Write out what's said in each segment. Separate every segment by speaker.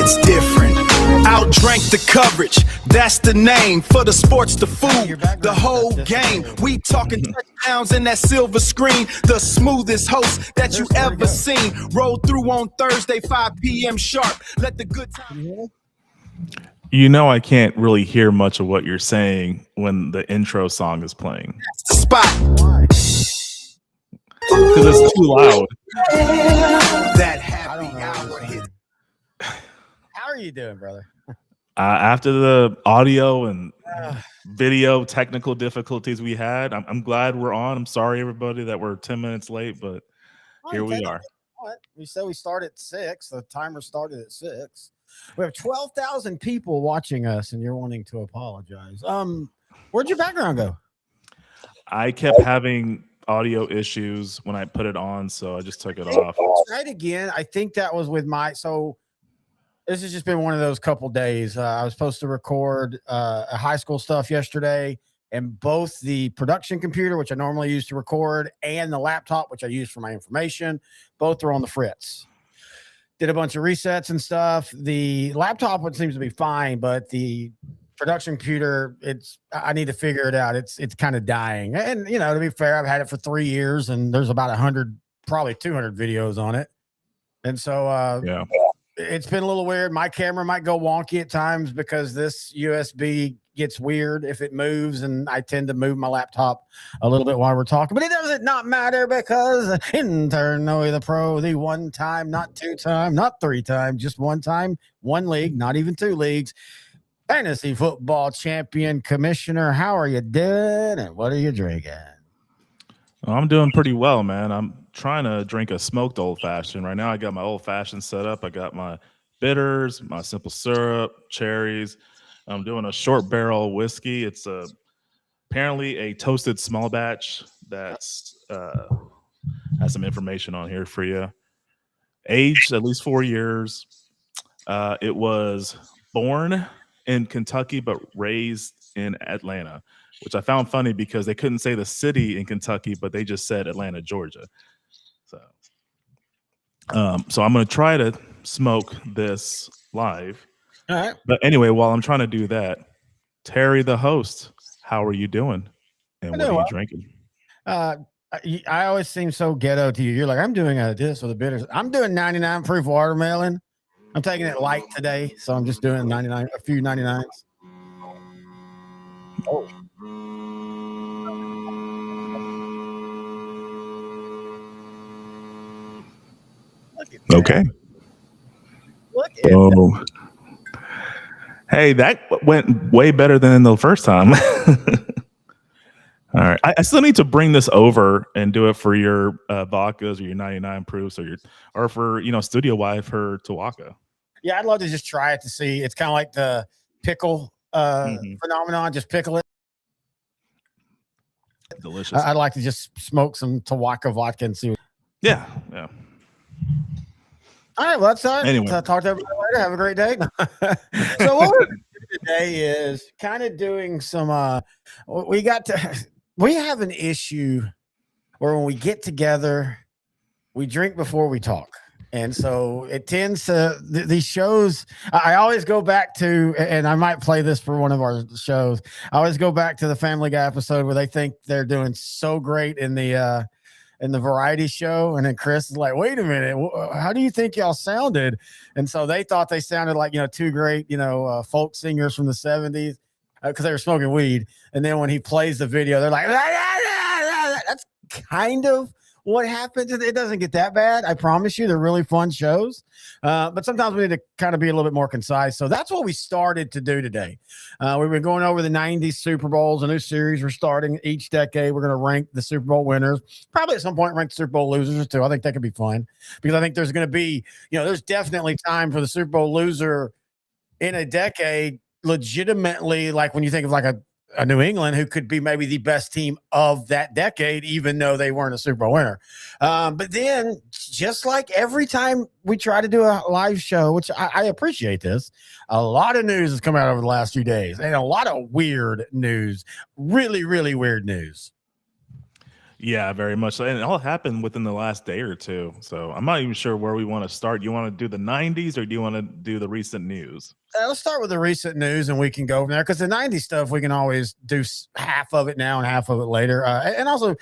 Speaker 1: it's different. OutDrank The Coverage, that's the name. For the sports, the food, the whole game. We talking touchdowns in that silver screen. The smoothest host that you ever seen. Roll through on Thursday, 5 p.m. sharp. Let the good time.
Speaker 2: You know, I can't really hear much of what you're saying when the intro song is playing.
Speaker 1: That's the spot.
Speaker 3: Why?
Speaker 2: Because it's too loud.
Speaker 1: That happy hour hit.
Speaker 3: How are you doing, brother?
Speaker 2: After the audio and video technical difficulties we had, I'm glad we're on. I'm sorry, everybody, that we're 10 minutes late, but here we are.
Speaker 3: What? We said we start at 6. The timer started at 6. We have 12,000 people watching us, and you're wanting to apologize. Where'd your background go?
Speaker 2: I kept having audio issues when I put it on, so I just took it off.
Speaker 3: Try it again. I think that was with so this has just been one of those couple days. I was supposed to record a high school stuff yesterday, and both the production computer, which I normally use to record, and the laptop, which I use for my information, both are on the fritz. Did a bunch of resets and stuff. The laptop one seems to be fine, but the production computer, I need to figure it out. It's kind of dying. And, you know, to be fair, I've had it for 3 years, and there's about 100, probably 200 videos on it. And so
Speaker 2: Yeah.
Speaker 3: It's been a little weird. My camera might go wonky at times because this USB gets weird if it moves, and I tend to move my laptop a little bit while we're talking. But it doesn't not matter because internally the pro, the one time, not 2 time, not 3 times, just 1 time, 1 league, not even 2 leagues. Fantasy football champion commissioner, how are you doing, and what are you drinking?
Speaker 2: Well, I'm doing pretty well, man. I'm trying to drink a smoked old fashioned. Right now, I got my old fashioned set up. I got my bitters, my simple syrup, cherries. I'm doing a short barrel whiskey. It's apparently a toasted small batch that's has some information on here for you. Aged at least 4 years. It was born in Kentucky but raised in Atlanta, which I found funny because they couldn't say the city in Kentucky, but they just said Atlanta, Georgia. So I'm going to try to smoke this live.
Speaker 3: All right.
Speaker 2: But anyway, while I'm trying to do that, Terry, the host, how are you doing? And what are you drinking?
Speaker 3: I always seem so ghetto to you. You're like, I'm doing this with the bitters. I'm doing 99 proof watermelon. I'm taking it light today, so I'm just doing a few 99s. Oh.
Speaker 2: Okay.
Speaker 3: Look at that.
Speaker 2: Hey, that went way better than the first time. All right. I still need to bring this over and do it for your vodkas or your 99 proofs or for, studio wife, her Tawaka.
Speaker 3: Yeah, I'd love to just try it to see. It's kind of like the pickle phenomenon. Just pickle it.
Speaker 2: Delicious.
Speaker 3: I'd like to just smoke some Tawaka vodka and see.
Speaker 2: Yeah.
Speaker 3: All right, well, that's all right.
Speaker 2: Anyway.
Speaker 3: Talk to everybody later. Have a great day. So what we're going to do today is kind of doing some we have an issue where when we get together, we drink before we talk. And so it tends to these shows. I always go back to, and I might play this for one of our shows. I always go back to the Family Guy episode where they think they're doing so great in the variety show, and then Chris is like, "Wait a minute, how do you think y'all sounded?" And so they thought they sounded like 2 great folk singers from the 70s because they were smoking weed. And then when he plays the video, they're like, "That's kind of what happens." It doesn't get that bad. I promise you, they're really fun shows. But sometimes we need to kind of be a little bit more concise. So that's what we started to do today. We've been going over the 90s Super Bowls, a new series we're starting each decade. We're going to rank the Super Bowl winners. Probably at some point rank the Super Bowl losers too. I think that could be fun because I think there's going to be, there's definitely time for the Super Bowl loser in a decade legitimately, like when you think of like a New England who could be maybe the best team of that decade, even though they weren't a Super Bowl winner. But then just like every time we try to do a live show, which I appreciate this, a lot of news has come out over the last few days and a lot of weird news, really, really weird news.
Speaker 2: Yeah, very much so. And it all happened within the last day or two. So I'm not even sure where we want to start. You want to do the 90s or do you want to do the recent news?
Speaker 3: Let's start with the recent news and we can go from there because the 90s stuff, we can always do half of it now and half of it later. And also,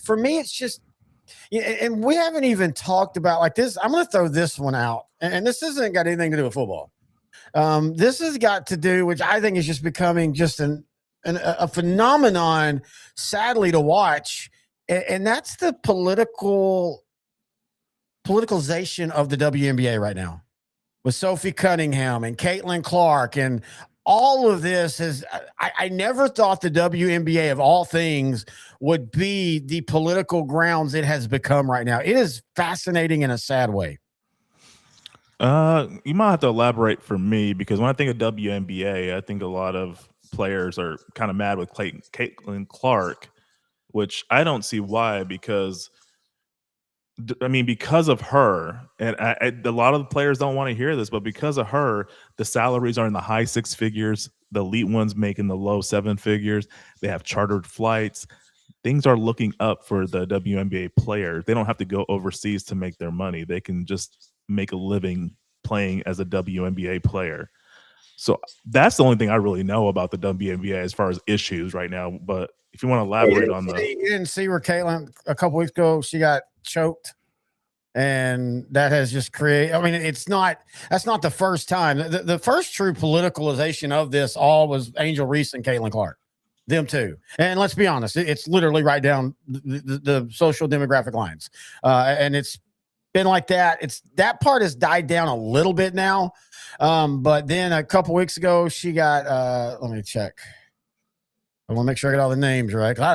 Speaker 3: for me, it's just, and we haven't even talked about like this. I'm going to throw this one out, and this isn't got anything to do with football. This has got to do, which I think is just becoming just a phenomenon, sadly, to watch, and that's the politicalization of the WNBA right now, with Sophie Cunningham and Caitlin Clark and all of this is I never thought the WNBA of all things would be the political grounds it has become right now. It is fascinating in a sad way.
Speaker 2: You might have to elaborate for me because when I think of WNBA, I think a lot of players are kind of mad with Caitlin Clark, which I don't see why because because of her, and a lot of the players don't want to hear this, but because of her, the salaries are in the high six figures. The elite ones making the low seven figures. They have chartered flights. Things are looking up for the WNBA players. They don't have to go overseas to make their money. They can just make a living playing as a WNBA player. So that's the only thing I really know about the WNBA as far as issues right now. But if you want to elaborate on
Speaker 3: you didn't see where Caitlin a couple weeks ago she got choked, and that has just created. I mean, that's not the first time. The first true politicalization of this all was Angel Reese and Caitlin Clark, them two. And let's be honest, it's literally right down the social demographic lines, and it's been like that. That part has died down a little bit now, but then a couple weeks ago she got. Let me check. I want to make sure I get all the names right. 'Cause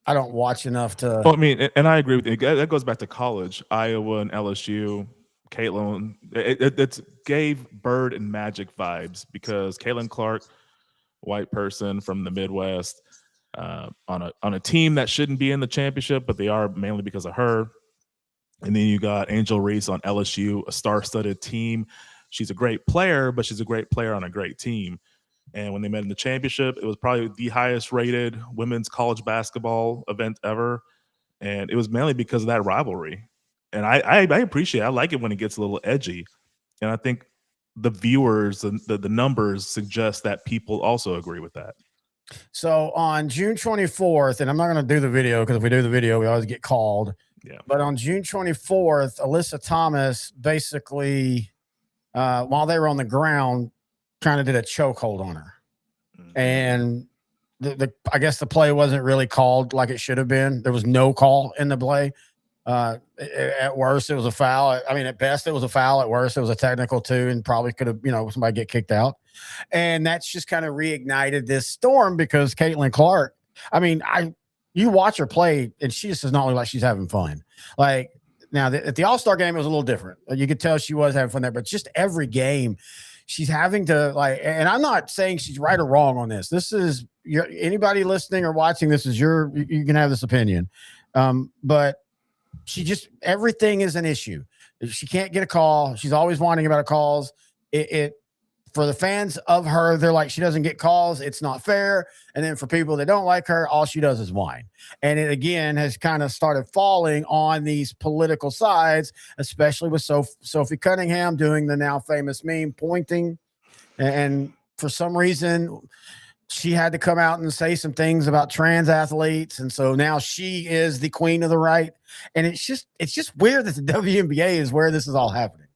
Speaker 3: I don't watch enough to.
Speaker 2: Well, I mean, and I agree with you. That goes back to college, Iowa and LSU. Caitlin, it's gave Bird and Magic vibes because Caitlin Clark, white person from the Midwest, on a team that shouldn't be in the championship, but they are mainly because of her. And then you got Angel Reese on LSU, a star-studded team. She's a great player, but she's a great player on a great team. And when they met in the championship, it was probably the highest rated women's college basketball event ever. And it was mainly because of that rivalry. And I appreciate it. I like it when it gets a little edgy. And I think the viewers and the numbers suggest that people also agree with that.
Speaker 3: So on June 24th, and I'm not going to do the video because if we do the video, we always get called.
Speaker 2: Yeah.
Speaker 3: But on June 24th, Alyssa Thomas basically, while they were on the ground, kind of did a chokehold on her. Mm-hmm. And I guess the play wasn't really called like it should have been. There was no call in the play. At worst, it was a foul. I mean, at best, it was a foul. At worst, it was a technical too, and probably could have, somebody get kicked out. And that's just kind of reignited this storm because Caitlin Clark, I mean, you watch her play, and she just does not look like she's having fun. Like now, at the All-Star game, it was a little different. You could tell she was having fun there, but just every game, she's having to and I'm not saying she's right or wrong on this. This is anybody listening or watching. This is you can have this opinion, but everything is an issue. She can't get a call. She's always whining about her calls. For the fans of her, they're like, she doesn't get calls. It's not fair. And then for people that don't like her, all she does is whine. And it again has kind of started falling on these political sides, especially with Sophie Cunningham doing the now famous meme pointing. And for some reason, she had to come out and say some things about trans athletes. And so now she is the queen of the right. And it's just weird that the WNBA is where this is all happening.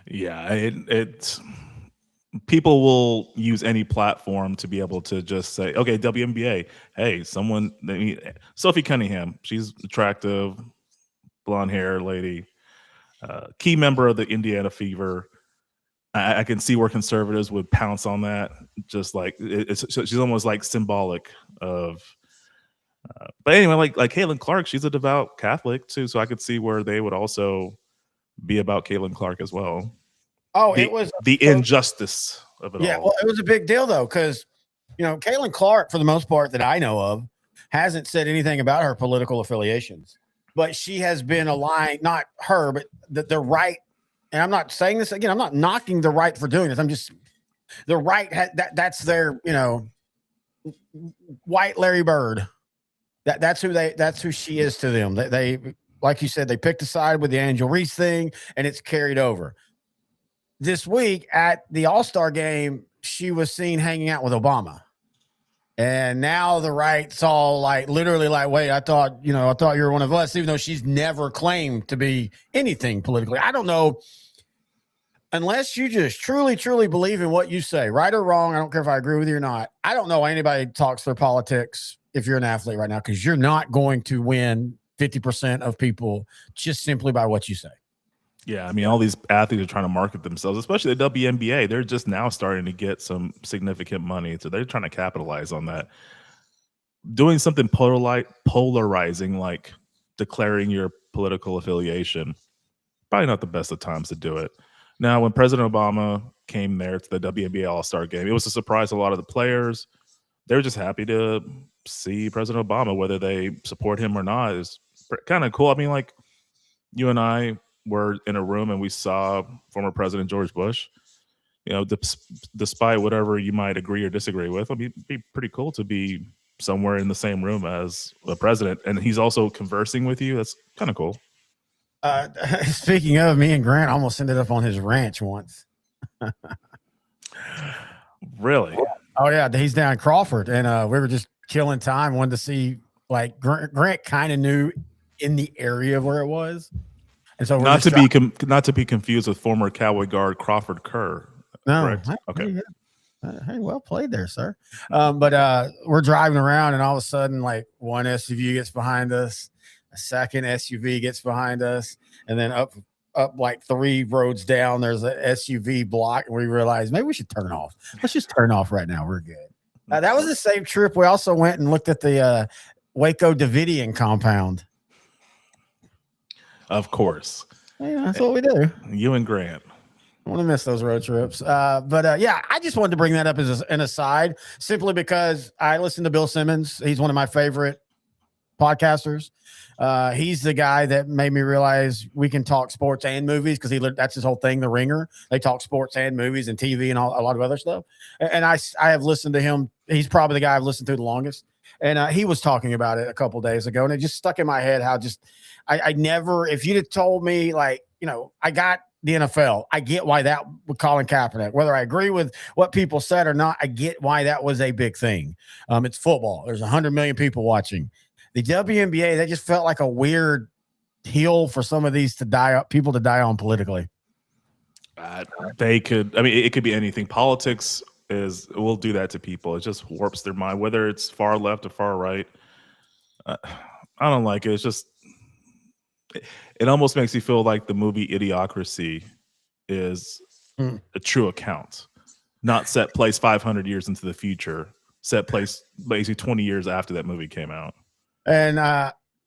Speaker 3: Yeah,
Speaker 2: it's people will use any platform to be able to just say, okay, WNBA, hey, Sophie Cunningham, she's attractive, blonde hair lady, key member of the Indiana Fever. I can see where conservatives would pounce on that. Just like she's almost like symbolic of. But anyway, like Caitlin Clark, she's a devout Catholic too, so I could see where they would also be about Caitlin Clark as well.
Speaker 3: Oh, it was
Speaker 2: the injustice of it all.
Speaker 3: Yeah, well, it was a big deal though, because Caitlin Clark, for the most part that I know of, hasn't said anything about her political affiliations, but she has been aligned. Not her, but the right. And I'm not saying this again. I'm not knocking the right for doing this. I'm just the right. That's their white Larry Bird. That's who she is to them. They like you said, they picked a side with the Angel Reese thing, and it's carried over. This week at the All-Star game, she was seen hanging out with Obama. And now the right's all like literally like, wait, I thought you were one of us, even though she's never claimed to be anything politically. I don't know. Unless you just truly, truly believe in what you say, right or wrong. I don't care if I agree with you or not. I don't know anybody talks their politics if you're an athlete right now, because you're not going to win 50% of people just simply by what you say.
Speaker 2: Yeah, I mean, all these athletes are trying to market themselves, especially the WNBA. They're just now starting to get some significant money, so they're trying to capitalize on that. Doing something polarizing, like declaring your political affiliation, probably not the best of times to do it. Now, when President Obama came there to the WNBA All-Star game, it was a surprise to a lot of the players. They were just happy to see President Obama, whether they support him or not. Is kind of cool. I mean, like, you and I were in a room and we saw former President George Bush. You know, despite whatever you might agree or disagree with, it'd be pretty cool to be somewhere in the same room as the president, and he's also conversing with you. That's kind of cool.
Speaker 3: Speaking of, me and Grant almost ended up on his ranch once.
Speaker 2: Really?
Speaker 3: Oh yeah, he's down in Crawford, and we were just killing time. Wanted to see, like, Grant kind of knew in the area where it was, and so
Speaker 2: not to be confused with former Cowboy guard Crawford Kerr.
Speaker 3: No,
Speaker 2: correct?
Speaker 3: Okay. Hey, well played there, sir. But we're driving around, and all of a sudden, like, one SUV gets behind us, a second SUV gets behind us, and then up like 3 roads down, there's an SUV block, and we realized maybe we should turn off. Let's just turn off right now. We're good. That was the same trip. We also went and looked at the Waco Davidian compound.
Speaker 2: Of course.
Speaker 3: Yeah, that's what we do.
Speaker 2: You and Grant.
Speaker 3: I want to miss those road trips. But yeah, I just wanted to bring that up as an aside, simply because I listen to Bill Simmons. He's one of my favorite podcasters. He's the guy that made me realize we can talk sports and movies, because that's his whole thing, The Ringer. They talk sports and movies and TV and a lot of other stuff. And I have listened to him. He's probably the guy I've listened to the longest. And he was talking about it a couple of days ago, and it just stuck in my head how just I never, if you'd have told me, like, I got the NFL, I get why that with Colin Kaepernick, whether I agree with what people said or not, I get why that was a big thing. It's football. There's 100 million people watching. The WNBA, that just felt like a weird hill for some of these people to die on politically.
Speaker 2: It could be anything. Politics will do that to people. It just warps their mind, whether it's far left or far right. I don't like it. It's just, it almost makes you feel like the movie Idiocracy is a true account, not set place 500 years into the future, set place basically 20 years after that movie came out.
Speaker 3: And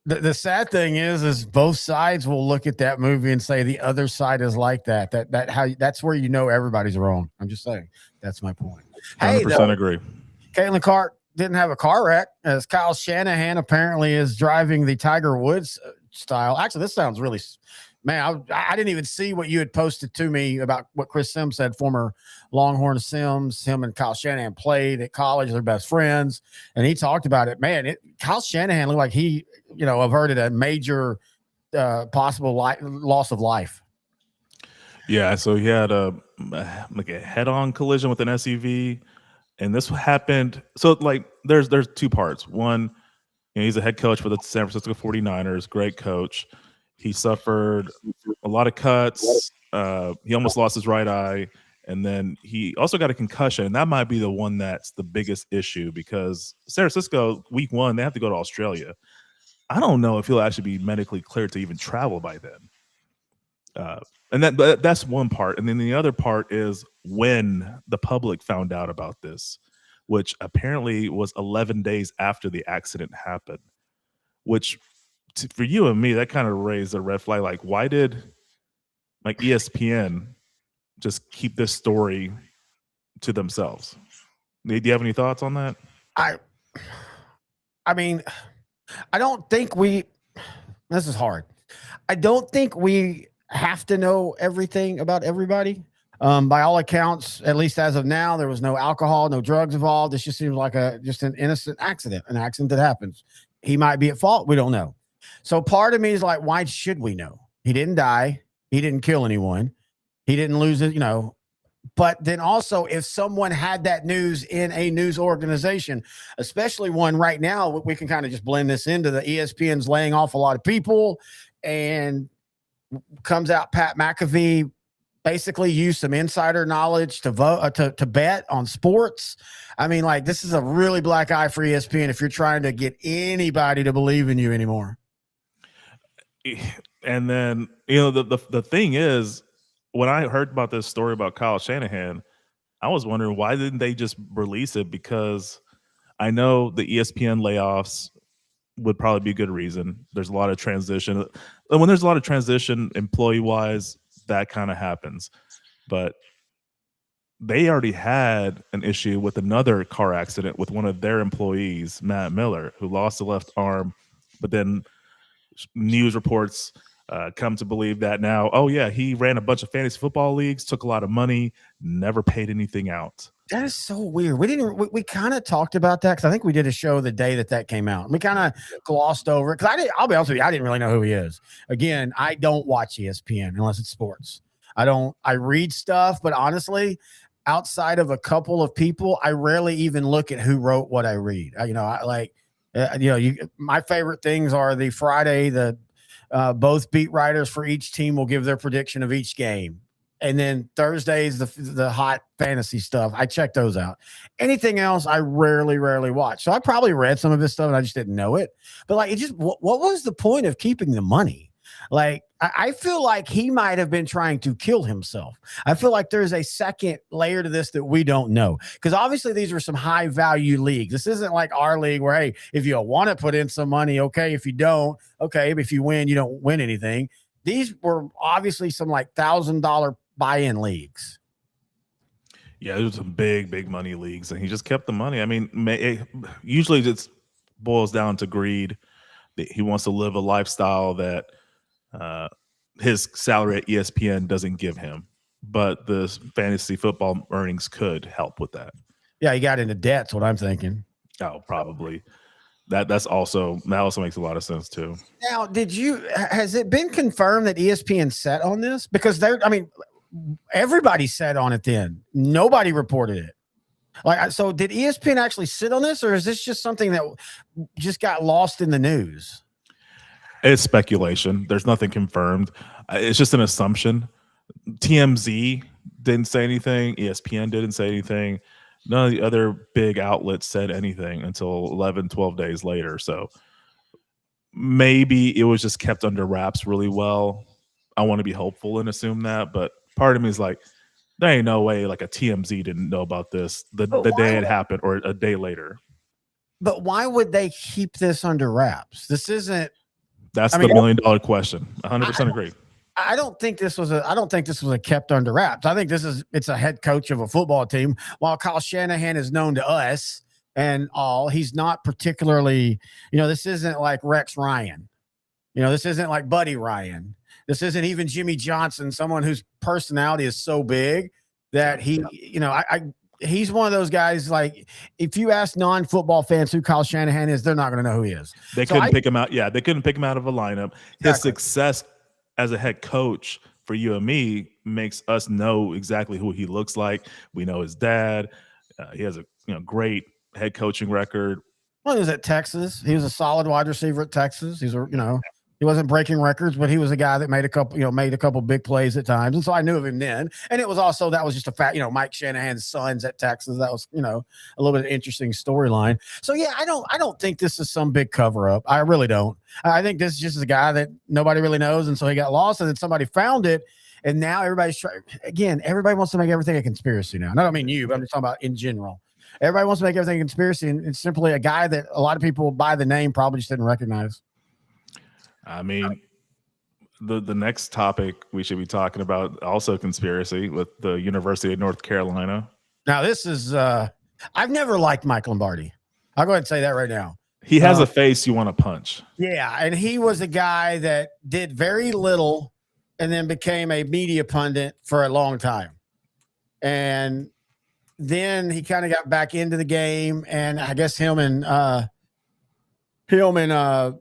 Speaker 3: the sad thing is both sides will look at that movie and say the other side is like that. That's where everybody's wrong. I'm just saying. That's my point.
Speaker 2: 100% agree.
Speaker 3: Caitlin Clark didn't have a car wreck, as Kyle Shanahan apparently is driving the Tiger Woods style. Actually, this sounds really, man, I didn't even see what you had posted to me about what Chris Sims said, former Longhorn Sims. Him and Kyle Shanahan played at college. They're best friends. And he talked about it. Man, Kyle Shanahan looked like he, averted a major possible loss of life.
Speaker 2: Yeah, so he had a head-on collision with an SUV, and this happened. So, like, there's 2 parts. One, he's a head coach for the San Francisco 49ers, great coach. He suffered a lot of cuts. He almost lost his right eye, and then he also got a concussion. And that might be the one that's the biggest issue, because San Francisco, week 1, they have to go to Australia. I don't know if he'll actually be medically cleared to even travel by then. And that's one part. And then the other part is when the public found out about this, which apparently was 11 days after the accident happened, which for you and me, that kind of raised a red flag. Like, why did ESPN just keep this story to themselves? Do you have any thoughts on that?
Speaker 3: I mean, I don't think this is hard. I don't think we have to know everything about everybody. By all accounts, at least as of now, there was no alcohol, no drugs involved. This just seems like just an innocent accident, an accident that happens. he might be at fault. We don't know. So part of me is like, why should we know? He didn't die. He didn't kill anyone. He didn't lose it, But then also, if someone had that news in a news organization, especially one right now, we can kind of just blend this into the ESPN's laying off a lot of people, and comes out Pat McAfee basically used some insider knowledge to vote to bet on sports. I mean, like, this is a really black eye for ESPN if you're trying to get anybody to believe in you anymore.
Speaker 2: And then, the thing is, when I heard about this story about Kyle Shanahan, I was wondering, why didn't they just release it? Because I know the ESPN layoffs would probably be a good reason. There's a lot of transition. And when there's a lot of transition employee-wise, that kind of happens. But they already had an issue with another car accident with one of their employees, Matt Miller, who lost the left arm, but then news reports come to believe that now, oh yeah, he ran a bunch of fantasy football leagues, took a lot of money, never paid anything out.
Speaker 3: That is so weird. We kind of talked about that, because I think we did a show the day that came out. We kind of glossed over it, because I'll be honest with you, I didn't really know who he is. Again, I don't watch ESPN unless it's sports. I read stuff, but honestly, outside of a couple of people, I rarely even look at who wrote what I read. My favorite things are the Friday, both beat writers for each team will give their prediction of each game. And then Thursdays, the hot fantasy stuff, I check those out. Anything else, I rarely watch. So I probably read some of his stuff and I just didn't know it. But like, what was the point of keeping the money? Like, I feel like he might have been trying to kill himself. I feel like there's a second layer to this that we don't know, because obviously these are some high value leagues. This isn't like our league where, hey, if you want to put in some money, okay. If you don't, okay. If you win, you don't win anything. These were obviously some like $1,000 buy-in leagues.
Speaker 2: Yeah, there's some big money leagues, and he just kept the money. I mean, usually it boils down to greed. He wants to live a lifestyle that his salary at ESPN doesn't give him, but the fantasy football earnings could help with that.
Speaker 3: Yeah, he got into debt. That's what I'm thinking.
Speaker 2: Oh, probably. That also makes a lot of sense too.
Speaker 3: Now, has it been confirmed that ESPN sat on this? Because everybody sat on it then. Nobody reported it. So did ESPN actually sit on this, or is this just something that just got lost in the news?
Speaker 2: It's speculation. There's nothing confirmed. It's just an assumption. TMZ didn't say anything. ESPN didn't say anything. None of the other big outlets said anything until 11, 12 days later. So maybe it was just kept under wraps really well. I want to be hopeful and assume that, but part of me is like, there ain't no way like a TMZ didn't know about this the day it happened or a day later.
Speaker 3: But why would they keep this under wraps? This isn't.
Speaker 2: That's the $1 million question. 100% agree.
Speaker 3: I don't think this was a kept under wraps. I think it's a head coach of a football team. While Kyle Shanahan is known to us and all, he's not particularly, this isn't like Rex Ryan. This isn't like Buddy Ryan. This isn't even Jimmy Johnson, someone whose personality is so big that he's one of those guys. Like, if you ask non-football fans who Kyle Shanahan is, they're not going to know who he is.
Speaker 2: They couldn't pick him out. Yeah, they couldn't pick him out of a lineup. His success as a head coach for you and me makes us know exactly who he looks like. We know his dad. He has a great head coaching record.
Speaker 3: Well, he was at Texas. He was a solid wide receiver at Texas. He's he wasn't breaking records, but he was a guy that made a couple big plays at times. And so I knew of him then. And it was also, that was just a fact, Mike Shanahan's son's at Texas. That was, a little bit of an interesting storyline. So yeah, I don't think this is some big cover up. I really don't. I think this is just a guy that nobody really knows. And so he got lost, and then somebody found it. And now everybody wants to make everything a conspiracy now. And I don't mean you, but I'm just talking about in general. Everybody wants to make everything a conspiracy. And it's simply a guy that a lot of people by the name probably just didn't recognize.
Speaker 2: I mean, the next topic we should be talking about, also conspiracy, with the University of North Carolina.
Speaker 3: Now, this is I've never liked Mike Lombardi. I'll go ahead and say that right now.
Speaker 2: He has a face you want to punch.
Speaker 3: Yeah, and he was a guy that did very little and then became a media pundit for a long time. And then he kind of got back into the game, and I guess him and him and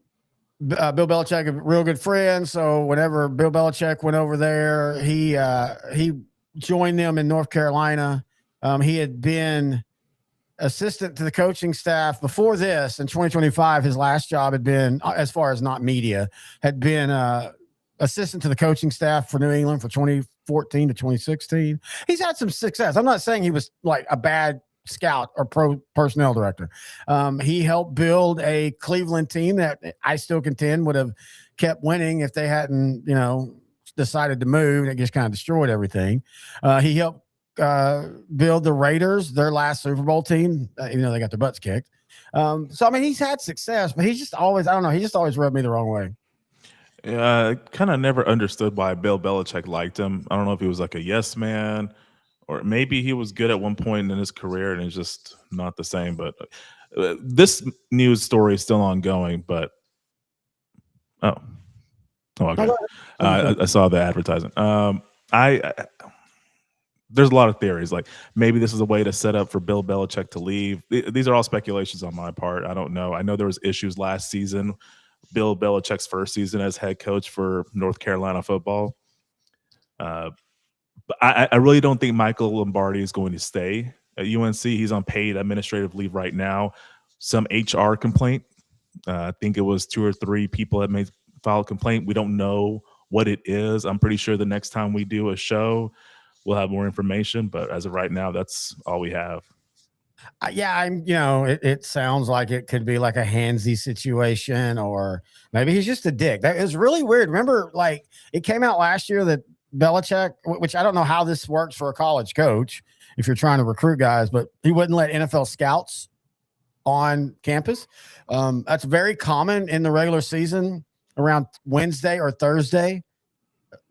Speaker 3: Bill Belichick are real good friends. So whenever Bill Belichick went over there, he joined them in North Carolina. He had been assistant to the coaching staff before this. In 2025, his last job had been, as far as not media, had been assistant to the coaching staff for New England for 2014 to 2016. He's had some success. I'm not saying he was like a bad scout or pro personnel director. He helped build a Cleveland team that I still contend would have kept winning if they hadn't, decided to move, and it just kind of destroyed everything. He helped build the Raiders, their last Super Bowl team, even though they got their butts kicked. So I mean, he's had success, but he's just always, I don't know, he just always rubbed me the wrong way.
Speaker 2: Yeah, I kind of never understood why Bill Belichick liked him. I don't know if he was like a yes man, or maybe he was good at one point in his career and it's just not the same. But this news story is still ongoing. But okay, I saw the advertising. There's a lot of theories. Like maybe this is a way to set up for Bill Belichick to leave. These are all speculations on my part. I don't know. I know there was issues last season, Bill Belichick's first season as head coach for North Carolina football. But I really don't think Michael Lombardi is going to stay at UNC. He's on paid administrative leave right now. Some HR complaint. I think it was 2 or 3 people that may file a complaint. We don't know what it is. I'm pretty sure the next time we do a show, we'll have more information, but as of right now, that's all we have.
Speaker 3: Yeah, it sounds like it could be like a handsy situation, or maybe he's just a dick. That is really weird. Remember, like it came out last year that Belichick, which I don't know how this works for a college coach if you're trying to recruit guys, but he wouldn't let NFL scouts on campus. That's very common in the regular season. Around Wednesday or Thursday,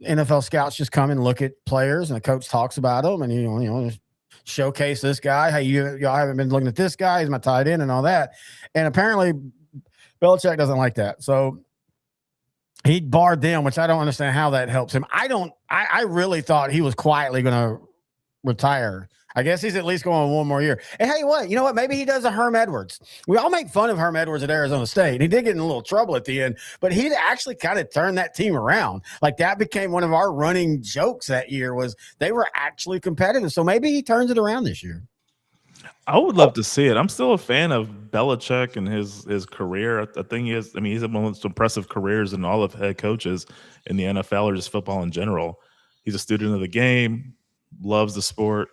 Speaker 3: NFL scouts just come and look at players, and the coach talks about them, and just showcase this guy. Hey, y'all haven't been looking at this guy. He's my tight end and all that. And apparently, Belichick doesn't like that, so he barred them, which I don't understand how that helps him. I really thought he was quietly going to retire. I guess he's at least going 1 more year. And hey, you know what? Maybe he does a Herm Edwards. We all make fun of Herm Edwards at Arizona State. He did get in a little trouble at the end, but he actually kind of turned that team around. Like that became one of our running jokes that year, was they were actually competitive. So maybe he turns it around this year.
Speaker 2: I would love to see it. I'm still a fan of Belichick and his career. I think he's one of the most impressive careers in all of head coaches in the NFL or just football in general. He's a student of the game, loves the sport.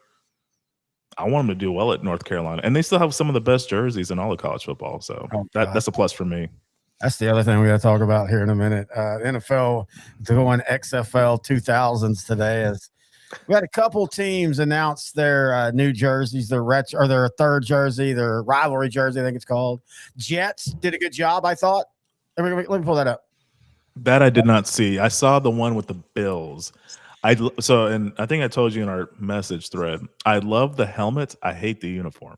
Speaker 2: I want him to do well at North Carolina, and they still have some of the best jerseys in all of college football. So that's a plus for me.
Speaker 3: That's the other thing we got to talk about here in a minute. NFL doing XFL 2000s today. Is we had a couple teams announce their new jerseys, their retro or their third jersey, their rivalry jersey, I think it's called. Jets did a good job, I thought. Let me pull that up.
Speaker 2: That I did not see. I saw the one with the Bills. And I think I told you in our message thread, I love the helmet. I hate the uniform.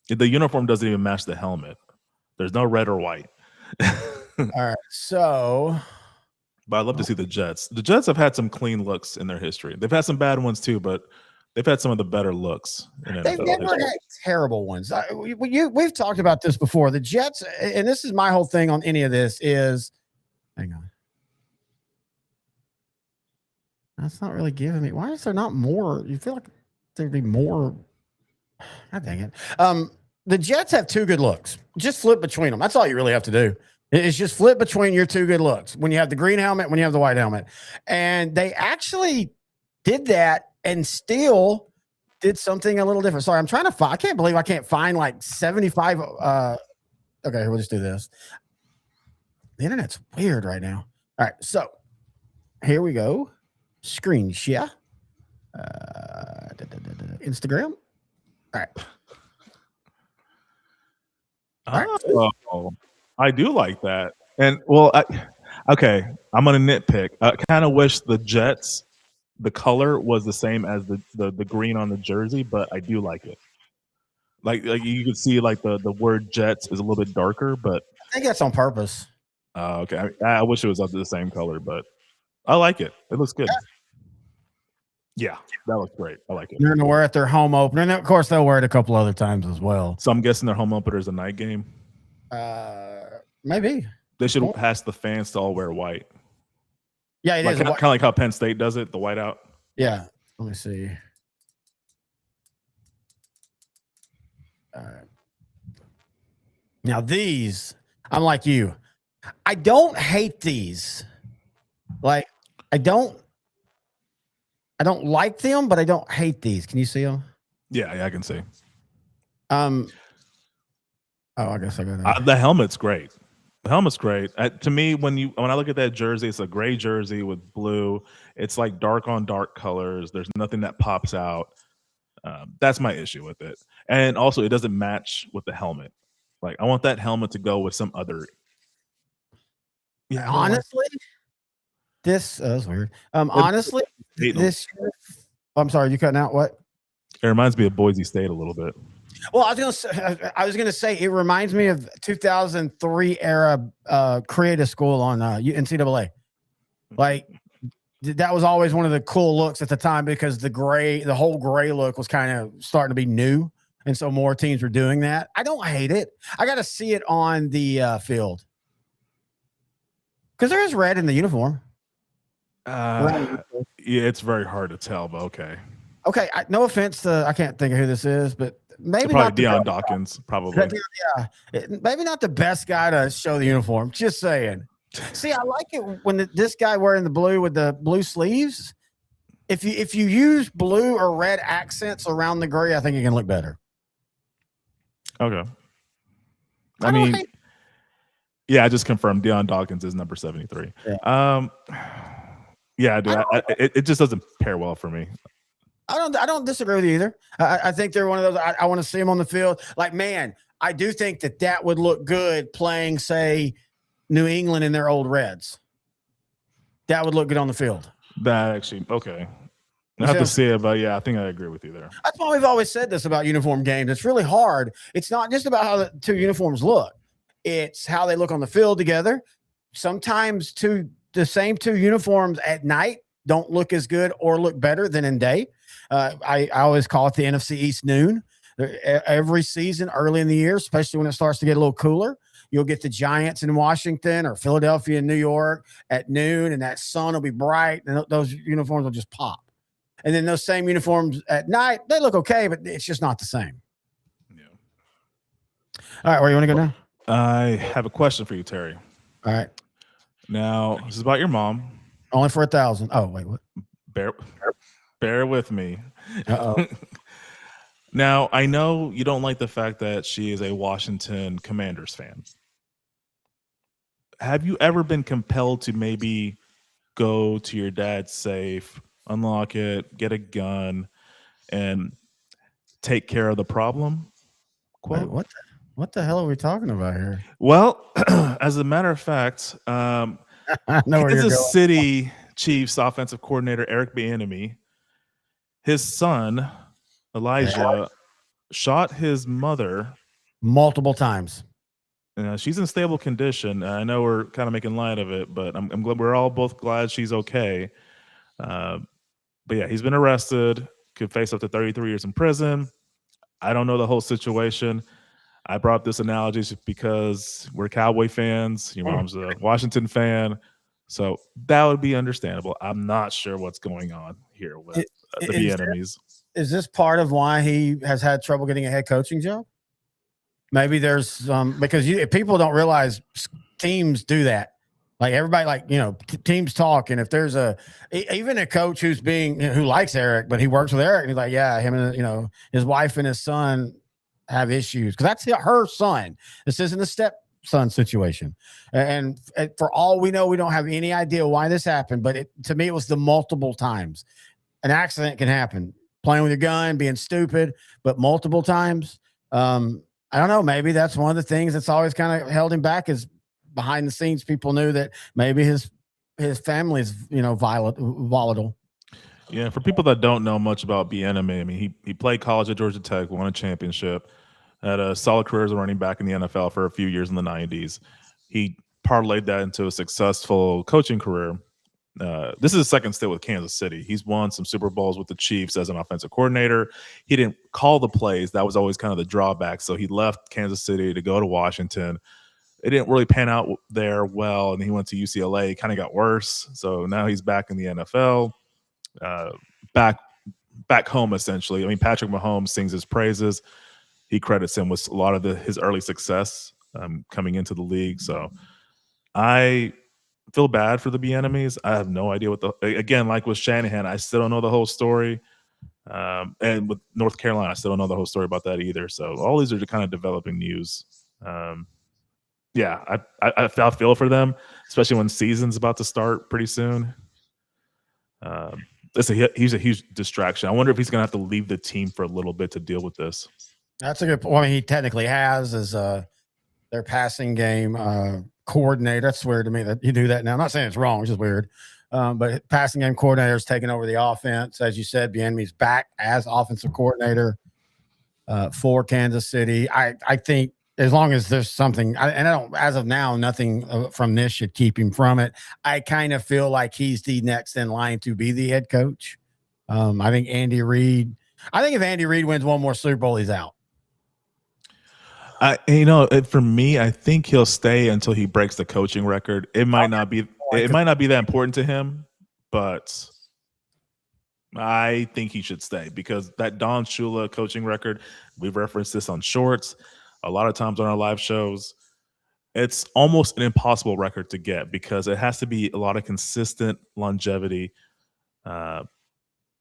Speaker 2: The uniform doesn't even match the helmet. There's no red or white.
Speaker 3: All right. So,
Speaker 2: but I'd love to see the Jets. The Jets have had some clean looks in their history. They've had some bad ones too, but they've had some of the better looks.
Speaker 3: They've never had terrible ones. We've talked about this before. The Jets, and this is my whole thing on any of this is, hang on. That's not really giving me. Why is there not more? You feel like there'd be more. God dang it. The Jets have 2 good looks. Just flip between them. That's all you really have to do. It's just flip between your 2 good looks. When you have the green helmet, when you have the white helmet. And they actually did that and still did something a little different. Sorry, I'm trying to find. I can't believe I can't find like 75. Okay, we'll just do this. The internet's weird right now. All right, so here we go. Screen share. Instagram. All right.
Speaker 2: Oh, I do like that. And well, okay, I'm gonna nitpick. I kind of wish the Jets, the color was the same as the green on the jersey, but I do like it. Like you can see like the word Jets is a little bit darker, but
Speaker 3: I think that's on purpose.
Speaker 2: Okay. I wish it was up to the same color, but I like it. It looks good. Yeah, that looks great. I like it.
Speaker 3: They're going to wear it at their home opener. And of course, they'll wear it a couple other times as well.
Speaker 2: So I'm guessing their home opener is a night game.
Speaker 3: Maybe
Speaker 2: They should ask the fans to all wear white.
Speaker 3: Yeah, it
Speaker 2: like,
Speaker 3: is
Speaker 2: kind of like how Penn State does it, the whiteout.
Speaker 3: Yeah, let me see. Now these, I'm like you. I don't hate these. Like, I don't like them, but I don't hate these. Can you see them?
Speaker 2: Yeah, I can see.
Speaker 3: Oh, I guess I got that.
Speaker 2: The helmet's great. The helmet's great. To me, when I look at that jersey, it's a gray jersey with blue. It's like dark on dark colors. There's nothing that pops out. That's my issue with it. And also, it doesn't match with the helmet. Like, I want that helmet to go with some other.
Speaker 3: Yeah, honestly, this was weird. Honestly, this. I'm sorry, you cutting out what?
Speaker 2: It reminds me of Boise State a little bit.
Speaker 3: Well, I was gonna say it reminds me of 2003 era creative school on NCAA. Like that was always one of the cool looks at the time because the whole gray look was kind of starting to be new, and so more teams were doing that. I don't hate it. I got to see it on the field because there is red in the uniform.
Speaker 2: Yeah, it's very hard to tell, but okay.
Speaker 3: Okay, no offense to I can't think of who this is, but maybe
Speaker 2: probably
Speaker 3: not
Speaker 2: Deion Dawkins, probably.
Speaker 3: Yeah, maybe not the best guy to show the uniform. Just saying. See, I like it when this guy wearing the blue with the blue sleeves. If you use blue or red accents around the gray, I think it can look better.
Speaker 2: Okay. I mean, yeah, I just confirmed Deion Dawkins is number 73. Yeah, yeah, dude, it just doesn't pair well for me.
Speaker 3: I don't disagree with you either. I think they're one of those. I want to see them on the field. Like, man, I do think that would look good playing, say, New England in their old Reds. That would look good on the field.
Speaker 2: That actually, okay. I have to see it, but yeah, I think I agree with you there.
Speaker 3: That's why we've always said this about uniform games. It's really hard. It's not just about how the two uniforms look. It's how they look on the field together. Sometimes the same two uniforms at night don't look as good or look better than in day. I always call it the NFC East noon. Every season, early in the year, especially when it starts to get a little cooler, you'll get the Giants in Washington or Philadelphia in New York at noon, and that sun will be bright, and those uniforms will just pop. And then those same uniforms at night, they look okay, but it's just not the same.
Speaker 2: Yeah.
Speaker 3: All right, where you want to go now?
Speaker 2: I have a question for you, Terry.
Speaker 3: All right.
Speaker 2: Now, this is about your mom.
Speaker 3: Only for 1,000. Oh, wait, what?
Speaker 2: Bear with me.
Speaker 3: Uh-oh.
Speaker 2: Now, I know you don't like the fact that she is a Washington Commanders fan. Have you ever been compelled to maybe go to your dad's safe, unlock it, get a gun, and take care of the problem?
Speaker 3: Wait, what the hell are we talking about here?
Speaker 2: Well, as a matter of fact, Kansas City Chiefs offensive coordinator Eric Bieniemy, his son Elijah shot his mother
Speaker 3: multiple times.
Speaker 2: She's in stable condition. I know we're kind of making light of it, but I'm glad we're all both glad she's okay. But yeah, he's been arrested, could face up to 33 years in prison. I don't know the whole situation. I brought up this analogy just because we're Cowboy fans. Your mom's a Washington fan. So that would be understandable. I'm not sure what's going on here with the Bieniemys.
Speaker 3: Is this part of why he has had trouble getting a head coaching job? Maybe there's because people don't realize teams do that. Like everybody, teams talk, and if there's even a coach who likes Eric, but he works with Eric, and he's like, yeah, him and his wife and his son have issues because that's her son. This isn't a stepson situation, and for all we know, we don't have any idea why this happened. But to me, it was the multiple times. An accident can happen. Playing with your gun, being stupid, but multiple times. I don't know. Maybe that's one of the things that's always kind of held him back is behind the scenes. People knew that maybe his family is, volatile.
Speaker 2: Yeah. For people that don't know much about Bieniemy, I mean, he played college at Georgia Tech, won a championship, had a solid career as a running back in the NFL for a few years in the 90s. He parlayed that into a successful coaching career. This is his second stint with Kansas City. He's won some Super Bowls with the Chiefs as an offensive coordinator. He didn't call the plays. That was always kind of the drawback. So he left Kansas City to go to Washington. it didn't really pan out there well, and he went to UCLA. Kind of got worse, so now he's back in the NFL, back home essentially. I mean, Patrick Mahomes sings his praises. He credits him with a lot of his early success coming into the league. So I feel bad for the Bieniemys. I have no idea again, like with Shanahan, I still don't know the whole story. And with North Carolina, I still don't know the whole story about that either. So all these are kind of developing news. Yeah, I feel for them, especially when season's about to start pretty soon. He's a huge distraction. I wonder if he's going to have to leave the team for a little bit to deal with this.
Speaker 3: That's a good point. I mean, he technically has as their passing game coordinator. That's weird to me that you do that now. I'm not saying it's wrong, it's just weird. But passing game coordinator is taking over the offense. As you said, Bieniemy's back as offensive coordinator for Kansas City. I think as long as there's something, and I don't, as of now, nothing from this should keep him from it. I kind of feel like he's the next in line to be the head coach. I think if Andy Reid wins one more Super Bowl, he's out.
Speaker 2: For me, I think he'll stay until he breaks the coaching record. It might not be that important to him, but I think he should stay because that Don Shula coaching record, we've referenced this on shorts a lot of times on our live shows. It's almost an impossible record to get because it has to be a lot of consistent longevity.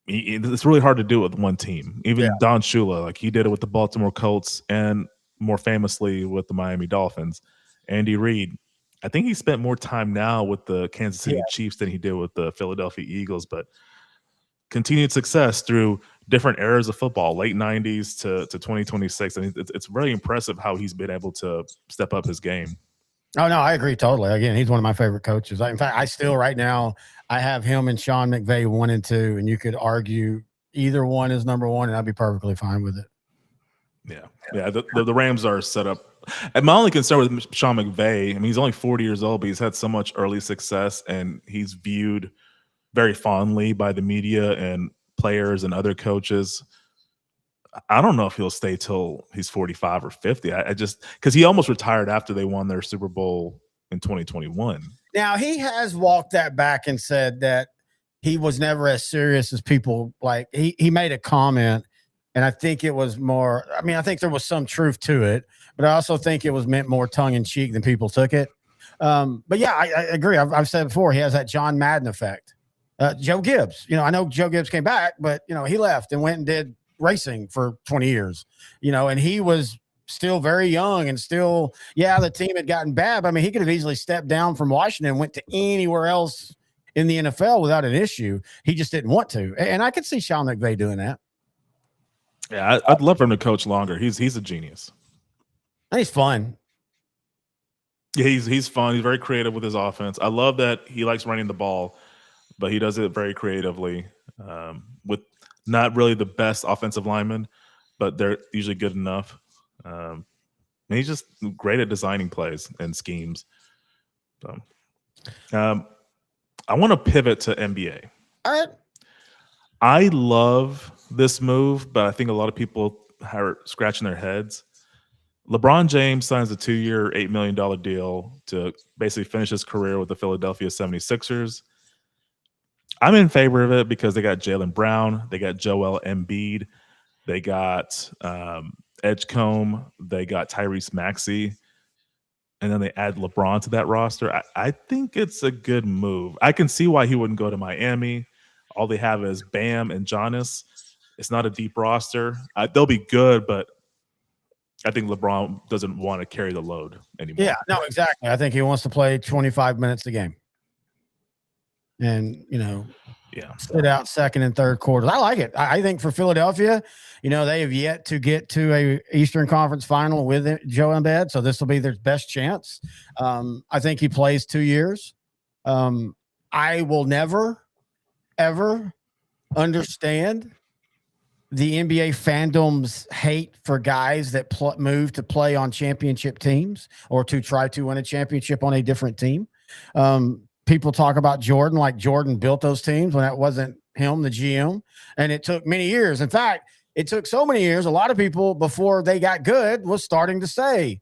Speaker 2: It's really hard to do it with one team. Even Don Shula, like he did it with the Baltimore Colts and more famously with the Miami Dolphins. Andy Reid, I think he spent more time now with the Kansas City Chiefs than he did with the Philadelphia Eagles, but continued success through different eras of football, late 90s to 2026. And it's very impressive how he's been able to step up his game.
Speaker 3: Oh, no, I agree totally. Again, he's one of my favorite coaches. In fact, I still right now, I have him and Sean McVay 1 and 2, and you could argue either one is number one, and I'd be perfectly fine with it.
Speaker 2: Yeah. The Rams are set up. And my only concern with Sean McVay, I mean, he's only 40 years old, but he's had so much early success, and he's viewed very fondly by the media and players and other coaches. I don't know if he'll stay till he's 45 or 50. I just because he almost retired after they won their Super Bowl in 2021.
Speaker 3: Now, he has walked that back and said that he was never as serious as people like. He made a comment, and I think it was more. I mean, I think there was some truth to it, but I also think it was meant more tongue in cheek than people took it. But yeah, I agree. I've said before, he has that John Madden effect. Joe Gibbs, I know Joe Gibbs came back, but he left and went and did racing for 20 years, and he was still very young and still, the team had gotten bad. I mean, he could have easily stepped down from Washington and went to anywhere else in the NFL without an issue. He just didn't want to. And I could see Sean McVay doing that.
Speaker 2: Yeah, I'd love for him to coach longer. He's a genius.
Speaker 3: And he's fun.
Speaker 2: Yeah, he's fun. He's very creative with his offense. I love that he likes running the ball, but he does it very creatively with not really the best offensive linemen, but they're usually good enough. And he's just great at designing plays and schemes. So, I want to pivot to NBA.
Speaker 3: All right.
Speaker 2: I love this move, but I think a lot of people are scratching their heads. LeBron James signs a 2-year, $8 million deal to basically finish his career with the Philadelphia 76ers. I'm in favor of it because they got Jaylen Brown, they got Joel Embiid, they got Edgecombe, they got Tyrese Maxey, and then they add LeBron to that roster. I think it's a good move. I can see why he wouldn't go to Miami. All they have is Bam and Giannis. It's not a deep roster. They'll be good, but I think LeBron doesn't want to carry the load anymore.
Speaker 3: Yeah, no, exactly. I think he wants to play 25 minutes a game. And, sit out second and third quarters. I like it. I think for Philadelphia, they have yet to get to a Eastern Conference final with Joe Embiid, so this will be their best chance. I think he plays 2 years. I will never, ever understand the NBA fandom's hate for guys that move to play on championship teams or to try to win a championship on a different team. People talk about Jordan like Jordan built those teams when that wasn't him, the GM. And it took many years. In fact, it took so many years. A lot of people before they got good was starting to say,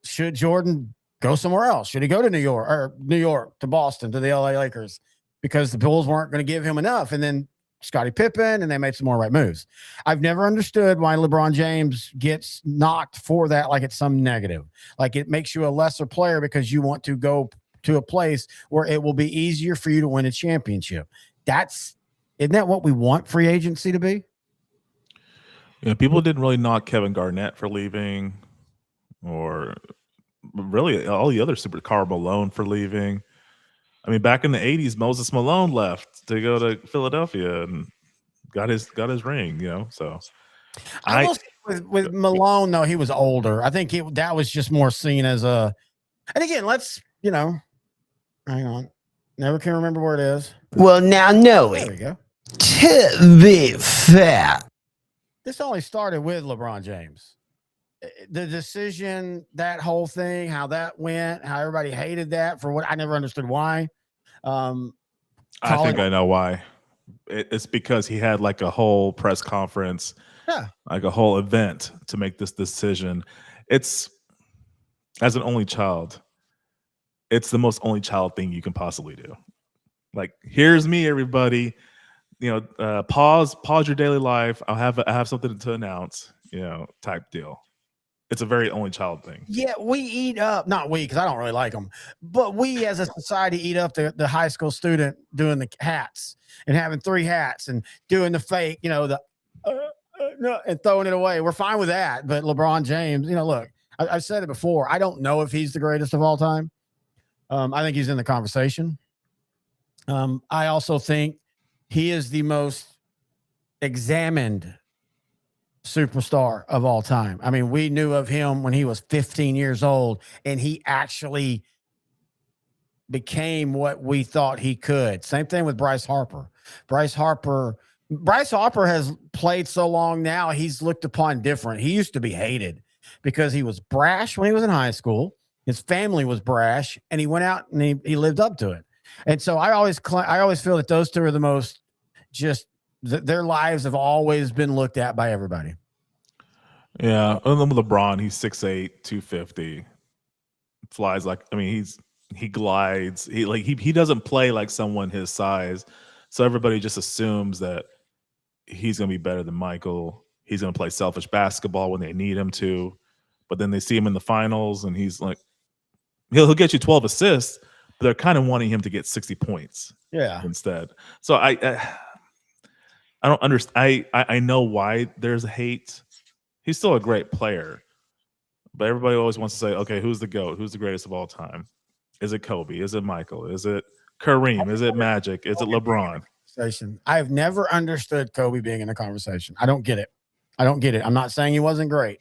Speaker 3: should Jordan go somewhere else? Should he go to New York to Boston to the LA Lakers because the Bulls weren't going to give him enough? And then Scottie Pippen, and they made some more right moves. I've never understood why LeBron James gets knocked for that, like it's some negative. Like it makes you a lesser player because you want to go to a place where it will be easier for you to win a championship. Isn't that what we want free agency to be?
Speaker 2: Yeah, people didn't really knock Kevin Garnett for leaving, or really all the other super Karl Malone for leaving. I mean, back in the 80s, Moses Malone left to go to Philadelphia and got his ring, So
Speaker 3: I will say with Malone, though, he was older. I think that was just more seen as a. And again, hang on. Never can remember where it is.
Speaker 4: Well, now know it.
Speaker 3: There we go.
Speaker 4: To be fair.
Speaker 3: This only started with LeBron James. The decision, that whole thing, how that went, how everybody hated that for what I never understood why.
Speaker 2: I think I know why. It's because he had like a whole press conference, like a whole event to make this decision. It's, as an only child, it's the most only child thing you can possibly do. Like, here's me, everybody. Pause your daily life. I have something to announce. Type deal. It's a very only child thing.
Speaker 3: Yeah, we eat up, not we, because I don't really like them, but we as a society eat up the high school student doing the hats and having 3 hats and doing the fake, and throwing it away. We're fine with that. But LeBron James, look, I've said it before. I don't know if he's the greatest of all time. I think he's in the conversation. I also think he is the most examined superstar of all time. I mean, we knew of him when he was 15 years old, and he actually became what we thought he could. Same thing with Bryce Harper. Bryce Harper has played so long now, he's looked upon different. He used to be hated because he was brash when he was in high school. His family was brash, and he went out and he lived up to it. And so I always feel that those two are the most their lives have always been looked at by everybody.
Speaker 2: Yeah. LeBron, he's 6'8", 250. Flies he glides. He doesn't play like someone his size. So everybody just assumes that he's going to be better than Michael. He's going to play selfish basketball when they need him to. But then they see him in the finals and he's like, he'll get you 12 assists, but they're kind of wanting him to get 60 points instead. So I don't understand. I know why there's hate. He's still a great player, but everybody always wants to say, okay, who's the GOAT? Who's the greatest of all time? Is it Kobe? Is it Michael? Is it Kareem? Is it Magic? Is it LeBron?
Speaker 3: I've never understood Kobe being in a conversation. I don't get it. I'm not saying he wasn't great.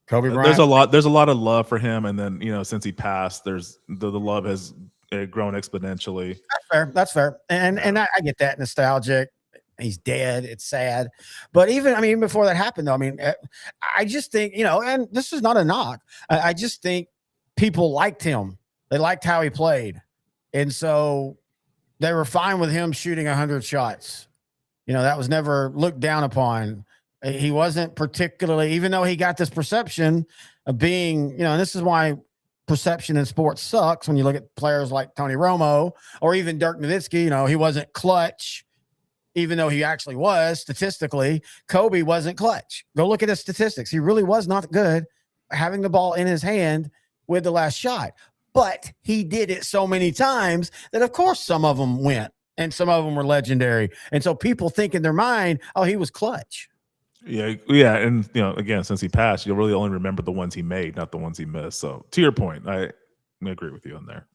Speaker 3: Kobe Bryant.
Speaker 2: There's a lot of love for him, and then since he passed, there's the love has grown exponentially.
Speaker 3: That's fair. And I get that, nostalgic. He's dead. It's sad. But even before that happened, though, I just think, and this is not a knock. I just think people liked him. They liked how he played. And so they were fine with him shooting 100 shots. That was never looked down upon. He wasn't particularly, even though he got this perception of being, and this is why perception in sports sucks when you look at players like Tony Romo or even Dirk Nowitzki. He wasn't clutch. Even though he actually was statistically, Kobe wasn't clutch. Go look at his statistics. He really was not good having the ball in his hand with the last shot. But he did it so many times that, of course, some of them went and some of them were legendary. And so people think in their mind, oh, he was clutch.
Speaker 2: Yeah. And, again, since he passed, you'll really only remember the ones he made, not the ones he missed. So to your point, I agree with you on there.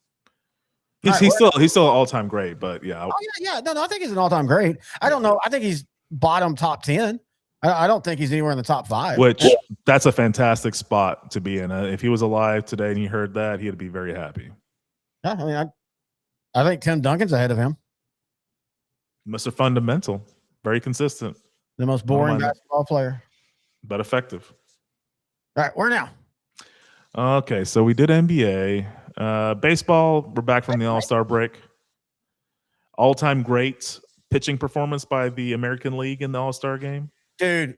Speaker 2: He's still an all-time great, but yeah.
Speaker 3: No, I think he's an all-time great. I don't know. I think he's bottom top 10. I don't think he's anywhere in the top 5.
Speaker 2: Which that's a fantastic spot to be in. If he was alive today and he heard that, he'd be very happy.
Speaker 3: Yeah, I think Tim Duncan's ahead of him.
Speaker 2: Mr. Fundamental, very consistent.
Speaker 3: The most boring basketball player,
Speaker 2: but effective.
Speaker 3: All right, where now?
Speaker 2: Okay, so we did NBA. Baseball, we're back from the All-Star break. All-time great pitching performance by the American League in the All-Star game.
Speaker 3: Dude,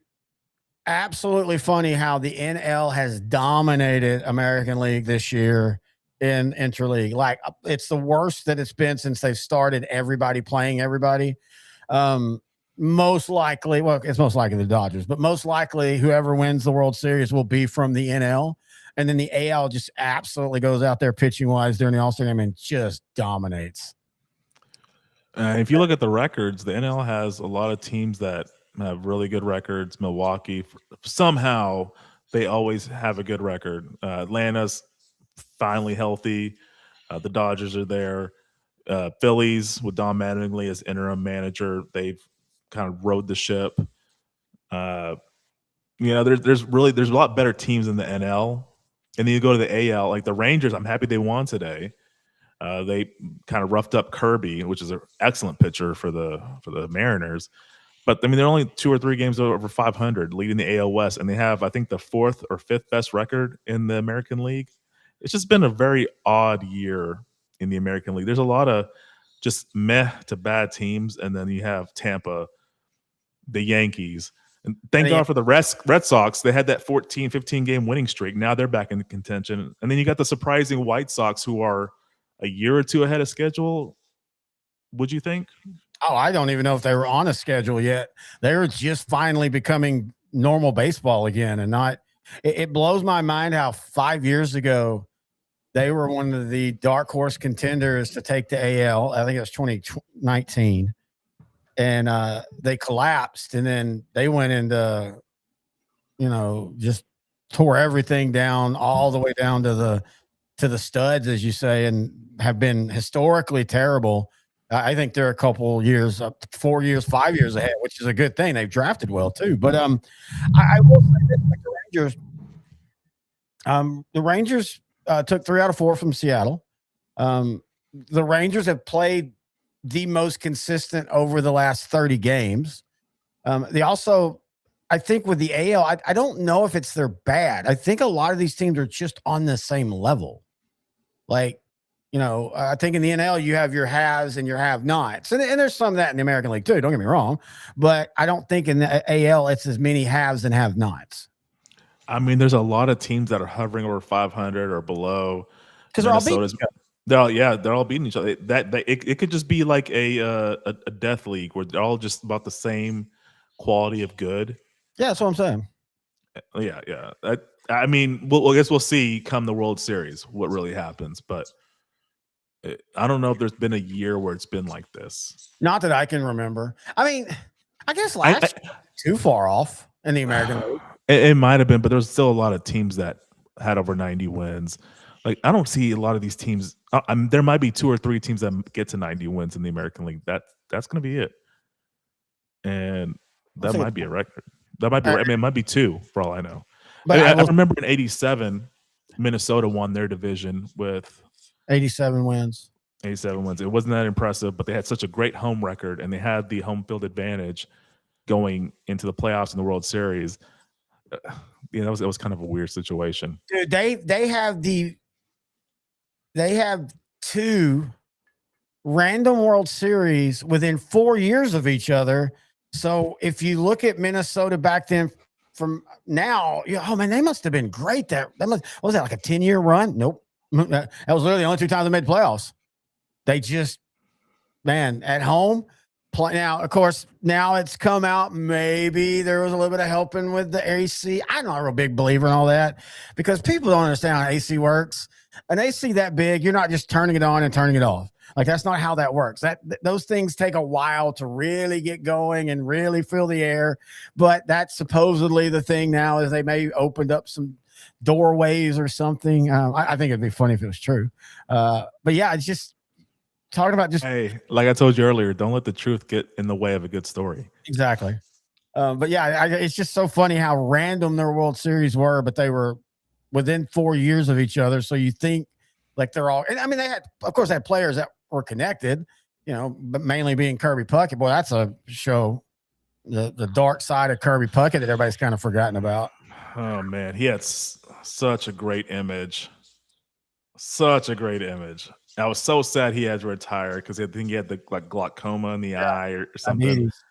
Speaker 3: absolutely funny how the NL has dominated American League this year. in interleague. Like it's the worst that it's been since they've started everybody playing everybody. Most likely, well, it's most likely the Dodgers, but most likely whoever wins the World Series will be from the NL. And then the AL just absolutely goes out there pitching wise during the All-Star game and just dominates.
Speaker 2: If you look at the records, the NL has a lot of teams that have really good records. Milwaukee, somehow they always have a good record. Atlanta's finally healthy. The Dodgers are there. Phillies with Don Mattingly as interim manager, they've kind of rode the ship. There's a lot better teams in the NL. And then you go to the AL, like the Rangers. I'm happy they won today. They kind of roughed up Kirby, which is an excellent pitcher for the Mariners. But I mean, they're only 2 or 3 games over 500, leading the AL West, and they have, I think, the 4th or 5th best record in the American League. It's just been a very odd year in the American League. There's a lot of just meh to bad teams, and then you have Tampa, the Yankees. And thank God for the Red Sox. They had that 14, 15-game winning streak. Now they're back in contention. And then you got the surprising White Sox, who are a year or 2 ahead of schedule, would you think?
Speaker 3: Oh, I don't even know if they were on a schedule yet. They were just finally becoming normal baseball again. And it blows my mind how 5 years ago they were one of the dark horse contenders to take the AL. I think it was 2019. And they collapsed, and then they went into, just tore everything down all the way down to the studs, as you say, and have been historically terrible. I think they're a couple years up, 4 years, 5 years ahead, which is a good thing. They've drafted well too. But I will say this, like the Rangers took 3 out of 4 from Seattle. The Rangers have played the most consistent over the last 30 games. They also, I think with the AL, I don't know if they're bad. I think a lot of these teams are just on the same level. Like, I think in the NL, you have your haves and your have-nots. And there's some of that in the American League too, don't get me wrong. But I don't think in the AL, it's as many haves and have-nots.
Speaker 2: I mean, there's a lot of teams that are hovering over 500 or below.
Speaker 3: Because they're all beating each other.
Speaker 2: They're all beating each other. It could just be like a death league where they're all just about the same quality of good.
Speaker 3: Yeah, that's what I'm saying.
Speaker 2: Yeah. I mean, I guess we'll see come the World Series what really happens. But I don't know if there's been a year where it's been like this.
Speaker 3: Not that I can remember. I mean, I guess last year too far off in the American League.
Speaker 2: It might have been, but there's still a lot of teams that had over 90 wins. Like, I don't see a lot of these teams. There might be 2 or 3 teams that get to 90 wins in the American League. That's going to be it. And that might be a record. That might be. I mean, it might be 2 for all I know. But I remember in '87, Minnesota won their division with
Speaker 3: 87 wins.
Speaker 2: 87 wins. It wasn't that impressive, but they had such a great home record, and they had the home field advantage going into the playoffs in the World Series. It was kind of a weird situation.
Speaker 3: Dude, they have 2 random World Series within 4 years of each other. So if you look at Minnesota back then from now, oh man, they must have been great. What was that, like a 10-year run? Nope. That was literally the only 2 times they made playoffs. They just, man, at home. Now, of course, now it's come out. Maybe there was a little bit of helping with the AC. I'm not a real big believer in all that because people don't understand how AC works. An AC that big, you're not just turning it on and turning it off. Like, that's not how that works. Those things take a while to really get going and really fill the air. But that's supposedly the thing now is they may opened up some doorways or something. I think it'd be funny if it was true. But yeah, it's just talking about just.
Speaker 2: Hey, like I told you earlier, don't let the truth get in the way of a good story.
Speaker 3: Exactly. But yeah, it's just so funny how random their World Series were, but they were within 4 years of each other. So you think like they're all, and I mean, they had players that were connected, but mainly being Kirby Puckett. Boy, that's a show, the dark side of Kirby Puckett that everybody's kind of forgotten about.
Speaker 2: Oh man, he had such a great image. Such a great image. I was so sad he had to retire because I think he had the glaucoma in the eye or something.
Speaker 3: Diabetes.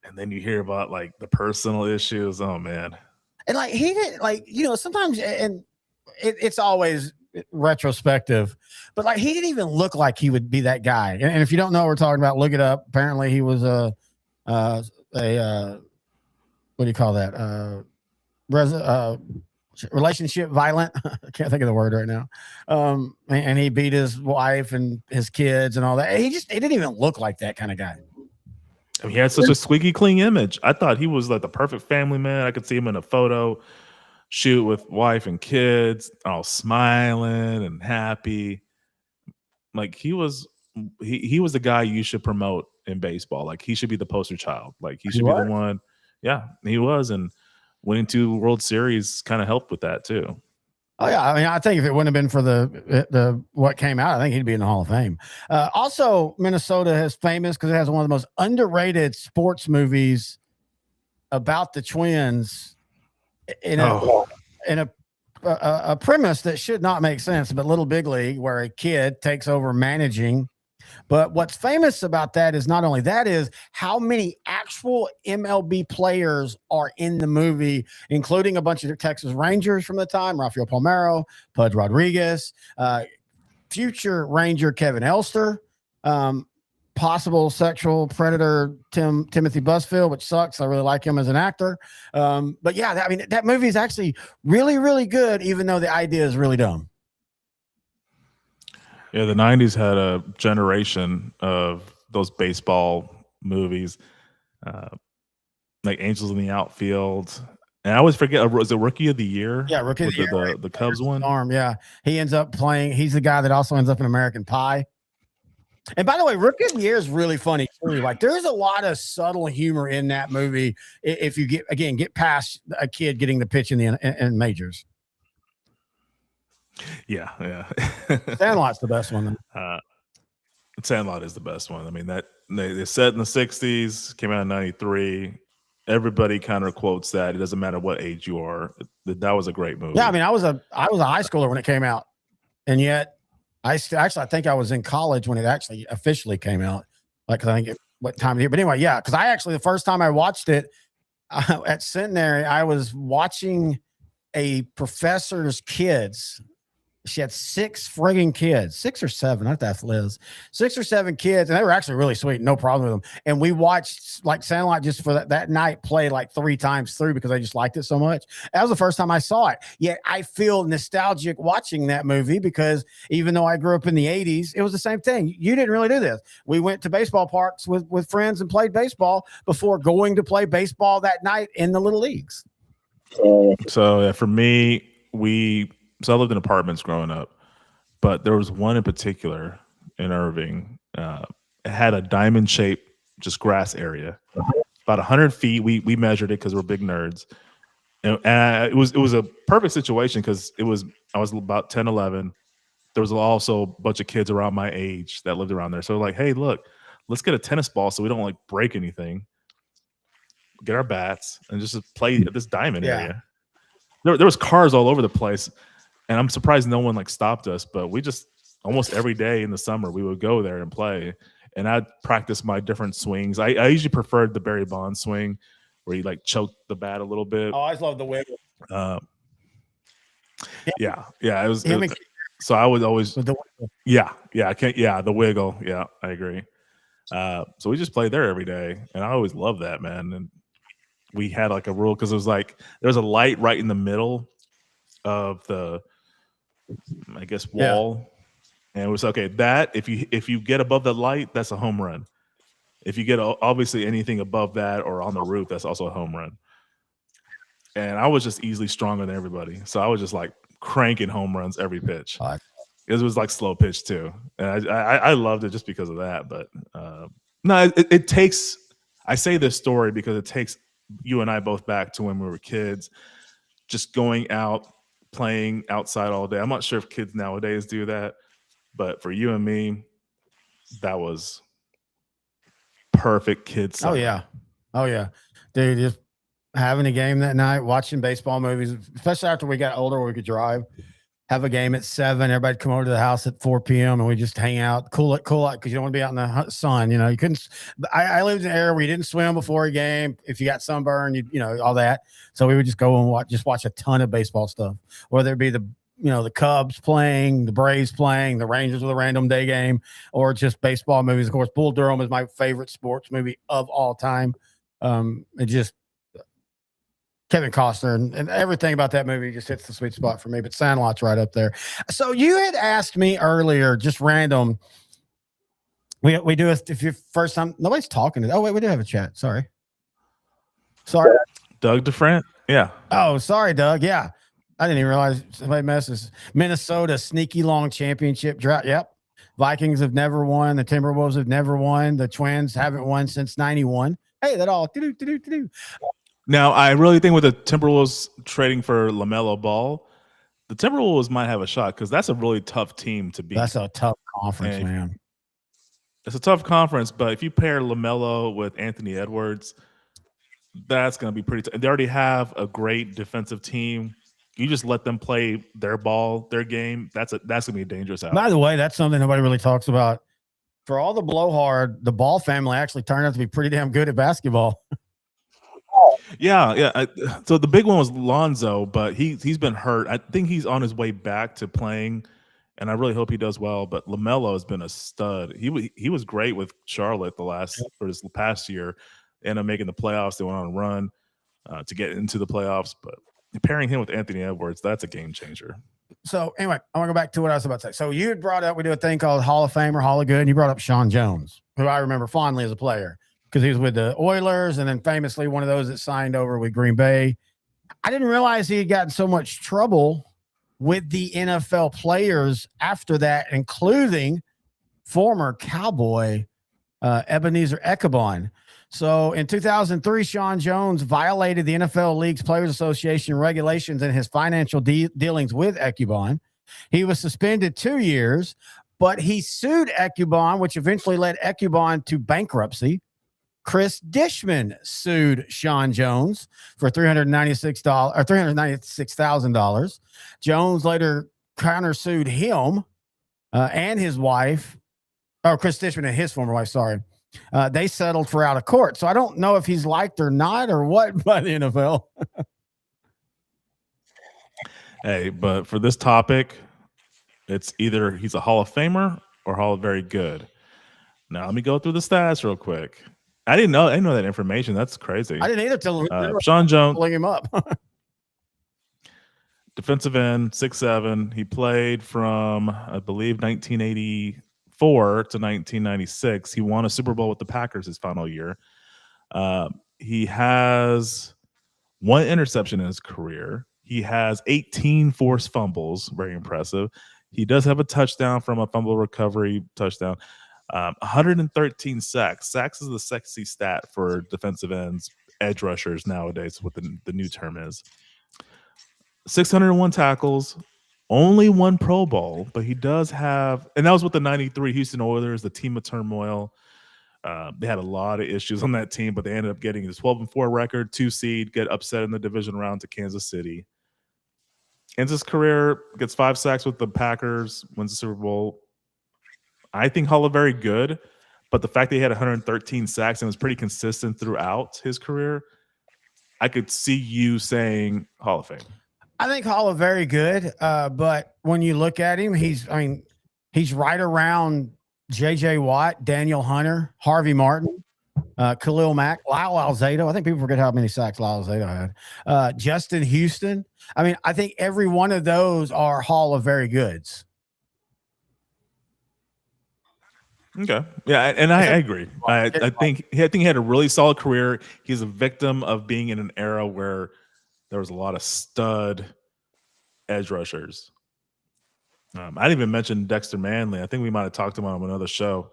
Speaker 2: And then you hear about like the personal issues. Oh man.
Speaker 3: And like he didn't sometimes, and it's always retrospective, but like he didn't even look like he would be that guy. And if you don't know what we're talking about, look it up. Apparently, he was a what do you call that? Relationship violent. I can't think of the word right now. And he beat his wife and his kids and all that. He didn't even look like that kind of guy.
Speaker 2: I mean, he had such a squeaky clean image. I thought he was like the perfect family man. I could see him in a photo shoot with wife and kids, all smiling and happy. Like he was the guy you should promote in baseball. Like he should be the poster child. Like he should be the one. Yeah, he was. And winning 2 World Series kind of helped with that too.
Speaker 3: Oh yeah, I mean, I think if it wouldn't have been for the what came out, I think he'd be in the Hall of Fame. Also, Minnesota is famous because it has one of the most underrated sports movies about the Twins in a premise that should not make sense, but Little Big League, where a kid takes over managing. But what's famous about that is not only that, is how many actual MLB players are in the movie, including a bunch of Texas Rangers from the time, Rafael Palmeiro, Pudge Rodriguez, future Ranger Kevin Elster, possible sexual predator Timothy Busfield, which sucks. I really like him as an actor. But yeah, I mean, that movie is actually really, really good, even though the idea is really dumb.
Speaker 2: Yeah, the 90s had a generation of those baseball movies, like Angels in the Outfield. And I always forget, was it Rookie of the Year?
Speaker 3: Yeah, Rookie of the Year.
Speaker 2: The Cubs one?
Speaker 3: Arm, yeah. He ends up playing. He's the guy that also ends up in American Pie. And by the way, Rookie of the Year is really funny too. Like there's a lot of subtle humor in that movie if you get past a kid getting the pitch in majors.
Speaker 2: Yeah.
Speaker 3: Sandlot's the best one.
Speaker 2: Sandlot is the best one. I mean, that they set in the 60s, came out in 93. Everybody kind of quotes that. It doesn't matter what age you are. That was a great movie.
Speaker 3: Yeah, I mean, I was a high schooler when it came out, and yet I think I was in college when it actually officially came out. Like I think what time of year? But anyway, yeah, because the first time I watched it at Centenary, I was watching a professor's kids. She had 6 frigging kids, 6 or 7. I have to ask Liz. 6 or 7 kids, and they were actually really sweet, no problem with them. And we watched like Sandlot just for that night play like 3 times through because I just liked it so much. That was the first time I saw it. Yet I feel nostalgic watching that movie because even though I grew up in the 80s, it was the same thing. You didn't really do this. We went to baseball parks with friends and played baseball before going to play baseball that night in the little leagues.
Speaker 2: So yeah, for me, I lived in apartments growing up, but there was one in particular in Irving. It had a diamond-shaped just grass area, about 100 feet. We measured it because we're big nerds, and it was a perfect situation because I was about 10, 11. There was also a bunch of kids around my age that lived around there. So like, hey, look, let's get a tennis ball so we don't like break anything. Get our bats and just play at this diamond area. There was cars all over the place. And I'm surprised no one like stopped us, but we just almost every day in the summer we would go there and play. And I'd practice my different swings. I usually preferred the Barry Bonds swing where you like choke the bat a little bit.
Speaker 3: Oh, I always love the wiggle.
Speaker 2: Yeah. It was. So I would always. The wiggle. Yeah, I agree. So we just played there every day, and I always loved that, man. And we had like a rule because it was like there was a light right in the middle of the, I guess, wall, and it was okay. That if you get above the light, that's a home run. If you get obviously anything above that or on the roof, that's also a home run. And I was just easily stronger than everybody, so I was just like cranking home runs every pitch. It was like slow pitch too, and I loved it just because of that. But no, it takes. I say this story because it takes you and I both back to when we were kids, just going out. Playing outside all day. I'm not sure if kids nowadays do that, but for you and me, that was perfect kid summer.
Speaker 3: Oh yeah, dude, just having a game that night, watching baseball movies, especially after we got older, we could drive, have a game at 7. Everybody come over to the house at 4 p.m. and we just hang out, cool out because you don't want to be out in the sun. You know, you couldn't. I lived in an area where you didn't swim before a game. If you got sunburn, you know all that. So we would just go and watch a ton of baseball stuff, whether it be the the Cubs playing, the Braves playing, the Rangers with a random day game, or just baseball movies. Of course, Bull Durham is my favorite sports movie of all time. It just Kevin Costner and everything about that movie just hits the sweet spot for me. But Sandlot's right up there. So you had asked me earlier, just random. We do it if you're first time. Nobody's talking. Oh wait, we do have a chat. Sorry.
Speaker 2: Doug DeFrant. Yeah.
Speaker 3: Oh, sorry, Doug. Yeah. I didn't even realize somebody messes. Minnesota sneaky long championship drought. Yep. Vikings have never won. The Timberwolves have never won. The Twins haven't won since 91. Hey, that all.
Speaker 2: Now, I really think with the Timberwolves trading for LaMelo Ball, the Timberwolves might have a shot because that's a really tough team to beat.
Speaker 3: That's a tough conference, man.
Speaker 2: It's a tough conference, but if you pair LaMelo with Anthony Edwards, that's going to be pretty tough. They already have a great defensive team. You just let them play their ball, their game. That's going to be a dangerous out.
Speaker 3: By the way, that's something nobody really talks about. For all the blowhard, the Ball family actually turned out to be pretty damn good at basketball.
Speaker 2: Yeah. So the big one was Lonzo, but he's been hurt. I think he's on his way back to playing, and I really hope he does well. But LaMelo has been a stud. He was great with Charlotte this past year. They ended up making the playoffs. They went on a run to get into the playoffs, but pairing him with Anthony Edwards, that's a game changer.
Speaker 3: So anyway, I want to go back to what I was about to say. So you had brought up, we do a thing called Hall of Fame or Hall of Good, and you brought up Sean Jones, who I remember fondly as a player because he was with the Oilers and then famously one of those that signed over with Green Bay. I didn't realize he had gotten so much trouble with the NFL players after that, including former Cowboy Ebenezer Ekebon. So in 2003, Sean Jones violated the NFL League's Players Association regulations in his financial dealings with Ekebon. He was suspended 2 years, but he sued Ekebon, which eventually led Ekebon to bankruptcy. Chris Dishman sued Sean Jones for $396,000. Jones later countersued him and his wife, Chris Dishman and his former wife, sorry. They settled for out of court. So I don't know if he's liked or not or what by the NFL.
Speaker 2: Hey, but for this topic, it's either he's a Hall of Famer or Hall of Very Good. Now, let me go through the stats real quick. I didn't know that information. That's crazy.
Speaker 3: I didn't either till
Speaker 2: Sean Jones
Speaker 3: pulling him up.
Speaker 2: Defensive end, 6'7". He played from, I believe, 1984 to 1996. He won a Super Bowl with the Packers his final year. He has 1 interception in his career. He has 18 forced fumbles. Very impressive. He does have a touchdown from a fumble recovery touchdown. 113 sacks. Sacks is the sexy stat for defensive ends, edge rushers nowadays, what the new term is. 601 tackles, only 1 Pro Bowl, but he does have, and that was with the 93 Houston Oilers, the team of turmoil. They had a lot of issues on that team, but they ended up getting a 12-4 record, 2 seed, get upset in the division round to Kansas City. Ends his career, gets 5 sacks with the Packers, wins the Super Bowl. I think Hall of Very Good, but the fact that he had 113 sacks and was pretty consistent throughout his career, I could see you saying Hall of Fame.
Speaker 3: I think Hall of Very Good, but when you look at him, he's right around J.J. Watt, Daniel Hunter, Harvey Martin, Khalil Mack, Lyle Alzado. I think people forget how many sacks Lyle Alzado had. Justin Houston. I think every one of those are Hall of Very Goods.
Speaker 2: Okay. Yeah, and I agree. I think he had a really solid career. He's a victim of being in an era where there was a lot of stud edge rushers. I didn't even mention Dexter Manley. I think we might have talked to him on another show.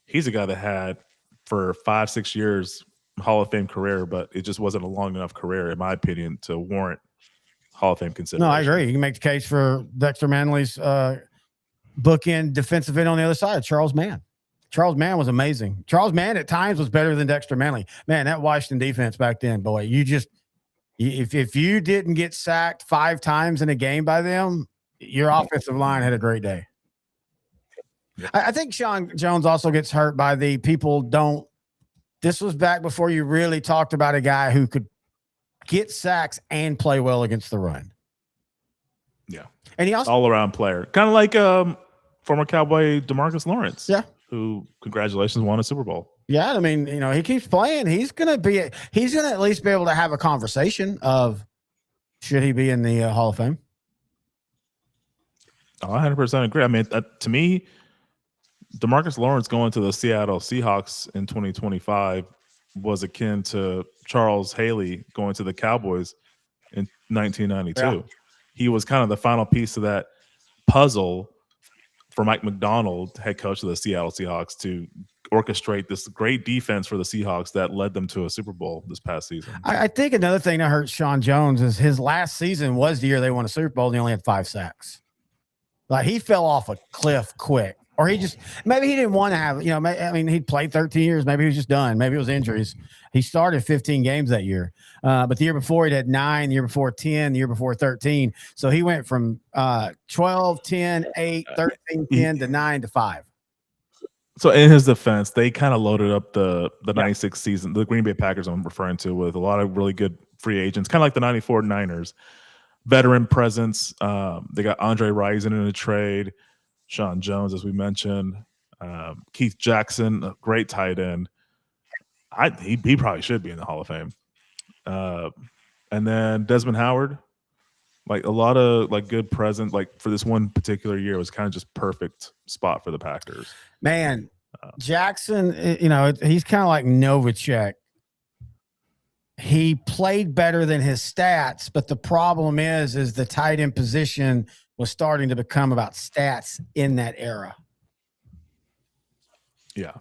Speaker 2: He's a guy that had for 5-6 years Hall of Fame career, but it just wasn't a long enough career, in my opinion, to warrant Hall of Fame consideration.
Speaker 3: No, I agree. You can make the case for Dexter Manley's bookend defensive end on the other side, Charles Mann. Charles Mann was amazing. Charles Mann at times was better than Dexter Manley. Man, that Washington defense back then, boy, if you didn't get sacked 5 times in a game by them, your offensive line had a great day. I think Sean Jones also gets hurt by the people don't. This was back before you really talked about a guy who could get sacks and play well against the run.
Speaker 2: Yeah.
Speaker 3: And he also
Speaker 2: All around player. Kind of like former Cowboy DeMarcus Lawrence.
Speaker 3: Yeah.
Speaker 2: Who, congratulations, won a Super Bowl.
Speaker 3: Yeah, I mean, he keeps playing. He's gonna at least be able to have a conversation of should he be in the Hall of Fame.
Speaker 2: Oh, I 100% agree. I mean, to me, DeMarcus Lawrence going to the Seattle Seahawks in 2025 was akin to Charles Haley going to the Cowboys in 1992.
Speaker 3: Yeah.
Speaker 2: He was kind of the final piece of that puzzle for Mike McDonald, head coach of the Seattle Seahawks, to orchestrate this great defense for the Seahawks that led them to a Super Bowl this past season.
Speaker 3: I think another thing that hurt Sean Jones is his last season was the year they won a Super Bowl and he only had 5 sacks. Like he fell off a cliff quick. Or he just, maybe he didn't want to have, I mean, he'd played 13 years. Maybe he was just done. Maybe it was injuries. He started 15 games that year. But the year before he'd had 9, the year before 10, the year before 13. So he went from 12, 10, 8, 13, 10 to 9 to 5.
Speaker 2: So in his defense, they kind of loaded up the 96 season, the Green Bay Packers I'm referring to, with a lot of really good free agents, kind of like the 94 Niners. Veteran presence. They got Andre Rison in a trade. Sean Jones, as we mentioned, Keith Jackson, a great tight end. He probably should be in the Hall of Fame. And then Desmond Howard, like a lot of like good presence. Like for this one particular year, it was kind of just perfect spot for the Packers.
Speaker 3: Man, Jackson, he's kind of like Novacek. He played better than his stats, but the problem is the tight end position was starting to become about stats in that era.
Speaker 2: Yeah.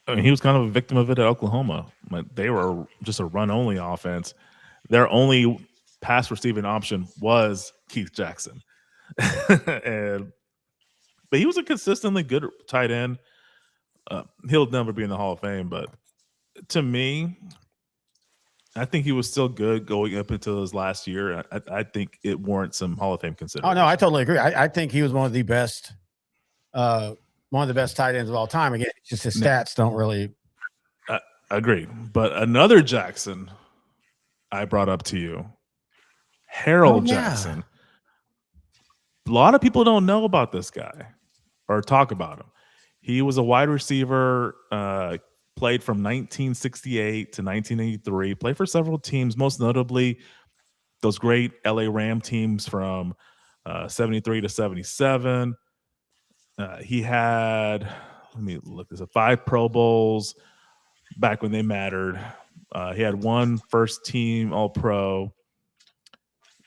Speaker 2: I mean, he was kind of a victim of it at Oklahoma. They were just a run-only offense. Their only pass receiving option was Keith Jackson. But he was a consistently good tight end. He'll never be in the Hall of Fame, but to me, I think he was still good going up until his last year. I think it warrants some Hall of Fame consideration.
Speaker 3: Oh no, I totally agree. I think he was one of the best tight ends of all time. Again, just his stats don't really.
Speaker 2: Agree. But another Jackson I brought up to you, Harold Jackson. A lot of people don't know about this guy or talk about him. He was a wide receiver, played from 1968 to 1983, played for several teams, most notably those great LA Ram teams from 73 to 77. He had, let me look this up, 5 Pro Bowls back when they mattered. He had 1 first team All-Pro.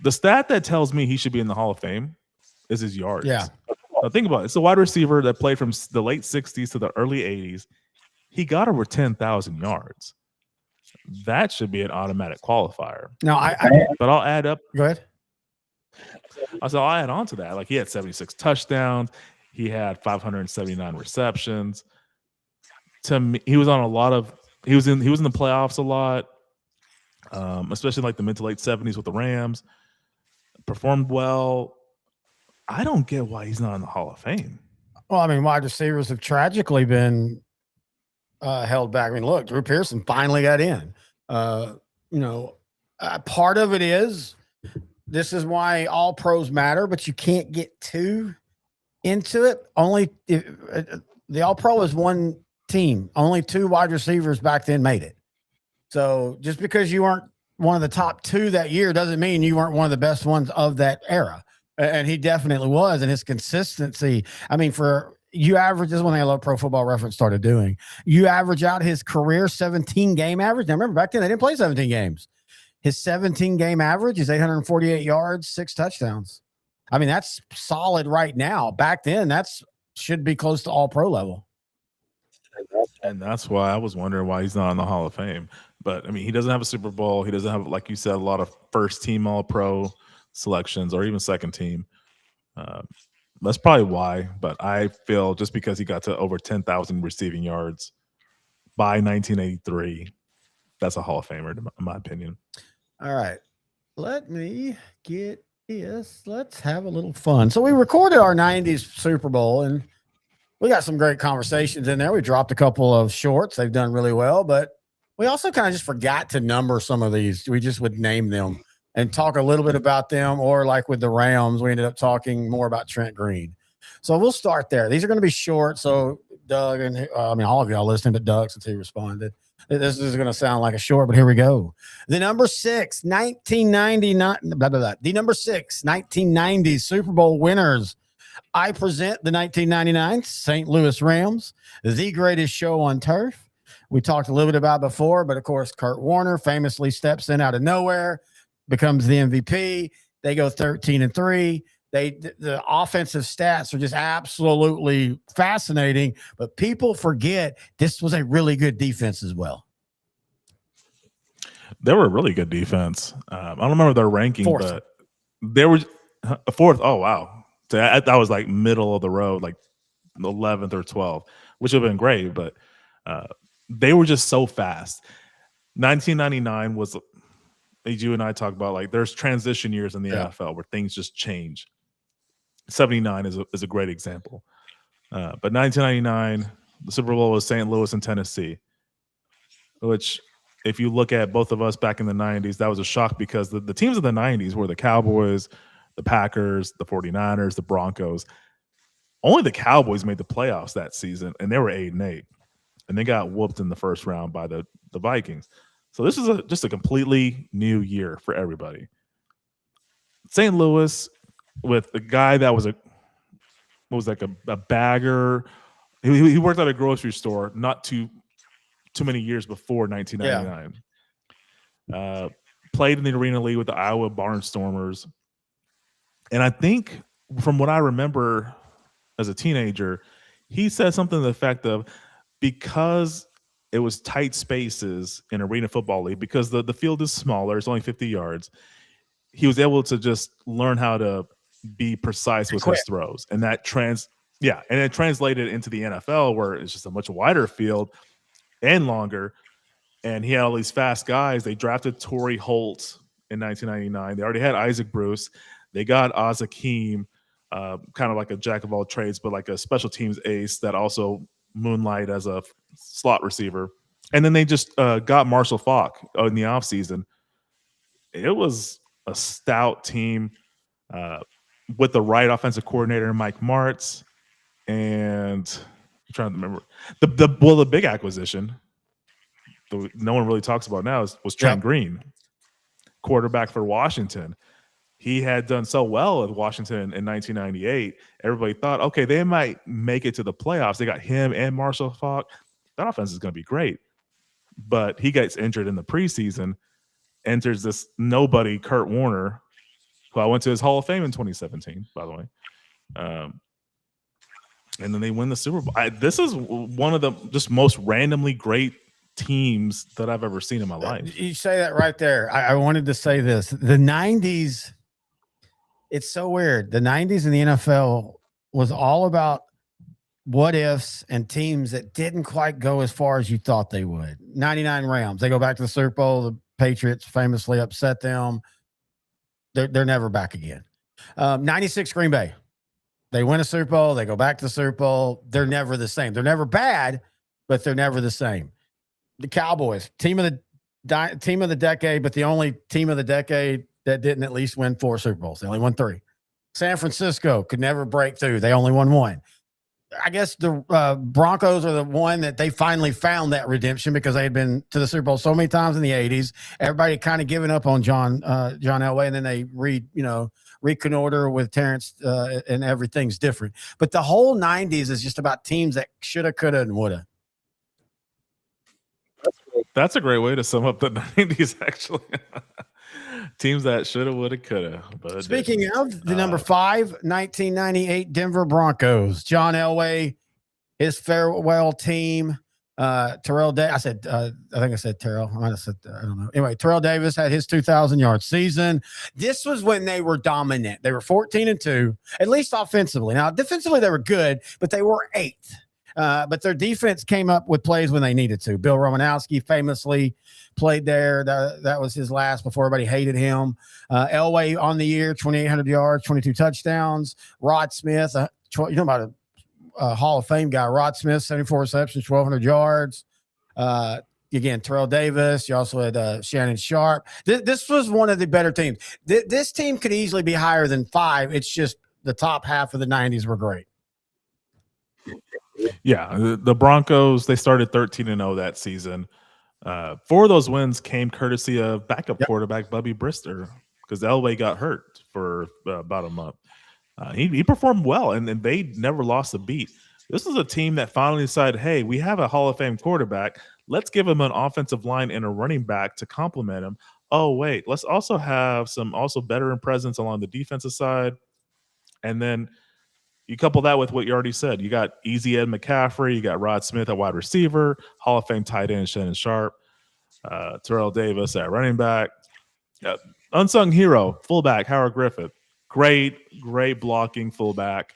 Speaker 2: The stat that tells me he should be in the Hall of Fame is his yards.
Speaker 3: Yeah.
Speaker 2: Now think about it. It's a wide receiver that played from the late 60s to the early 80s. He got over 10,000 yards. That should be an automatic qualifier.
Speaker 3: No,
Speaker 2: but I'll add up.
Speaker 3: Go ahead.
Speaker 2: I'll add on to that. Like he had 76 touchdowns. He had 579 receptions. To me, he was on a lot of. He was in the playoffs a lot, especially like the mid to late 70s with the Rams. Performed well. I don't get why he's not in the Hall of Fame.
Speaker 3: Well, I mean, wide receivers have tragically been held back. I mean, look, Drew Pearson finally got in. Part of it is this is why all pros matter, but you can't get too into it. Only the all pro is one team. Only 2 wide receivers back then made it. So just because you weren't one of the top 2 that year doesn't mean you weren't one of the best ones of that era. And he definitely was. And his consistency, I mean, for you average, this is one thing I love Pro Football Reference started doing. You average out his career 17 game average. Now remember back then they didn't play 17 games. His 17 game average is 848 yards, 6 touchdowns. I mean, that's solid right now. Back then, should be close to all pro level.
Speaker 2: And that's why I was wondering why he's not in the Hall of Fame. But I mean, he doesn't have a Super Bowl. He doesn't have, like you said, a lot of first team all pro selections or even second team. That's probably why. But I feel just because he got to over 10,000 receiving yards by 1983, that's a Hall of Famer, in my opinion.
Speaker 3: All right. Let me get this. Let's have a little fun. So we recorded our 90s Super Bowl, and we got some great conversations in there. We dropped a couple of shorts. They've done really well, but we also kind of just forgot to number some of these. We just would name them and talk a little bit about them, or like with the Rams, we ended up talking more about Trent Green. So we'll start there. These are going to be short. So Doug and all of y'all listening, but Doug, since he responded, this is going to sound like a short, but here we go. The number 6, 1999, blah, blah, blah. The number 6, 1990 Super Bowl winners. I present the 1999 St. Louis Rams, the greatest show on turf. We talked a little bit about before, but of course, Kurt Warner famously steps in out of nowhere, becomes the MVP. They go 13-3. The offensive stats are just absolutely fascinating, but people forget this was a really good defense as well.
Speaker 2: They were a really good defense. I don't remember their ranking,
Speaker 3: Fourth.
Speaker 2: but they were a fourth. Oh, wow. So that was like middle of the road, like 11th or 12th, which would have been great, but they were just so fast. 1999 was, as you and I talk about, like there's transition years in the NFL where things just change. 79 is a great example. But 1999, the Super Bowl was St. Louis and Tennessee, which if you look at both of us back in the 90s, that was a shock because the teams of the 90s were the Cowboys, the Packers, the 49ers, the Broncos. Only the Cowboys made the playoffs that season, and they were 8-8. And they got whooped in the first round by the Vikings. So this is just a completely new year for everybody. St. Louis, with a guy that was a bagger. He worked at a grocery store not too many years before 1999. Played in the Arena League with the Iowa Barnstormers. And I think from what I remember as a teenager, he said something to the effect of, because it was tight spaces in Arena Football League, because the field is smaller, it's only 50 yards, he was able to just learn how to be precise with his throws. And that it translated into the NFL, where it's just a much wider field and longer. And he had all these fast guys. They drafted Torrey Holt in 1999. They already had Isaac Bruce. They got Oz Hakeem, kind of like a jack of all trades, but like a special teams ace that also moonlight as a slot receiver. And then they just got Marshall Faulk in the offseason. It was a stout team with the right offensive coordinator, Mike Martz. And I'm trying to remember the big acquisition that no one really talks about now was Trent Green, quarterback for Washington. He had done so well at Washington in 1998. Everybody thought, okay, they might make it to the playoffs. They got him and Marshall Faulk. That offense is going to be great. But he gets injured in the preseason, enters this nobody, Kurt Warner, who I went to his Hall of Fame in 2017, by the way. And then they win the Super Bowl. This is one of the just most randomly great teams that I've ever seen in my life.
Speaker 3: You say that right there. I wanted to say this. The 90s, it's so weird. The 90s in the NFL was all about what ifs and teams that didn't quite go as far as you thought they would. 99 Rams, they go back to the Super Bowl. The Patriots famously upset them. They're never back again. 96 Green Bay, they win a Super Bowl. They go back to the Super Bowl. They're never the same. They're never bad, but they're never the same. The Cowboys, team of the decade, but the only team of the decade that didn't at least win 4 Super Bowls. They only won 3. San Francisco could never break through. They only won 1. I guess the Broncos are the one that they finally found that redemption, because they had been to the Super Bowl so many times in the 80s. Everybody kind of given up on John Elway, and then they reconnoiter with Terrence, and everything's different. But the whole 90s is just about teams that shoulda, coulda, and woulda.
Speaker 2: That's a great way to sum up the 90s, actually. Teams that shoulda, woulda, coulda. But
Speaker 3: speaking of the number 5, 1998 Denver Broncos, John Elway, his farewell team, Terrell Davis. I think I said Terrell. I might have said, I don't know. Anyway, Terrell Davis had his 2,000-yard season. This was when they were dominant. They were 14-2, at least offensively. Now, defensively, they were good, but they were 8th. But their defense came up with plays when they needed to. Bill Romanowski famously played there. That was his last before everybody hated him. Elway on the year, 2,800 yards, 22 touchdowns. Rod Smith, you know about a Hall of Fame guy. Rod Smith, 74 receptions, 1,200 yards. again, Terrell Davis. You also had Shannon Sharp. This was one of the better teams. This team could easily be higher than 5. It's just the top half of the 90s were great.
Speaker 2: Yeah, the Broncos, they started 13-0 that season. 4 of those wins came courtesy of backup quarterback Bubby Brister, because Elway got hurt for about a month. He performed well, and they never lost a beat. This is a team that finally decided, hey, we have a Hall of Fame quarterback. Let's give him an offensive line and a running back to complement him. Oh, wait, let's also have some veteran presence along the defensive side. And then you couple that with what you already said. You got Easy Ed McCaffrey. You got Rod Smith at wide receiver, Hall of Fame tight end Shannon Sharp, Terrell Davis at running back. Unsung hero, fullback Howard Griffith. Great blocking fullback.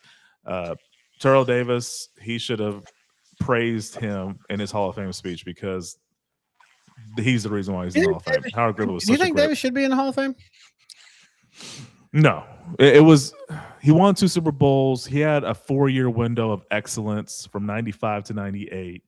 Speaker 2: Terrell Davis, he should have praised him in his Hall of Fame speech, because he's the reason why he's in the Hall of Fame. Howard Griffith was.
Speaker 3: Do you think Davis should be in the Hall of Fame?
Speaker 2: No, it was. He won 2 Super Bowls. He had a 4-year window of excellence from 95 to 98.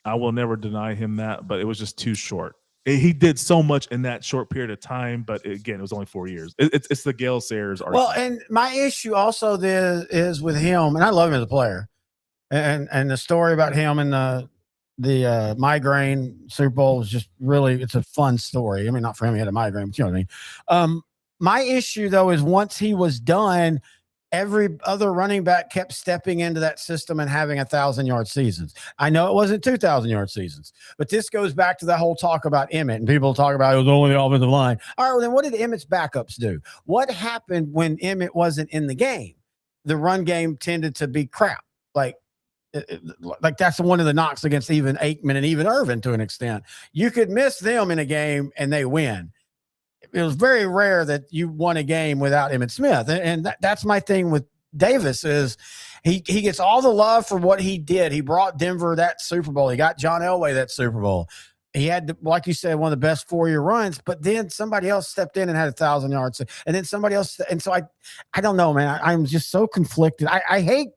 Speaker 2: I will never deny him that, but it was just too short. He did so much in that short period of time, but again, it was only 4 years. It's the Gale Sayers argument.
Speaker 3: Well, and my issue also is with him, and I love him as a player, and the story about him and the migraine Super Bowl is just really, it's a fun story. I mean, not for him, he had a migraine, but you know what I mean. My issue though is once he was done, every other running back kept stepping into that system and having 1,000-yard seasons. I know it wasn't 2,000-yard seasons, but this goes back to the whole talk about Emmett, and people talk about it was only the offensive line. All right, well then what did Emmett's backups do? What happened when Emmett wasn't in the game? The run game tended to be crap. Like that's one of the knocks against even Aikman and even Irvin to an extent. You could miss them in a game and they win. It was very rare that you won a game without Emmitt Smith. And that's my thing with Davis is he gets all the love for what he did. He brought Denver that Super Bowl. He got John Elway that Super Bowl. He had, like you said, one of the best 4-year runs, but then somebody else stepped in and had 1,000 yards. And then somebody else. And so I don't know, man. I'm just so conflicted. I hate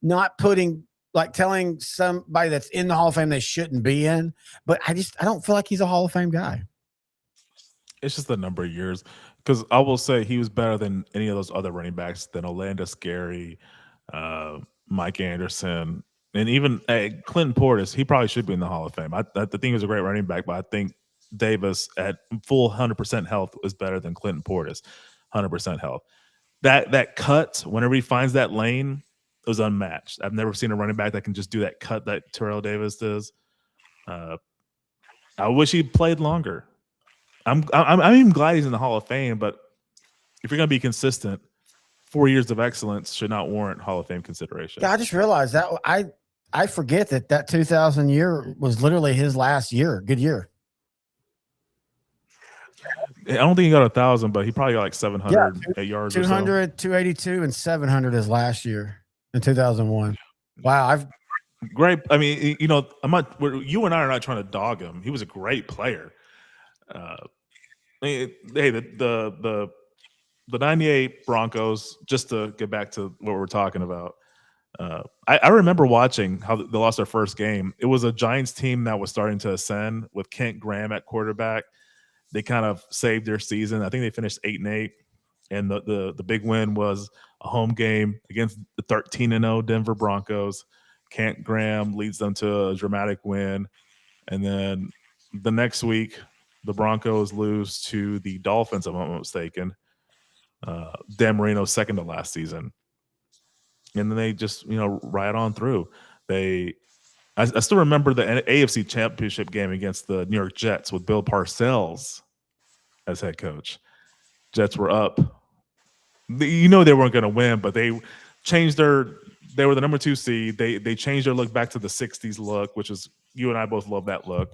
Speaker 3: not telling somebody that's in the Hall of Fame they shouldn't be in, but I don't feel like he's a Hall of Fame guy.
Speaker 2: It's just the number of years, because I will say he was better than any of those other running backs, than Orlando Scary, Mike Anderson, and even Clinton Portis. He probably should be in the Hall of Fame. I think he was a great running back, but I think Davis at full 100% health was better than Clinton Portis, 100% health. That cut, whenever he finds that lane, it was unmatched. I've never seen a running back that can just do that cut that Terrell Davis does. I wish he played longer. I'm even glad he's in the Hall of Fame, but if you're going to be consistent, 4 years of excellence should not warrant Hall of Fame consideration.
Speaker 3: Yeah, I just realized that I forget that 2000 year was literally his last year. Good year.
Speaker 2: I don't think he got 1,000, but he probably got like 700 yards
Speaker 3: 200, 282, and 700 is last year in 2001. Wow.
Speaker 2: Great. I mean, you and I are not trying to dog him. He was a great player. Hey, the 98 Broncos, just to get back to what we're talking about, I remember watching how they lost their first game. It was a Giants team that was starting to ascend with Kent Graham at quarterback. They kind of saved their season. I think they finished 8-8, and the big win was a home game against the 13-0 Denver Broncos. Kent Graham leads them to a dramatic win, and then the next week, the Broncos lose to the Dolphins, if I'm not mistaken. Dan Marino's second to last season. And then they just, ride on through. I still remember the AFC Championship game against the New York Jets with Bill Parcells as head coach. Jets were up. They weren't going to win, but they changed they were the number 2 seed. They changed their look back to the 60s look, which is, you and I both love that look.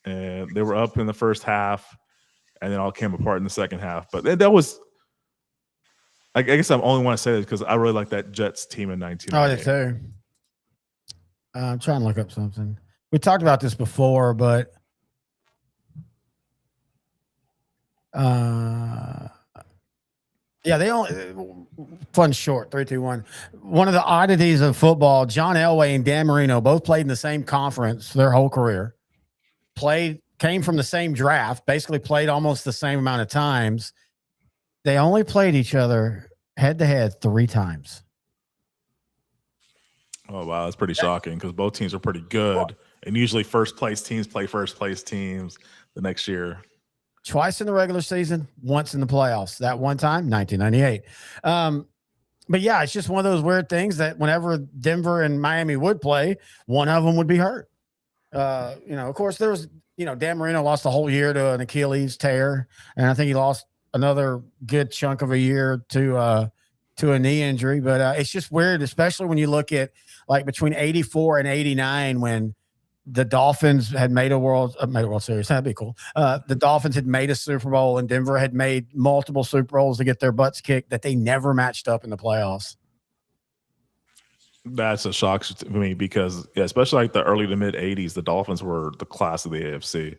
Speaker 2: And they were up in the first half, and then all came apart in the second half. But that was, I guess I only want to say this because I really like that Jets team in 1998.
Speaker 3: Oh, I did too. I'm trying to look up something. We talked about this before, but they only fun short 3-2-1. One of the oddities of football, John Elway and Dan Marino both played in the same conference their whole career. came from the same draft, basically played almost the same amount of times. They only played each other head to head 3 times.
Speaker 2: Oh, wow. That's pretty shocking because both teams are pretty good. And usually first place teams play first place teams the next year.
Speaker 3: Twice in the regular season, once in the playoffs. That one time, 1998. But yeah, it's just one of those weird things that whenever Denver and Miami would play, one of them would be hurt. Of course, there was, Dan Marino lost the whole year to an Achilles tear, and I think he lost another good chunk of a year to a knee injury. But it's just weird, especially when you look at like between 84 and 89 when the Dolphins had made a World Series. That'd be cool. The Dolphins had made a Super Bowl, and Denver had made multiple Super Bowls to get their butts kicked that they never matched up in the playoffs.
Speaker 2: That's a shock to me because, especially like the early to mid 80s, the Dolphins were the class of the AFC.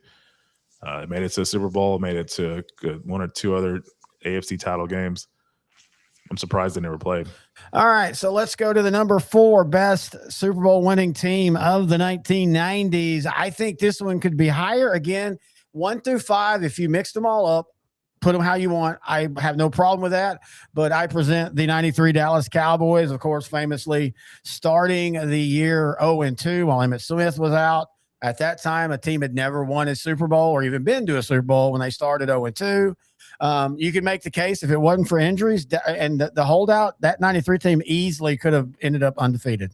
Speaker 2: Made it to the Super Bowl, made it to one or two other AFC title games. I'm surprised they never played.
Speaker 3: All right, so let's go to the number 4 best Super Bowl winning team of the 1990s. I think this one could be higher. Again, 1 through 5, if you mix them all up, put them how you want. I have no problem with that, but I present the 93 Dallas Cowboys, of course, famously starting the year 0-2 while Emmitt Smith was out. At that time, a team had never won a Super Bowl or even been to a Super Bowl when they started 0-2. You could make the case if it wasn't for injuries and the holdout, that 93 team easily could have ended up undefeated.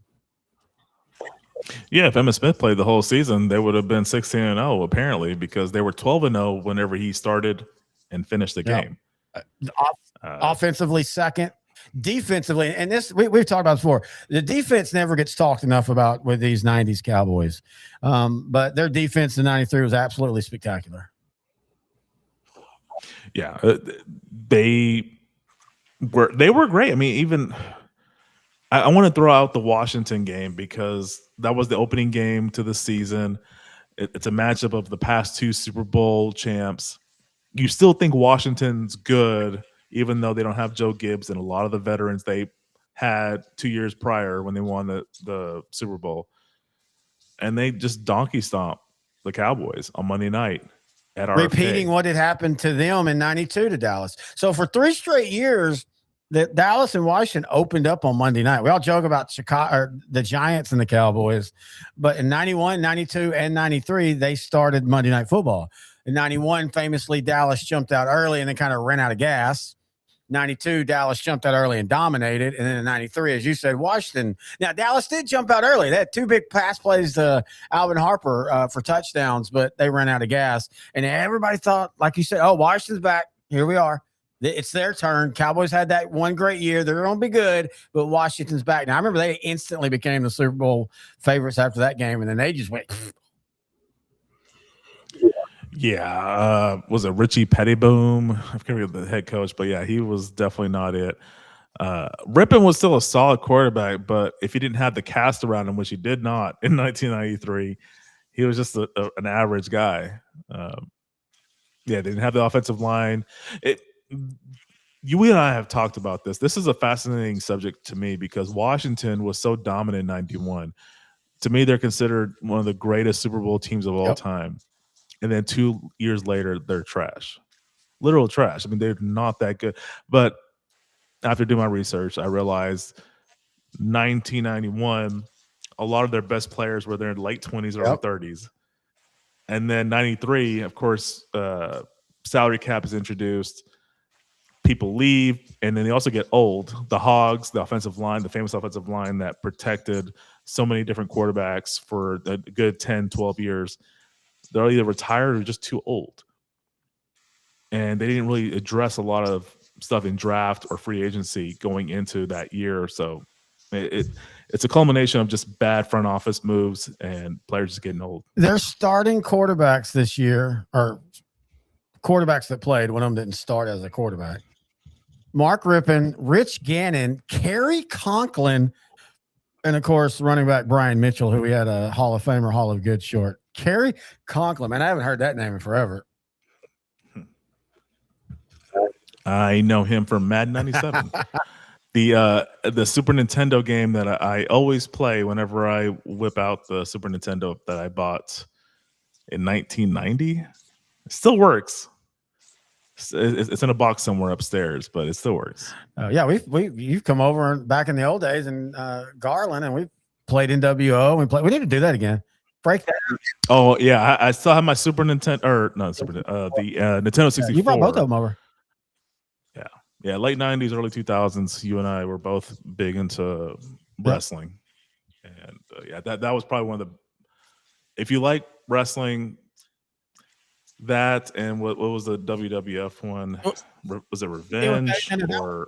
Speaker 2: Yeah, if Emmitt Smith played the whole season, they would have been 16-0 apparently because they were 12-0 whenever he started and finished the game.
Speaker 3: Offensively second, defensively, and this we've talked about before. The defense never gets talked enough about with these 90s Cowboys, but their defense in 93 was absolutely spectacular.
Speaker 2: Yeah, they were great. I mean, even I want to throw out the Washington game because that was the opening game to the season. It's a matchup of the past 2 Super Bowl champs. You still think Washington's good, even though they don't have Joe Gibbs and a lot of the veterans they had 2 years prior when they won the Super Bowl. And they just donkey stomp the Cowboys on Monday night.
Speaker 3: Repeating what had happened to them in 92 to Dallas. So for 3 straight years, that Dallas and Washington opened up on Monday night. We all joke about Chicago or the Giants and the Cowboys, but in 91, 92, and 93, they started Monday Night Football. In 91, famously, Dallas jumped out early and then kind of ran out of gas. 92, Dallas jumped out early and dominated. And then in 93, as you said, Washington. Now, Dallas did jump out early. They had 2 big pass plays to Alvin Harper for touchdowns, but they ran out of gas. And everybody thought, like you said, oh, Washington's back. Here we are. It's their turn. Cowboys had that one great year. They're going to be good, but Washington's back. Now, I remember they instantly became the Super Bowl favorites after that game, and then they just went.
Speaker 2: Yeah. Was it Richie Pettyboom? I forget the head coach, but yeah, he was definitely not it. Rippon was still a solid quarterback, but if he didn't have the cast around him, which he did not in 1993, he was just an average guy. They didn't have the offensive line. You and I have talked about this. This is a fascinating subject to me because Washington was so dominant in 91. To me, they're considered one of the greatest Super Bowl teams of all time. And then 2 years later, they're trash. Literal trash. I mean, they're not that good. But after doing my research, I realized 1991, a lot of their best players were in their late 20s or early 30s. And then 93, of course, salary cap is introduced. People leave, and then they also get old. The Hogs, the offensive line, the famous offensive line that protected so many different quarterbacks for a good 10, 12 years, they're either retired or just too old. And they didn't really address a lot of stuff in draft or free agency going into that year or so. It's a culmination of just bad front office moves and players just getting old.
Speaker 3: They're starting quarterbacks this year, or quarterbacks that played. One of them didn't start as a quarterback. Mark Rippon, Rich Gannon, Kerry Conklin, and of course, running back Brian Mitchell, who we had a Hall of Famer, Hall of Good short. Kerry Conklin, man, I haven't heard that name in forever.
Speaker 2: I know him from Madden 97. The Super Nintendo game that I always play whenever I whip out the Super Nintendo that I bought in 1990. It still works. It's in a box somewhere upstairs, but it still works.
Speaker 3: Yeah, you've come over back in the old days in Garland, and we played NWO. We need to do that again. Break that.
Speaker 2: Oh yeah, I still have my Super Nintendo, or not Super, the Nintendo 64.
Speaker 3: You brought both of them over.
Speaker 2: Yeah, late 90s, early 2000s. You and I were both big into wrestling, and yeah, that was probably one of the. If you like wrestling, that and what was the WWF one? Was it Revenge or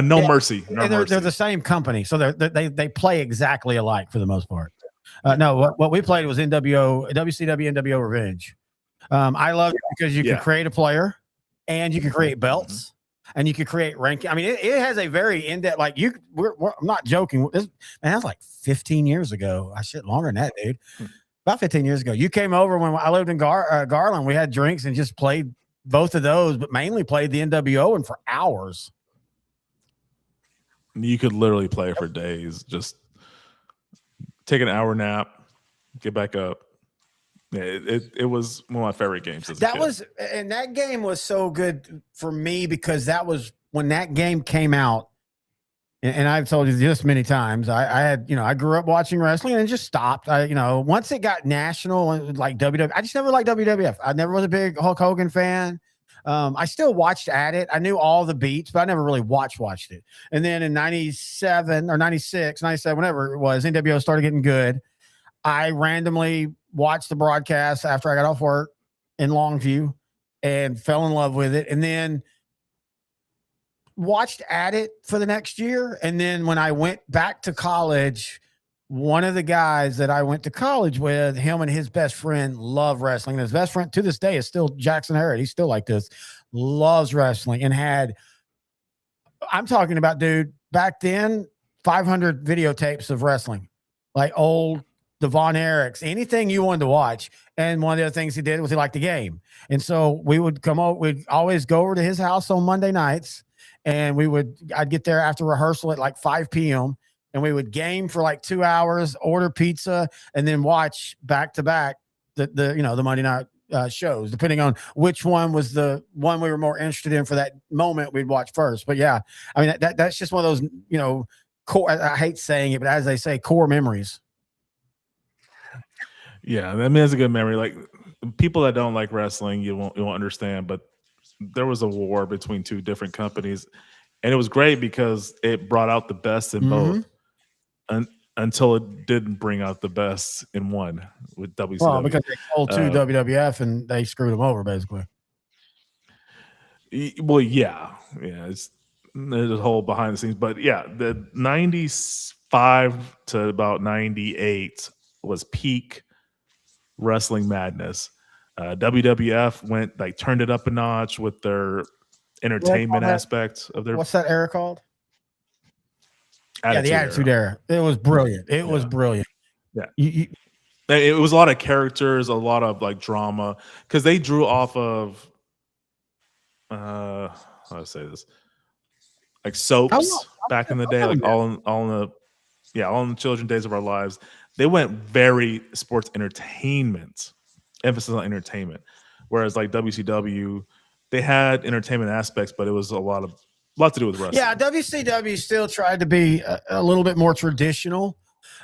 Speaker 2: No Mercy? No Mercy.
Speaker 3: They're the same company, so they play exactly alike for the most part. No, what we played was WCW NWO Revenge. I love it because you can create a player, and you can create belts, and you can create ranking. I mean, it has a very in-depth. Like I'm not joking. That's like 15 years ago. I shit longer than that, dude. About 15 years ago, you came over when I lived in Garland. We had drinks and just played both of those, but mainly played the NWO and for hours.
Speaker 2: You could literally play for days. Just take an hour nap, get back up. Yeah, it was one of my favorite games.
Speaker 3: And that game was so good for me because that was when that game came out. And I've told you this many times. I grew up watching wrestling and just stopped. Once it got national, like WWF, I just never liked WWF. I never was a big Hulk Hogan fan. I still watched at it. I knew all the beats, but I never really watched it. And then in 97 or 96, 97, whenever it was, NWO started getting good. I randomly watched the broadcast after I got off work in Longview and fell in love with it. And then watched at it for the next year. And then when I went back to college, one of the guys that I went to college with, him and his best friend love wrestling. And his best friend to this day is still Jackson Harrod. He's still like this, loves wrestling, and I'm talking about, dude, back then, 500 videotapes of wrestling, like old the Von Erichs, anything you wanted to watch. And one of the other things he did was he liked the game. And so we'd always go over to his house on Monday nights. And I'd get there after rehearsal at like 5 p.m. and we would game for like 2 hours, order pizza, and then watch back to back the Monday night shows, depending on which one was the one we were more interested in for that moment. We'd watch first. But yeah, I mean that's just one of those core. I hate saying it, but as they say, core memories.
Speaker 2: Yeah, I mean it's a good memory. Like people that don't like wrestling, you won't understand, but there was a war between two different companies, and it was great because it brought out the best in both, until it didn't bring out the best in one with WCW.
Speaker 3: Well, because they sold to WWF and they screwed them over, basically.
Speaker 2: Well, yeah, there's a whole behind the scenes, but yeah, the 95 to about 98 was peak wrestling madness. WWF turned it up a notch with their entertainment aspect of their.
Speaker 3: What's that era called?
Speaker 2: Attitude
Speaker 3: the Attitude Era. It was brilliant. It was brilliant.
Speaker 2: Yeah, it was a lot of characters, a lot of like drama, because they drew off of. How do I say this? Like soaps back in the day, like all in the children days of our lives. They went very sports entertainment. Emphasis on entertainment, whereas like WCW, they had entertainment aspects, but it was a lot to do with wrestling.
Speaker 3: Yeah, WCW still tried to be a little bit more traditional.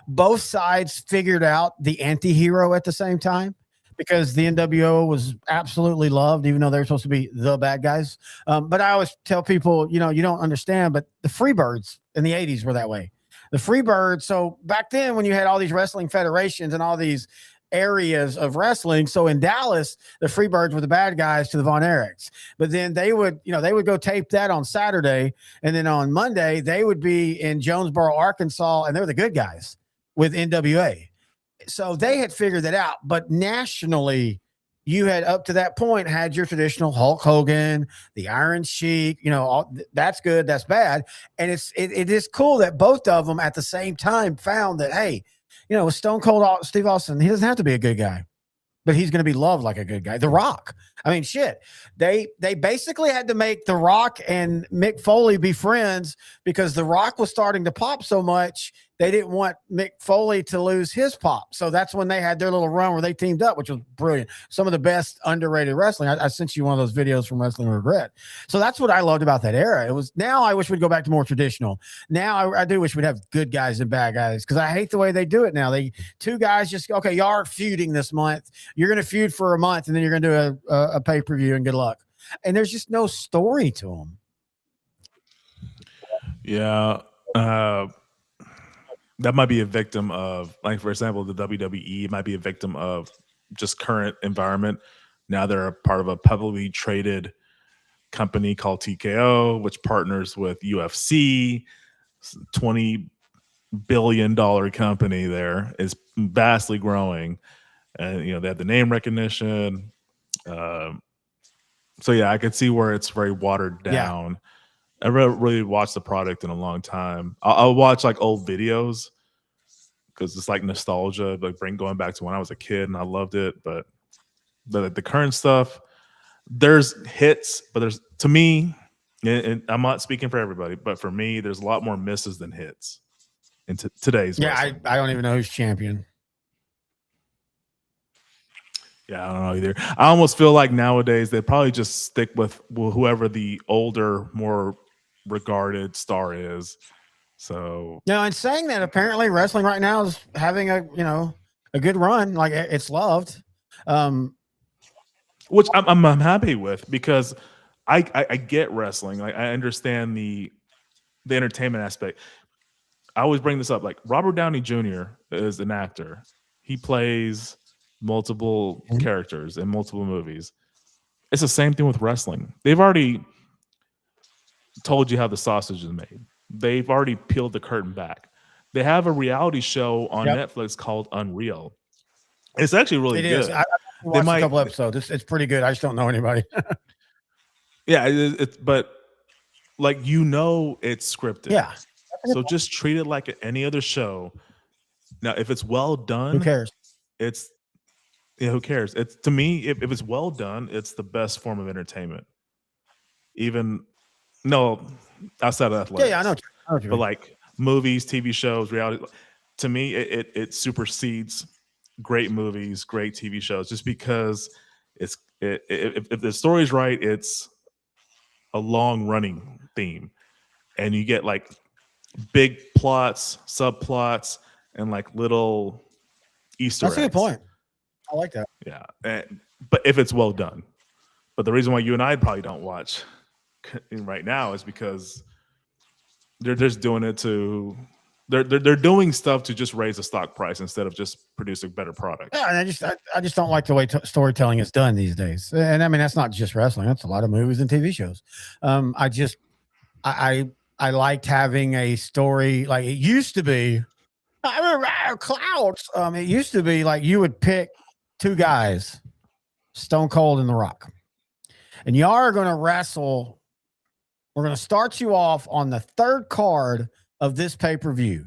Speaker 3: Both sides figured out the anti-hero at the same time because the NWO was absolutely loved, even though they were supposed to be the bad guys. But I always tell people, you don't understand, but the Freebirds in the 80s were that way. The Freebirds. So back then when you had all these wrestling federations and all these areas of wrestling. So in Dallas, the Freebirds were the bad guys to the Von Erichs. But then they would go tape that on Saturday. And then on Monday, they would be in Jonesboro, Arkansas, and they're the good guys with NWA. So they had figured that out. But nationally, you had up to that point had your traditional Hulk Hogan, the Iron Sheik, that's good, that's bad. And it is cool that both of them at the same time found that, hey, with Stone Cold Steve Austin, he doesn't have to be a good guy, but he's going to be loved like a good guy. The Rock, I mean, shit. They basically had to make The Rock and Mick Foley be friends because The Rock was starting to pop so much. They didn't want Mick Foley to lose his pop. So that's when they had their little run where they teamed up, which was brilliant. Some of the best underrated wrestling. I sent you one of those videos from Wrestling Regret. So that's what I loved about that era. It was, now I wish we'd go back to more traditional. Now I do wish we'd have good guys and bad guys because I hate the way they do it now. Two guys just, okay, y'all are feuding this month. You're going to feud for a month and then you're going to do a pay-per-view and good luck. And there's just no story to them.
Speaker 2: Yeah. That might be a victim of, like, for example, the WWE might be a victim of just current environment. Now they're a part of a publicly traded company called TKO, which partners with UFC. $20 billion company there is vastly growing. And, you know, they have the name recognition. So, yeah, I could see where it's very watered down. Yeah. I really watched the product in a long time. I'll watch like old videos because it's like nostalgia, like going back to when I was a kid and I loved it. But the current stuff, there's hits, but there's, to me, and I'm not speaking for everybody, but for me, there's a lot more misses than hits in today's.
Speaker 3: Yeah, I don't even know who's champion.
Speaker 2: Yeah, I don't know either. I almost feel like nowadays they probably just stick with whoever the older, more regarded star is. So
Speaker 3: no, and saying that, apparently wrestling right now is having a good run. Like, it's loved,
Speaker 2: which I'm happy with because I get wrestling. Like, I understand the entertainment aspect. I always bring this up. Like, Robert Downey Jr. is an actor. He plays multiple characters in multiple movies. It's the same thing with wrestling. They've already told you how the sausage is made. They've already peeled the curtain back. They have a reality show on Netflix called Unreal. It's actually really good.
Speaker 3: Is. I watched a couple episodes. It's pretty good. I just don't know anybody.
Speaker 2: Yeah, but like, you know, it's scripted.
Speaker 3: Yeah.
Speaker 2: So just treat it like any other show. Now, if it's well done,
Speaker 3: who cares?
Speaker 2: Who cares? It's, to me, if it's well done, it's the best form of entertainment. Outside of athletics.
Speaker 3: Yeah, I know.
Speaker 2: But like movies, TV shows, reality, to me, it supersedes great movies, great TV shows, just because if the story's right, it's a long running theme, and you get like big plots, subplots, and like little Easter eggs.
Speaker 3: That's a good point. I like that.
Speaker 2: Yeah, but if it's well done. But the reason why you and I probably don't watch right now is because they're just doing it to they're doing stuff to just raise the stock price instead of just producing better product.
Speaker 3: Yeah, and I just don't like the way storytelling is done these days. And I mean, that's not just wrestling. That's a lot of movies and TV shows. I liked having a story like it used to be. I remember Clouds. It used to be like you would pick two guys, Stone Cold and The Rock, and y'all are going to wrestle. We're going to start you off on the third card of this pay-per-view.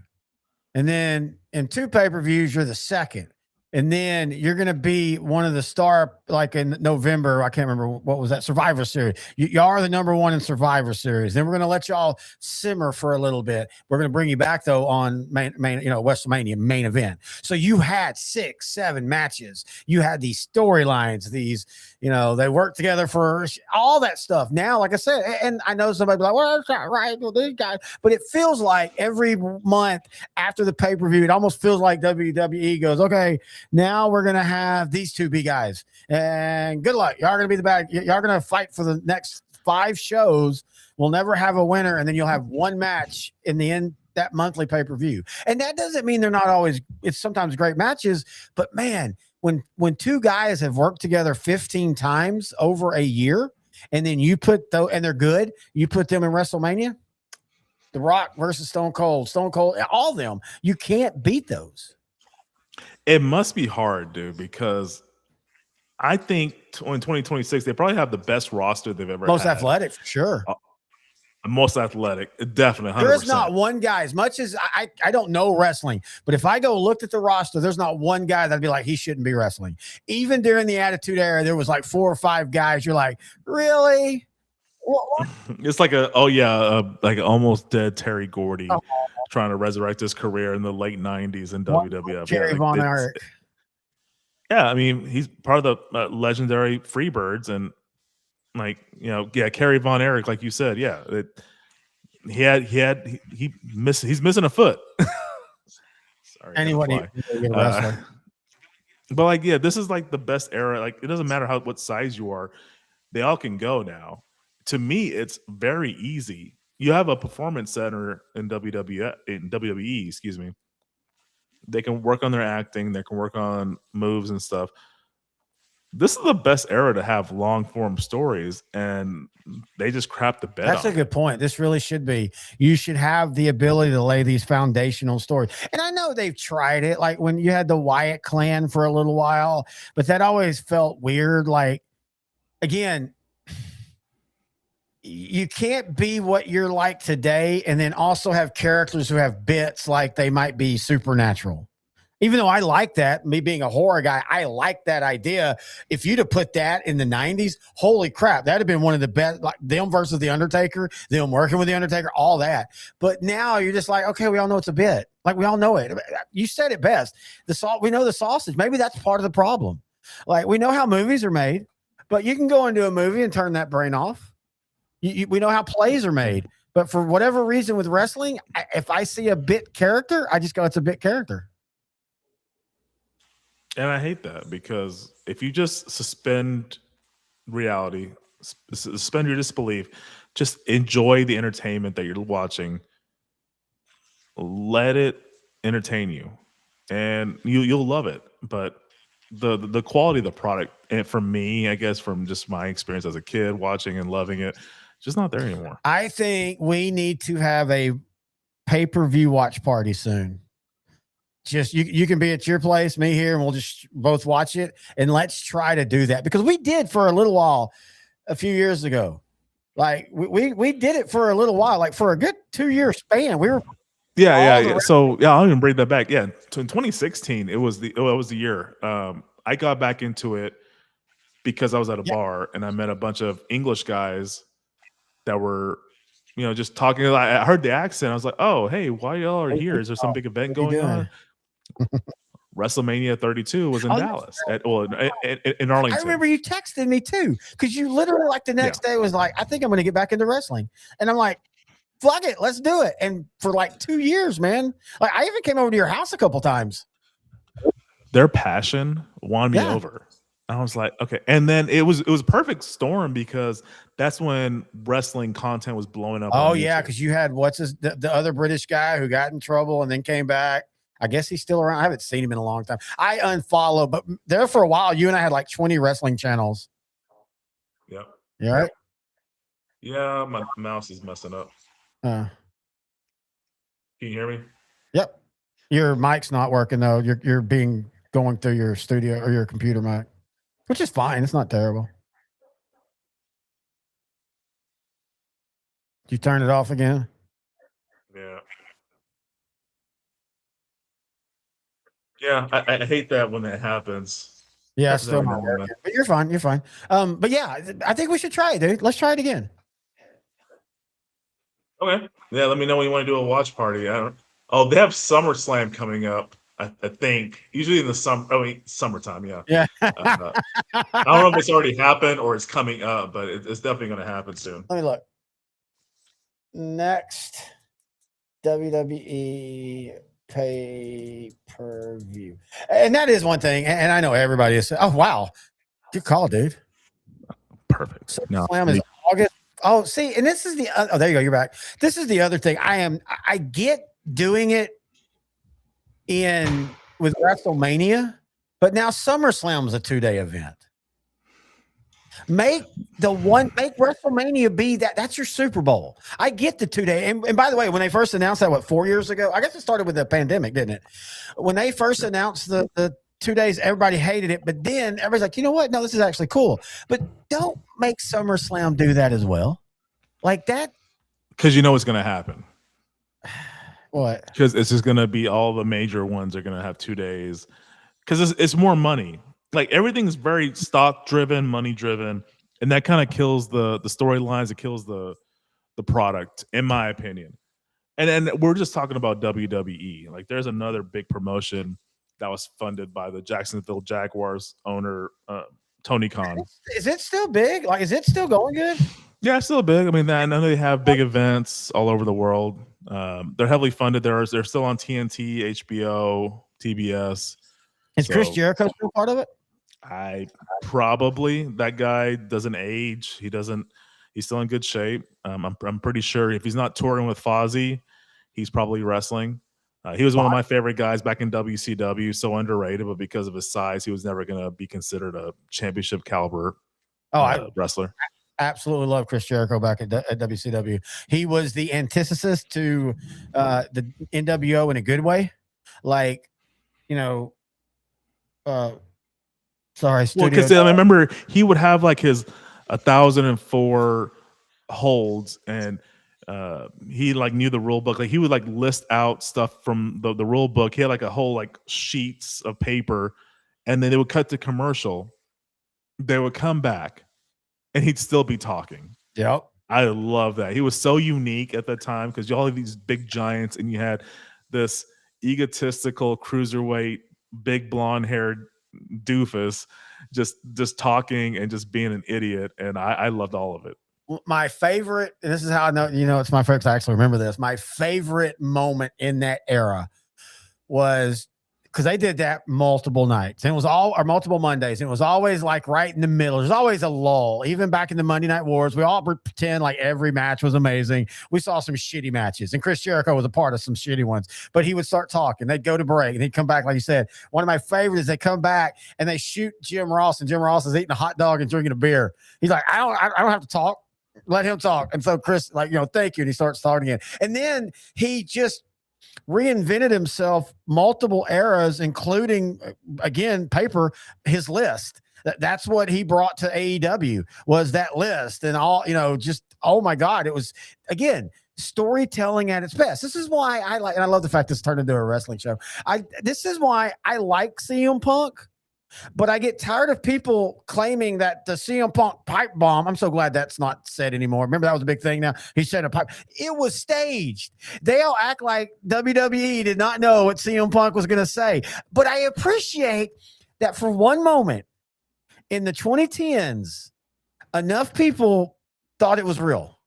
Speaker 3: And then in two pay-per-views, you're the second. And then you're going to be one of the star, like in November, I can't remember what was that, Survivor Series. Y'all are the number one in Survivor Series. Then we're going to let y'all simmer for a little bit. We're going to bring you back, though, on WrestleMania main event. So you had 6-7 matches. You had these storylines, they work together for all that stuff. Now, like I said, and I know somebody be like, well, that's not right with these guys. But it feels like every month after the pay-per-view, it almost feels like WWE goes, okay, now we're going to have these two big guys. And good luck. Y'all are going to be the bad. Y'all are going to fight for the next 5 shows. We'll never have a winner. And then you'll have one match in the end, that monthly pay-per-view. And that doesn't mean they're not always, it's sometimes great matches. But man, when two guys have worked together 15 times over a year, and then you put and they're good, you put them in WrestleMania, The Rock versus Stone Cold, all of them, you can't beat those.
Speaker 2: It must be hard, dude, because I think in 2026 they probably have the best roster they've ever
Speaker 3: most
Speaker 2: had.
Speaker 3: Athletic, for sure.
Speaker 2: Most athletic, definitely. 100%.
Speaker 3: There is not one guy, as much as I don't know wrestling, but if I go looked at the roster, there's not one guy that'd be like, he shouldn't be wrestling. Even during the Attitude Era, there was like 4 or 5 guys. You're like, really? What?
Speaker 2: It's like like almost dead Terry Gordy trying to resurrect his career in the late 90s in WWF.
Speaker 3: Jerry Von Erich.
Speaker 2: Yeah, I mean, he's part of the legendary Freebirds, and Kerry Von Erich, like you said, he's missing a foot. Sorry,
Speaker 3: anybody,
Speaker 2: but this is like the best era. Like, it doesn't matter what size you are, they all can go now. To me, it's very easy. You have a performance center in WWE, excuse me. They can work on their acting. They can work on moves and stuff. This is the best era to have long form stories, and they just crap the bed.
Speaker 3: That's a good point. This really should be. You should have the ability to lay these foundational stories. And I know they've tried it, like when you had the Wyatt clan for a little while, but that always felt weird. Like, again, you can't be what you're like today and then also have characters who have bits like they might be supernatural. Even though I like that, me being a horror guy, I like that idea. If you'd have put that in the 90s, holy crap, that'd have been one of the best, like them versus The Undertaker, them working with The Undertaker, all that. But now you're just like, okay, we all know it's a bit. Like, we all know it. You said it best. We know the sausage. Maybe that's part of the problem. Like, we know how movies are made, but you can go into a movie and turn that brain off. We know how plays are made. But for whatever reason with wrestling, if I see a bit character, I just go, it's a bit character.
Speaker 2: And I hate that, because if you just suspend reality, suspend your disbelief, just enjoy the entertainment that you're watching, let it entertain you, and you'll love it. But the quality of the product, and for me, I guess from just my experience as a kid watching and loving it, just not there anymore.
Speaker 3: I think we need to have a pay-per-view watch party soon. Just you can be at your place, me here, and we'll just both watch it. And let's try to do that, because we did for a little while a few years ago. Like we did it for a little while, like for a good 2-year span. We were
Speaker 2: So I'll even bring that back. Yeah, in 2016, it was the year I got back into it, because I was at a bar and I met a bunch of English guys that were, just talking. I heard the accent. I was like, oh, hey, why y'all are here? Is there some big event going on? WrestleMania 32 was in Dallas, in Arlington.
Speaker 3: I remember you texted me too, because you literally like the next day was like, I think I'm going to get back into wrestling. And I'm like, fuck it, let's do it. And for like 2 years, man, like I even came over to your house a couple times.
Speaker 2: Their passion won me over. I was like, okay. And then it was a perfect storm, because that's when wrestling content was blowing up.
Speaker 3: Oh yeah, because you had the other British guy who got in trouble and then came back. I guess he's still around. I haven't seen him in a long time. I unfollowed, but there for a while, you and I had like 20 wrestling channels.
Speaker 2: Yeah.
Speaker 3: You all right?
Speaker 2: Yeah, my mouse is messing up. Can you hear me?
Speaker 3: Yep. Your mic's not working though. You're going through your studio or your computer mic, which is fine. It's not terrible. You turn it off again?
Speaker 2: Yeah. Yeah, I hate that when that happens.
Speaker 3: Yeah, it's still not working. But you're fine. You're fine. But yeah, I think we should try it, dude. Let's try it again.
Speaker 2: Okay. Yeah, let me know when you want to do a watch party. They have SummerSlam coming up, I think. Usually in the summertime, yeah.
Speaker 3: Yeah.
Speaker 2: I don't know if it's already happened or it's coming up, but it's definitely going to happen soon.
Speaker 3: Let me look. Next WWE pay-per-view. And that is one thing. And I know everybody is. Oh, wow. Good call, dude.
Speaker 2: Perfect.
Speaker 3: Slam is August. Oh, see, and this is there you go. You're back. This is the other thing. I get doing it with WrestleMania, but now SummerSlam is a 2-day event. Make WrestleMania be that's your Super Bowl. I get the 2-day. And by the way, when they first announced that, 4 years ago, I guess it started with the pandemic, didn't it? When they first announced the 2 days, everybody hated it. But then everybody's like, you know what? No, this is actually cool. But don't make SummerSlam do that as well. Like that.
Speaker 2: Because you know what's going to happen.
Speaker 3: What?
Speaker 2: Because it's just going to be all the major ones are going to have 2 days. Because it's more money. Like everything's very stock driven, money driven, and that kind of kills the storylines. It kills the product, in my opinion. And we're just talking about WWE. Like there's another big promotion that was funded by the Jacksonville Jaguars owner Tony Khan.
Speaker 3: Is it still big? Like, is it still going good?
Speaker 2: Yeah, it's still big. I mean, I know they have big events all over the world. They're heavily funded. They're still on TNT, HBO, TBS.
Speaker 3: Is Chris Jericho still part of it?
Speaker 2: That guy doesn't age. He's still in good shape. I'm pretty sure if he's not touring with Fozzy, he's probably wrestling. He was one of my favorite guys back in WCW, so underrated, but because of his size, he was never going to be considered a championship caliber wrestler.
Speaker 3: I absolutely love Chris Jericho back at WCW. He was the antithesis to the NWO in a good way. Like, sorry,
Speaker 2: well, because I remember he would have like his 1,004 holds, and he like knew the rule book. Like he would like list out stuff from the rule book. He had like a whole like sheets of paper, and then they would cut to commercial. They would come back, and he'd still be talking.
Speaker 3: Yep.
Speaker 2: I love that. He was so unique at the time because you all have these big giants, and you had this egotistical cruiserweight, big blonde haired doofus just talking and just being an idiot, and I loved all of it.
Speaker 3: My favorite, and this is how I know, it's my favorite. I actually remember this. My favorite moment in that era was because they did that multiple nights, and it was multiple Mondays, and it was always like right in the middle. There's always a lull. Even back in the Monday Night Wars, we all pretend like every match was amazing. We saw some shitty matches, and Chris Jericho was a part of some shitty ones. But he would start talking. They'd go to break, and he'd come back, like you said. One of my favorites is they come back and they shoot Jim Ross, and Jim Ross is eating a hot dog and drinking a beer. He's like, I don't have to talk. Let him talk. And so Chris, like, thank you. And he starts talking again. And then he just reinvented himself multiple eras, including, again, paper, his list. That's what he brought to AEW was that list and all, just, oh my God. It was, again, storytelling at its best. This is why I like, and I love the fact this turned into a wrestling show. This is why I like CM Punk. But I get tired of people claiming that the CM Punk pipe bomb, I'm so glad that's not said anymore. Remember, that was a big thing now. He said a pipe. It was staged. They all act like WWE did not know what CM Punk was going to say. But I appreciate that for one moment in the 2010s, enough people thought it was real.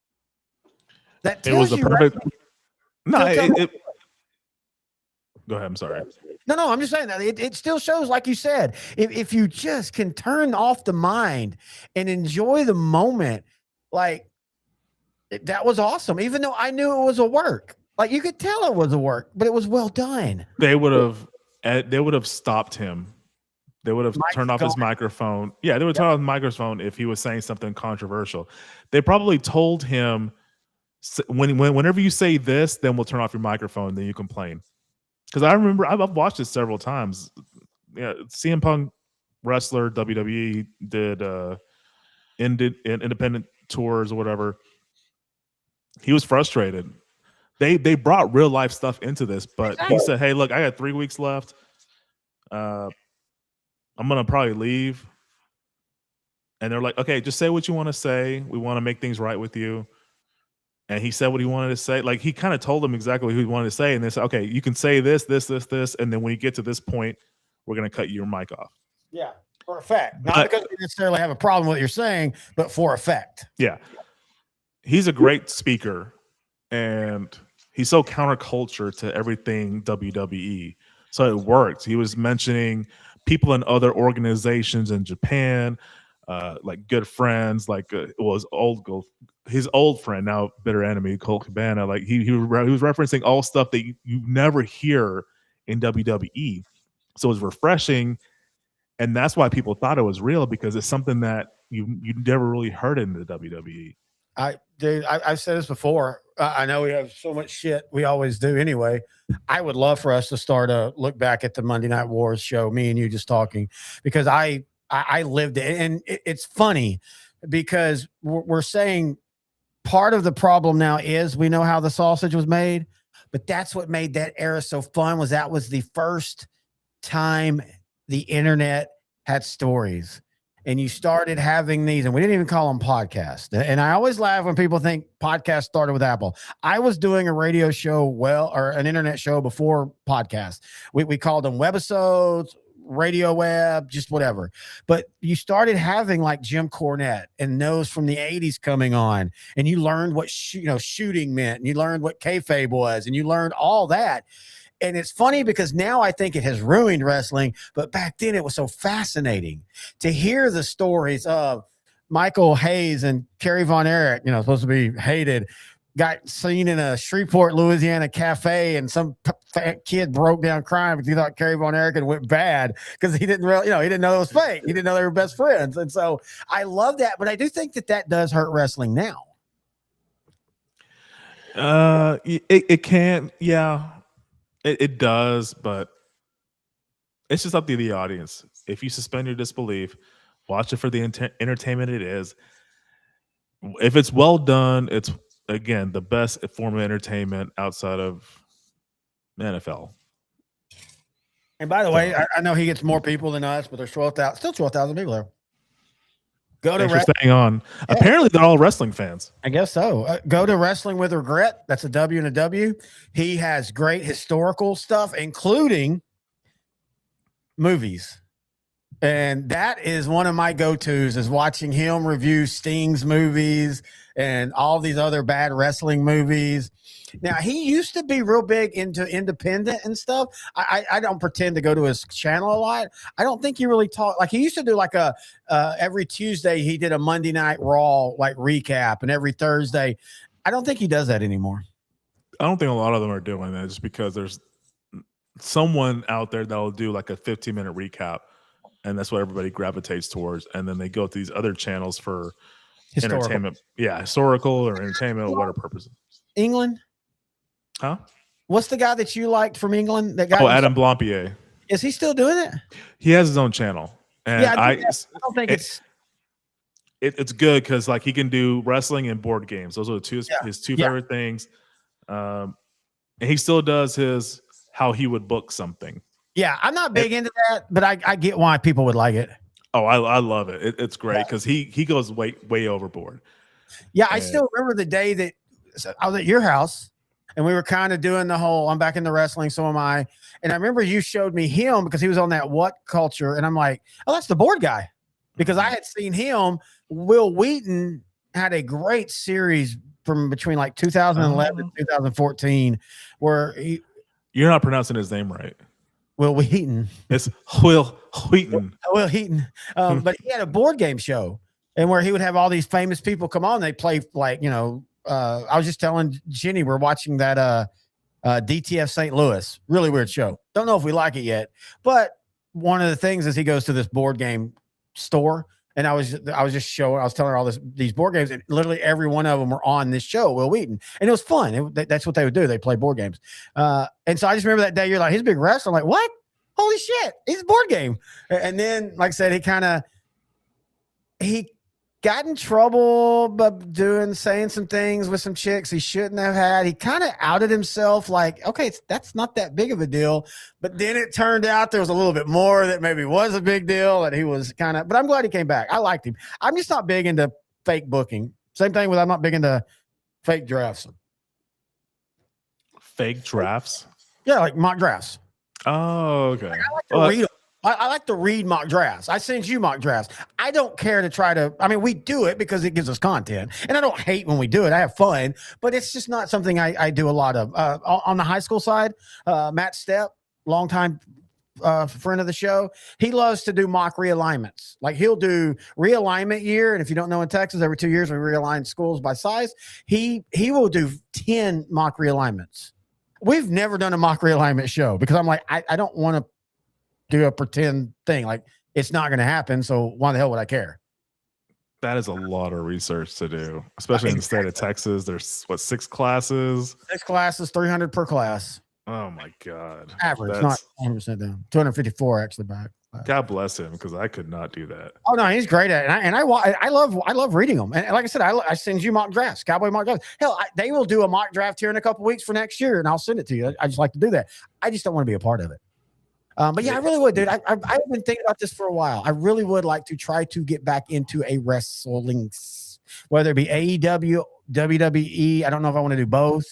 Speaker 3: That tells
Speaker 2: it was the
Speaker 3: you
Speaker 2: perfect.
Speaker 3: Right?
Speaker 2: No, go ahead. I'm sorry.
Speaker 3: No, I'm just saying that it still shows, like you said, if you just can turn off the mind and enjoy the moment, like that was awesome. Even though I knew it was a work, like you could tell it was a work, but it was well done.
Speaker 2: They would have stopped him. They would have turned off his microphone. Yeah, they would turn off the microphone if he was saying something controversial. They probably told him whenever you say this, then we'll turn off your microphone. Then you complain. Because I remember I've watched it several times. Yeah, CM Punk wrestler, WWE did independent tours or whatever. He was frustrated. They brought real life stuff into this, but he said, "Hey, look, I got 3 weeks left. I'm gonna probably leave." And they're like, "Okay, just say what you want to say. We want to make things right with you." And he said what he wanted to say. Like he kind of told them exactly what he wanted to say. And they said, okay, you can say this. And then when you get to this point, we're going to cut your mic off.
Speaker 3: Yeah, for effect. Not because we necessarily have a problem with what you're saying, but for effect.
Speaker 2: Yeah. He's a great speaker. And he's so counterculture to everything WWE. So it worked. He was mentioning people in other organizations in Japan, like good friends, like his old friend, now bitter enemy, Colt Cabana. Like he was referencing all stuff that you never hear in WWE. So it was refreshing, and that's why people thought it was real, because it's something that you never really heard in the WWE.
Speaker 3: I've said this before. I know we have so much shit. We always do anyway. I would love for us to start a look back at the Monday Night Wars show, me and you just talking, because I lived it. And it's funny because we're saying part of the problem now is we know how the sausage was made, but that's what made that era so fun. That was the first time the internet had stories, and you started having these, and we didn't even call them podcasts. And I always laugh when people think podcasts started with Apple. I was doing a radio show, or an internet show before podcasts. We called them webisodes, radio web, just whatever. But you started having like Jim Cornette and those from the 80s coming on, and you learned what shooting meant, and you learned what kayfabe was, and you learned all that. And it's funny because now I think it has ruined wrestling, but back then it was so fascinating to hear the stories of Michael Hayes and Kerry Von Erich, supposed to be hated, got seen in a Shreveport, Louisiana cafe, and some kid broke down crying because he thought Kerry Von Erich had went bad because he didn't really, he didn't know it was fake. He didn't know they were best friends. And so I love that, but I do think that does hurt wrestling now.
Speaker 2: It can, yeah. It does, but it's just up to the audience. If you suspend your disbelief, watch it for the entertainment it is. If it's well done, it's, again, the best form of entertainment outside of NFL.
Speaker 3: And by the way, I know he gets more people than us, but there's 12,000 people there.
Speaker 2: Thanks for staying on. Yeah. Apparently, they're all wrestling fans.
Speaker 3: I guess so. Go to Wrestling with Regret. That's a W and a W. He has great historical stuff, including movies. And that is one of my go-tos, is watching him review Sting's movies and all these other bad wrestling movies. Now, he used to be real big into independent and stuff. I don't pretend to go to his channel a lot. I don't think he really talked. Like, he used to do like every Tuesday he did a Monday Night Raw like recap, and every Thursday. I don't think he does that anymore.
Speaker 2: I don't think a lot of them are doing that just because there's someone out there that will do like a 15-minute recap, and that's what everybody gravitates towards. And then they go to these other channels for entertainment. Yeah, historical or entertainment or whatever purposes.
Speaker 3: England?
Speaker 2: Huh?
Speaker 3: What's the guy that you liked from England? That guy?
Speaker 2: Oh, Adam Blampier.
Speaker 3: Is he still doing it?
Speaker 2: He has his own channel. And
Speaker 3: yeah, I don't think
Speaker 2: it's good because like he can do wrestling and board games. Those are his two favorite things. And he still does his how he would book something.
Speaker 3: Yeah, I'm not big into that, but I get why people would like it.
Speaker 2: Oh, I love it. It's great because he goes way overboard.
Speaker 3: Yeah, I still remember the day that I was at your house and we were kind of doing the whole, I'm back into wrestling, so am I. And I remember you showed me him because he was on that What Culture. And I'm like, oh, that's the board guy. Because I had seen him. Will Wheaton had a great series from between like 2011 and 2014 where
Speaker 2: You're not pronouncing his name right.
Speaker 3: Will Wheaton.
Speaker 2: It's Will Wheaton.
Speaker 3: Will Wheaton. But he had a board game show and where he would have all these famous people come on. They play like, I was just telling Jenny, we're watching that DTF St. Louis. Really weird show. Don't know if we like it yet. But one of the things is he goes to this board game store. And I was just telling her all these board games, and literally every one of them were on this show, Will Wheaton. And it was fun. That's what they would do. They play board games. And so I just remember that day, you're like, he's a big wrestler. I'm like, what? Holy shit. He's a board game. And then, like I said, he got in trouble by saying some things with some chicks he shouldn't have had. He kind of outed himself like, okay, that's not that big of a deal. But then it turned out there was a little bit more that maybe was a big deal, and he was but I'm glad he came back. I liked him. I'm just not big into fake booking. Same thing with I'm not big into fake drafts.
Speaker 2: Fake drafts?
Speaker 3: Yeah, like mock drafts.
Speaker 2: Oh, okay.
Speaker 3: Like, I like to read them. I like to read mock drafts. I send you mock drafts. I don't care to try to, we do it because it gives us content. And I don't hate when we do it. I have fun, but it's just not something I do a lot of. On the high school side, Matt Stepp, longtime friend of the show, he loves to do mock realignments. Like he'll do realignment year. And if you don't know, in Texas, every 2 years we realign schools by size. He will do 10 mock realignments. We've never done a mock realignment show because I'm like, I don't want to do a pretend thing. Like it's not going to happen. So why the hell would I care?
Speaker 2: That is a lot of research to do, especially in the state of Texas. There's 6 classes?
Speaker 3: 6 classes, 300 per class.
Speaker 2: Oh my God.
Speaker 3: Average, not 100% down. 254 actually back.
Speaker 2: God bless him, because I could not do that.
Speaker 3: Oh no, he's great at it, I love reading them. And like I said, I send you mock drafts, cowboy mock drafts. Hell, they will do a mock draft here in a couple weeks for next year, and I'll send it to you. I just like to do that. I just don't want to be a part of it. But yeah, I really would, dude. I've been thinking about this for a while. I really would like to try to get back into a wrestling, whether it be AEW, WWE. I don't know if I want to do both.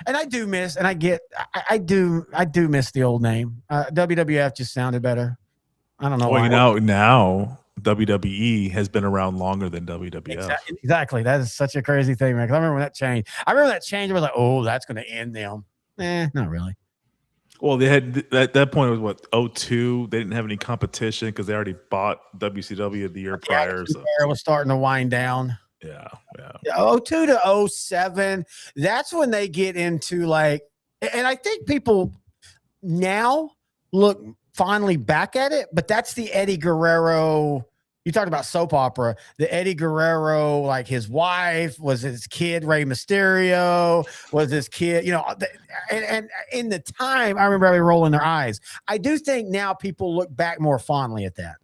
Speaker 3: And I do miss, and I do miss the old name. WWF just sounded better. I don't know why.
Speaker 2: Now WWE has been around longer than WWF.
Speaker 3: Exactly. That is such a crazy thing, man. 'Cause I remember when that changed. I was like, oh, that's going to end them. Not really.
Speaker 2: Well, they had at that point it was what 02. They didn't have any competition because they already bought WCW the year prior. So
Speaker 3: it was starting to wind down.
Speaker 2: Yeah.
Speaker 3: 02 to 07. That's when they get into like, and I think people now look finally back at it, but that's the Eddie Guerrero. You talked about soap opera. The Eddie Guerrero, like his wife was his kid, Rey Mysterio was his kid, and in the time, I remember everybody rolling their eyes. I do think now people look back more fondly at that.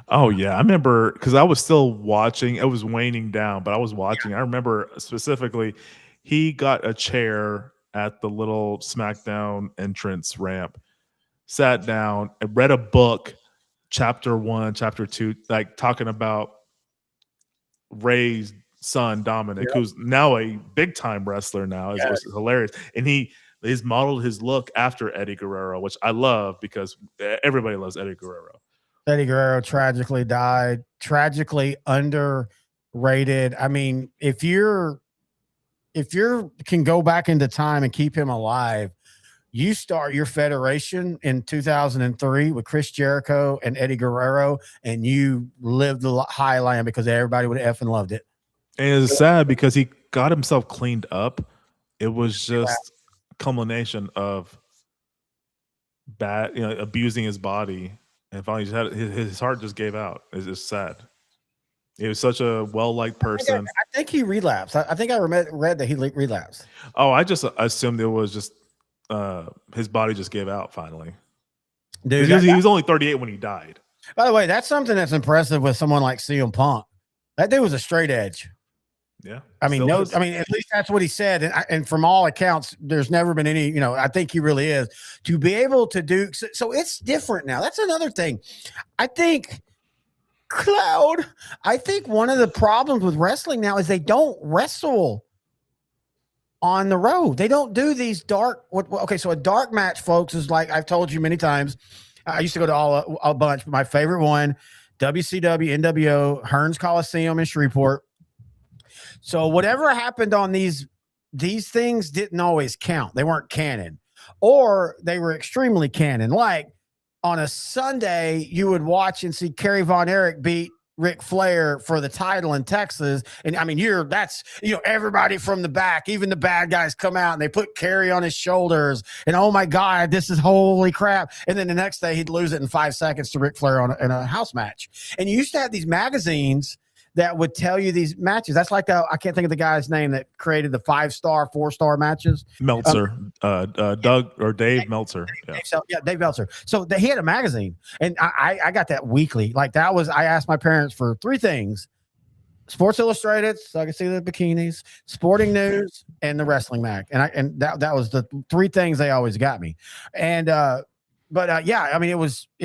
Speaker 2: Oh yeah, I remember because I was still watching. It was waning down, but I was watching. Yeah. I remember specifically, he got a chair at the little SmackDown entrance ramp, sat down, and read a book. Chapter 1, chapter 2, like talking about Ray's son Dominic, who's now a big time wrestler now. It was hilarious, and he's modeled his look after Eddie Guerrero, which I love because everybody loves Eddie Guerrero.
Speaker 3: Eddie Guerrero tragically died, tragically underrated. I mean, if you can go back into time and keep him alive. You start your federation in 2003 with Chris Jericho and Eddie Guerrero, and you lived the high line because everybody would have effing loved it.
Speaker 2: And it's sad because he got himself cleaned up. It was just a culmination of abusing his body, and finally just had his heart just gave out. It's just sad. He was such a well-liked person.
Speaker 3: I think he relapsed. I think I read that he relapsed.
Speaker 2: Oh, I just assumed it was just his body just gave out finally. Dude, he was only 38 when he died.
Speaker 3: By the way, that's something that's impressive with someone like CM Punk. That dude was a straight edge.
Speaker 2: Yeah.
Speaker 3: I mean, at least that's what he said. And from all accounts, there's never been any, I think he really is to be able to do. So it's different now. That's another thing. I think one of the problems with wrestling now is they don't wrestle on the road. They don't do these dark. So a dark match, folks, is like I've told you many times. I used to go to a bunch, but my favorite one, WCW, NWO, Hearns Coliseum in Shreveport. So whatever happened on these things didn't always count. They weren't canon, or they were extremely canon. Like on a Sunday, you would watch and see Kerry Von Erich beat Ric Flair for the title in Texas. And I mean, everybody from the back, even the bad guys come out and they put Kerry on his shoulders and, oh my God, this is holy crap. And then the next day he'd lose it in 5 seconds to Ric Flair in a house match. And you used to have these magazines that would tell you these matches. That's like I can't think of the guy's name that created the 5-star, 4-star matches.
Speaker 2: Meltzer, Doug or Dave Meltzer.
Speaker 3: Yeah, Dave Meltzer. So he had a magazine, and I got that weekly. Like I asked my parents for 3 things: Sports Illustrated, so I could see the bikinis, Sporting News, and the Wrestling Mag. And that was the 3 things they always got me. And yeah, I mean, it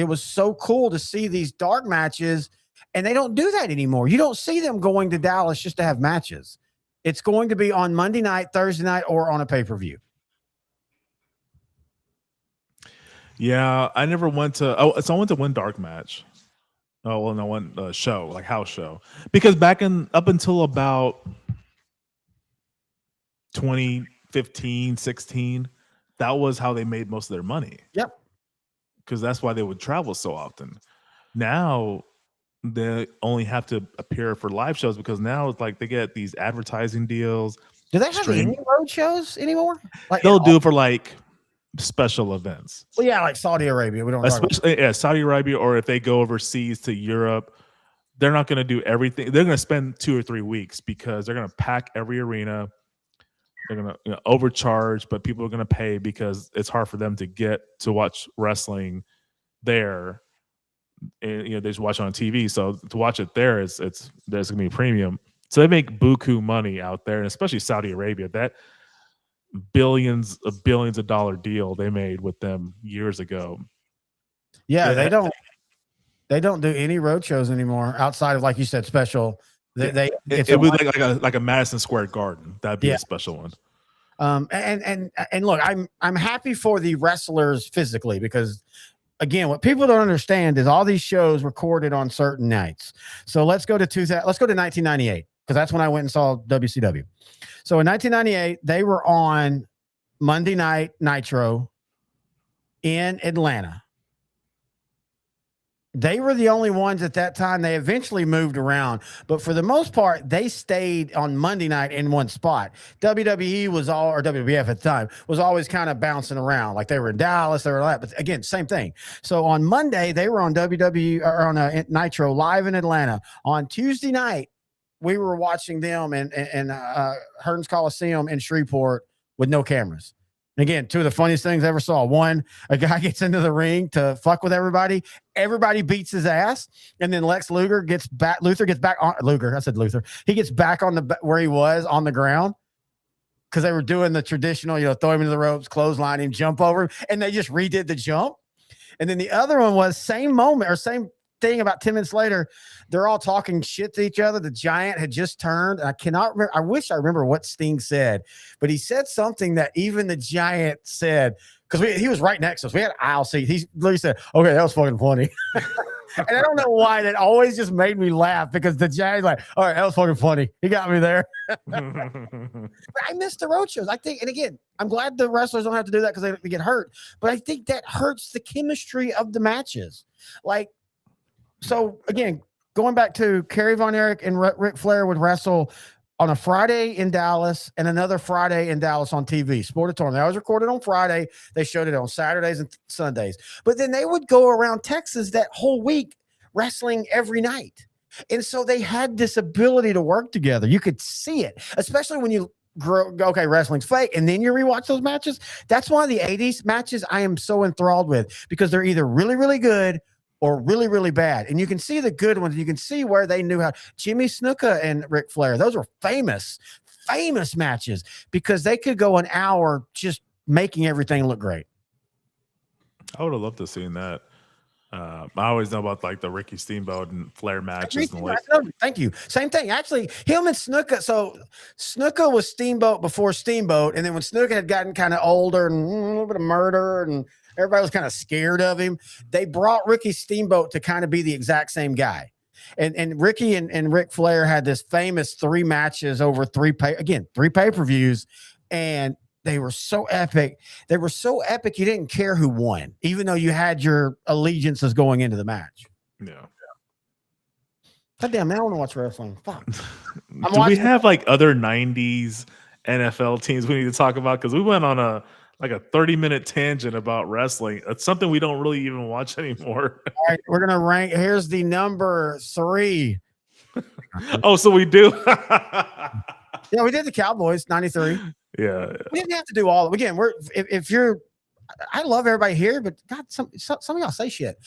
Speaker 3: was so cool to see these dark matches. And they don't do that anymore. You don't see them going to Dallas just to have matches. It's going to be on Monday night, Thursday night, or on a pay-per-view.
Speaker 2: Yeah, I never went to. So I went to one dark match. Oh well, no, one show, like house show, because up until about 2015, 16, that was how they made most of their money.
Speaker 3: Yep.
Speaker 2: Because that's why they would travel so often. Now they only have to appear for live shows because now it's like they get these advertising deals.
Speaker 3: Do they have any road shows anymore? Like
Speaker 2: they'll do for like special events.
Speaker 3: Well, yeah, like Saudi Arabia. We don't
Speaker 2: especially Saudi Arabia, or if they go overseas to Europe, they're not going to do everything. They're going to spend 2 or 3 weeks because they're going to pack every arena. They're going to overcharge, but people are going to pay because it's hard for them to get to watch wrestling there. and they just watch it on TV. So to watch it there, there's gonna be a premium. So they make buku money out there, and especially Saudi Arabia. That billions of dollar deal they made with them years ago.
Speaker 3: Yeah, they don't do any road shows anymore outside of, like you said, special.
Speaker 2: It was like a Madison Square Garden. That'd be a special one.
Speaker 3: And look, I'm happy for the wrestlers physically, because again, what people don't understand is all these shows recorded on certain nights. So let's go to 1998, because that's when I went and saw WCW. So in 1998, they were on Monday Night Nitro in Atlanta. They were the only ones at that time. They eventually moved around, but for the most part, they stayed on Monday night in one spot. WWE or WWF at the time was always kind of bouncing around. Like they were in Dallas, they were that, but again, same thing. So on Monday, they were on WWE or on Nitro live in Atlanta. On Tuesday night, we were watching them in Hearns Coliseum in Shreveport with no cameras. And again, two of the funniest things I ever saw. One, a guy gets into the ring to fuck with everybody. Everybody beats his ass. And then Luther gets back on Luger. I said Luther. He gets back on where he was on the ground, because they were doing the traditional, throw him into the ropes, clothesline him, jump over him, and they just redid the jump. And then the other one was same moment or same thing. About 10 minutes later, they're all talking shit to each other. The Giant had just turned. I cannot remember. I wish I remember what Sting said, but he said something that even the Giant said, because he was right next to us. We had aisle seat. He literally said, "Okay, that was fucking funny." And I don't know why, that always just made me laugh, because the Giant's like, "All right, that was fucking funny. He got me there." But I miss the road shows. I think, and again, I'm glad the wrestlers don't have to do that because they get hurt. But I think that hurts the chemistry of the matches. Like, so again, going back to Kerry Von Erich and Ric Flair would wrestle on a Friday in Dallas and another Friday in Dallas on TV, Sportatorium. They always recorded on Friday. They showed it on Saturdays and Sundays. But then they would go around Texas that whole week wrestling every night. And so they had this ability to work together. You could see it, especially when you go, okay, wrestling's fake, and then you rewatch those matches. That's one of the 80s matches I am so enthralled with, because they're either really, really good or really, really bad. And you can see the good ones. You can see where they knew how. Jimmy Snuka and Ric Flair, those were famous matches, because they could go an hour just making everything look great.
Speaker 2: I would have loved to have seen that. I always know about like the Ricky Steamboat and Flair matches.
Speaker 3: Thank you. Same thing. Actually, him and Snuka. So Snuka was Steamboat before Steamboat. And then when Snuka had gotten kind of older and a little bit of murder and everybody was kind of scared of him, they brought Ricky Steamboat to kind of be the exact same guy. And Ricky and Ric Flair had this famous 3 matches over 3 pay-per-views, and they were so epic. They were so epic you didn't care who won, even though you had your allegiances going into the match.
Speaker 2: Yeah.
Speaker 3: God damn, man, I want to watch wrestling. Fuck.
Speaker 2: Do we have like other 90s NFL teams we need to talk about? Because we went on a 30-minute tangent about wrestling. It's something we don't really even watch anymore.
Speaker 3: All right, we're gonna rank. Here's the number 3.
Speaker 2: Oh, so we do.
Speaker 3: Yeah, we did the Cowboys, 93.
Speaker 2: Yeah.
Speaker 3: We didn't have to do all of it. Again, if you're, I love everybody here, but God, some of y'all say shit.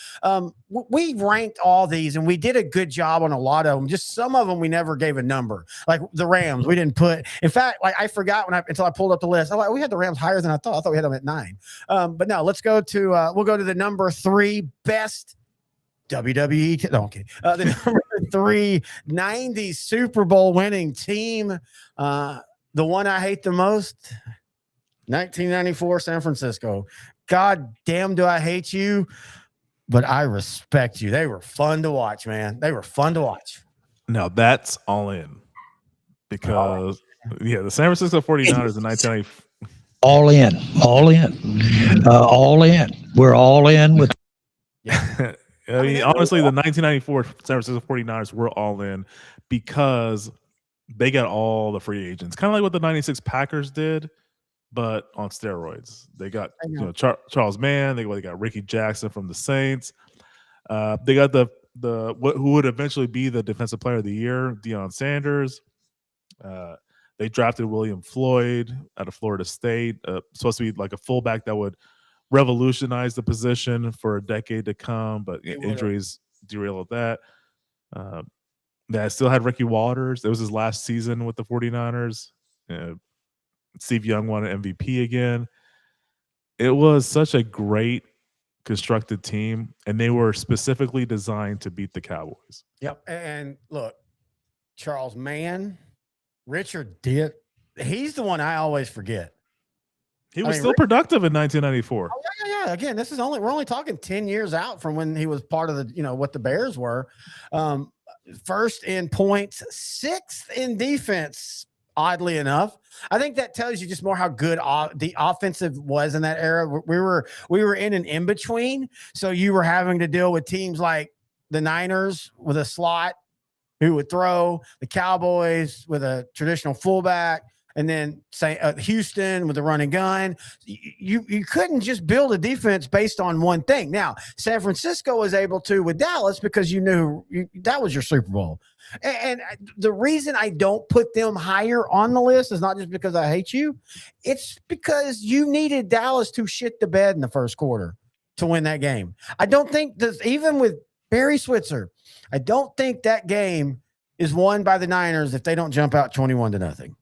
Speaker 3: We ranked all these, and we did a good job on a lot of them. Just some of them we never gave a number. Like the Rams, we didn't put. In fact, like I forgot until I pulled up the list. I'm like, we had the Rams higher than I thought. I thought we had them at 9. But no, let's go to. We'll go to the number 3 best WWE. No, okay. The number 3 90s Super Bowl winning team. The one I hate the most, 1994 San Francisco. God damn, do I hate you, but I respect you. They were fun to watch, man. They were fun to watch.
Speaker 2: Now that's all in, because the San Francisco 49ers in 1990.
Speaker 5: All in. We're all in with.
Speaker 2: Yeah. I mean, honestly, the 1994 San Francisco 49ers were all in because they got all the free agents, kind of like what the 96 Packers did, but on steroids. They got Charles Mann. They got Ricky Jackson from the Saints. They got who would eventually be the Defensive Player of the Year, Deion Sanders. They drafted William Floyd out of Florida State, supposed to be like a fullback that would revolutionize the position for a decade to come, but
Speaker 3: He would've.
Speaker 2: injuries derailed that. That still had Ricky Waters. It was his last season with the 49ers. Steve Young won an MVP again. It was such a great constructed team, and they were specifically designed to beat the Cowboys.
Speaker 3: Yep. And look, Charles Mann, Richard Ditt, he's the one I always forget.
Speaker 2: He was still productive in 1994.
Speaker 3: Oh, yeah. Again, we're only talking 10 years out from when he was part of the, what the Bears were. First in points, sixth in defense, oddly enough. I think that tells you just more how good the offensive was in that era. We were in an in-between. So you were having to deal with teams like the Niners with a slot who would throw, the Cowboys with a traditional fullback, and then say Houston with a run and gun. You couldn't just build a defense based on one thing. Now, San Francisco was able to with Dallas because you knew that was your Super Bowl. And the reason I don't put them higher on the list is not just because I hate you. It's because you needed Dallas to shit the bed in the first quarter to win that game. I don't think even with Barry Switzer, I don't think that game is won by the Niners if they don't jump out 21-0.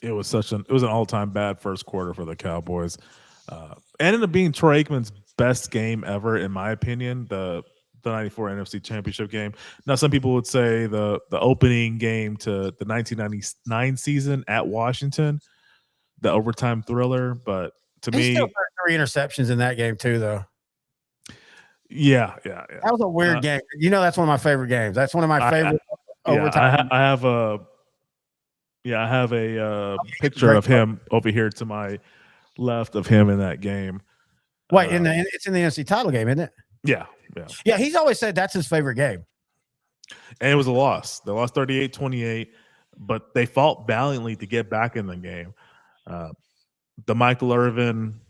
Speaker 2: It was an all-time bad first quarter for the Cowboys. Ended up being Troy Aikman's best game ever, in my opinion, the 94 NFC Championship game. Now, some people would say the opening game to the 1999 season at Washington, the overtime thriller, but to me,
Speaker 3: still 3 interceptions in that game too, though.
Speaker 2: Yeah.
Speaker 3: That was a weird game. That's one of my favorite games. That's one of my favorite overtime.
Speaker 2: I have a picture of him over here to my left of him in that game.
Speaker 3: Wait, it's in the NFC title game, isn't it?
Speaker 2: Yeah.
Speaker 3: Yeah, he's always said that's his favorite game.
Speaker 2: And it was a loss. They lost 38-28, but they fought valiantly to get back in the game. The Michael Irvin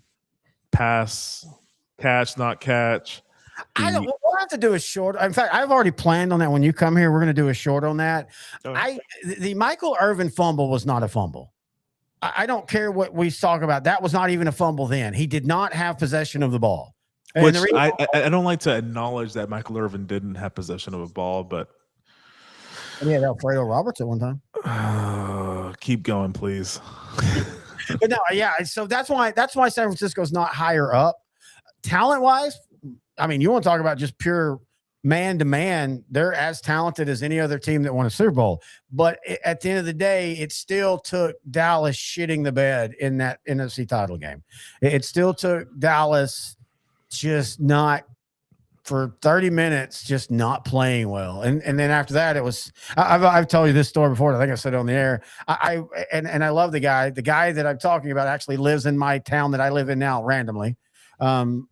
Speaker 2: pass, catch, not catch.
Speaker 3: We'll have to do a short. In fact, I've already planned on that. When you come here, we're going to do a short on that. The Michael Irvin fumble was not a fumble. I don't care what we talk about. That was not even a fumble then. He did not have possession of the ball.
Speaker 2: Which I don't like to acknowledge that Michael Irvin didn't have possession of a ball, but
Speaker 3: yeah, Alfredo Roberts at one time.
Speaker 2: Keep going, please.
Speaker 3: But no, yeah. So that's why San Francisco's not higher up, talent wise. I mean, you want to talk about just pure man to man, they're as talented as any other team that won a Super Bowl. But at the end of the day, it still took Dallas shitting the bed in that NFC title game. It still took Dallas just not for 30 minutes, just not playing well. And then after that, it was, I've told you this story before. I think I said it on the air. I love the guy that I'm talking about actually lives in my town that I live in now randomly.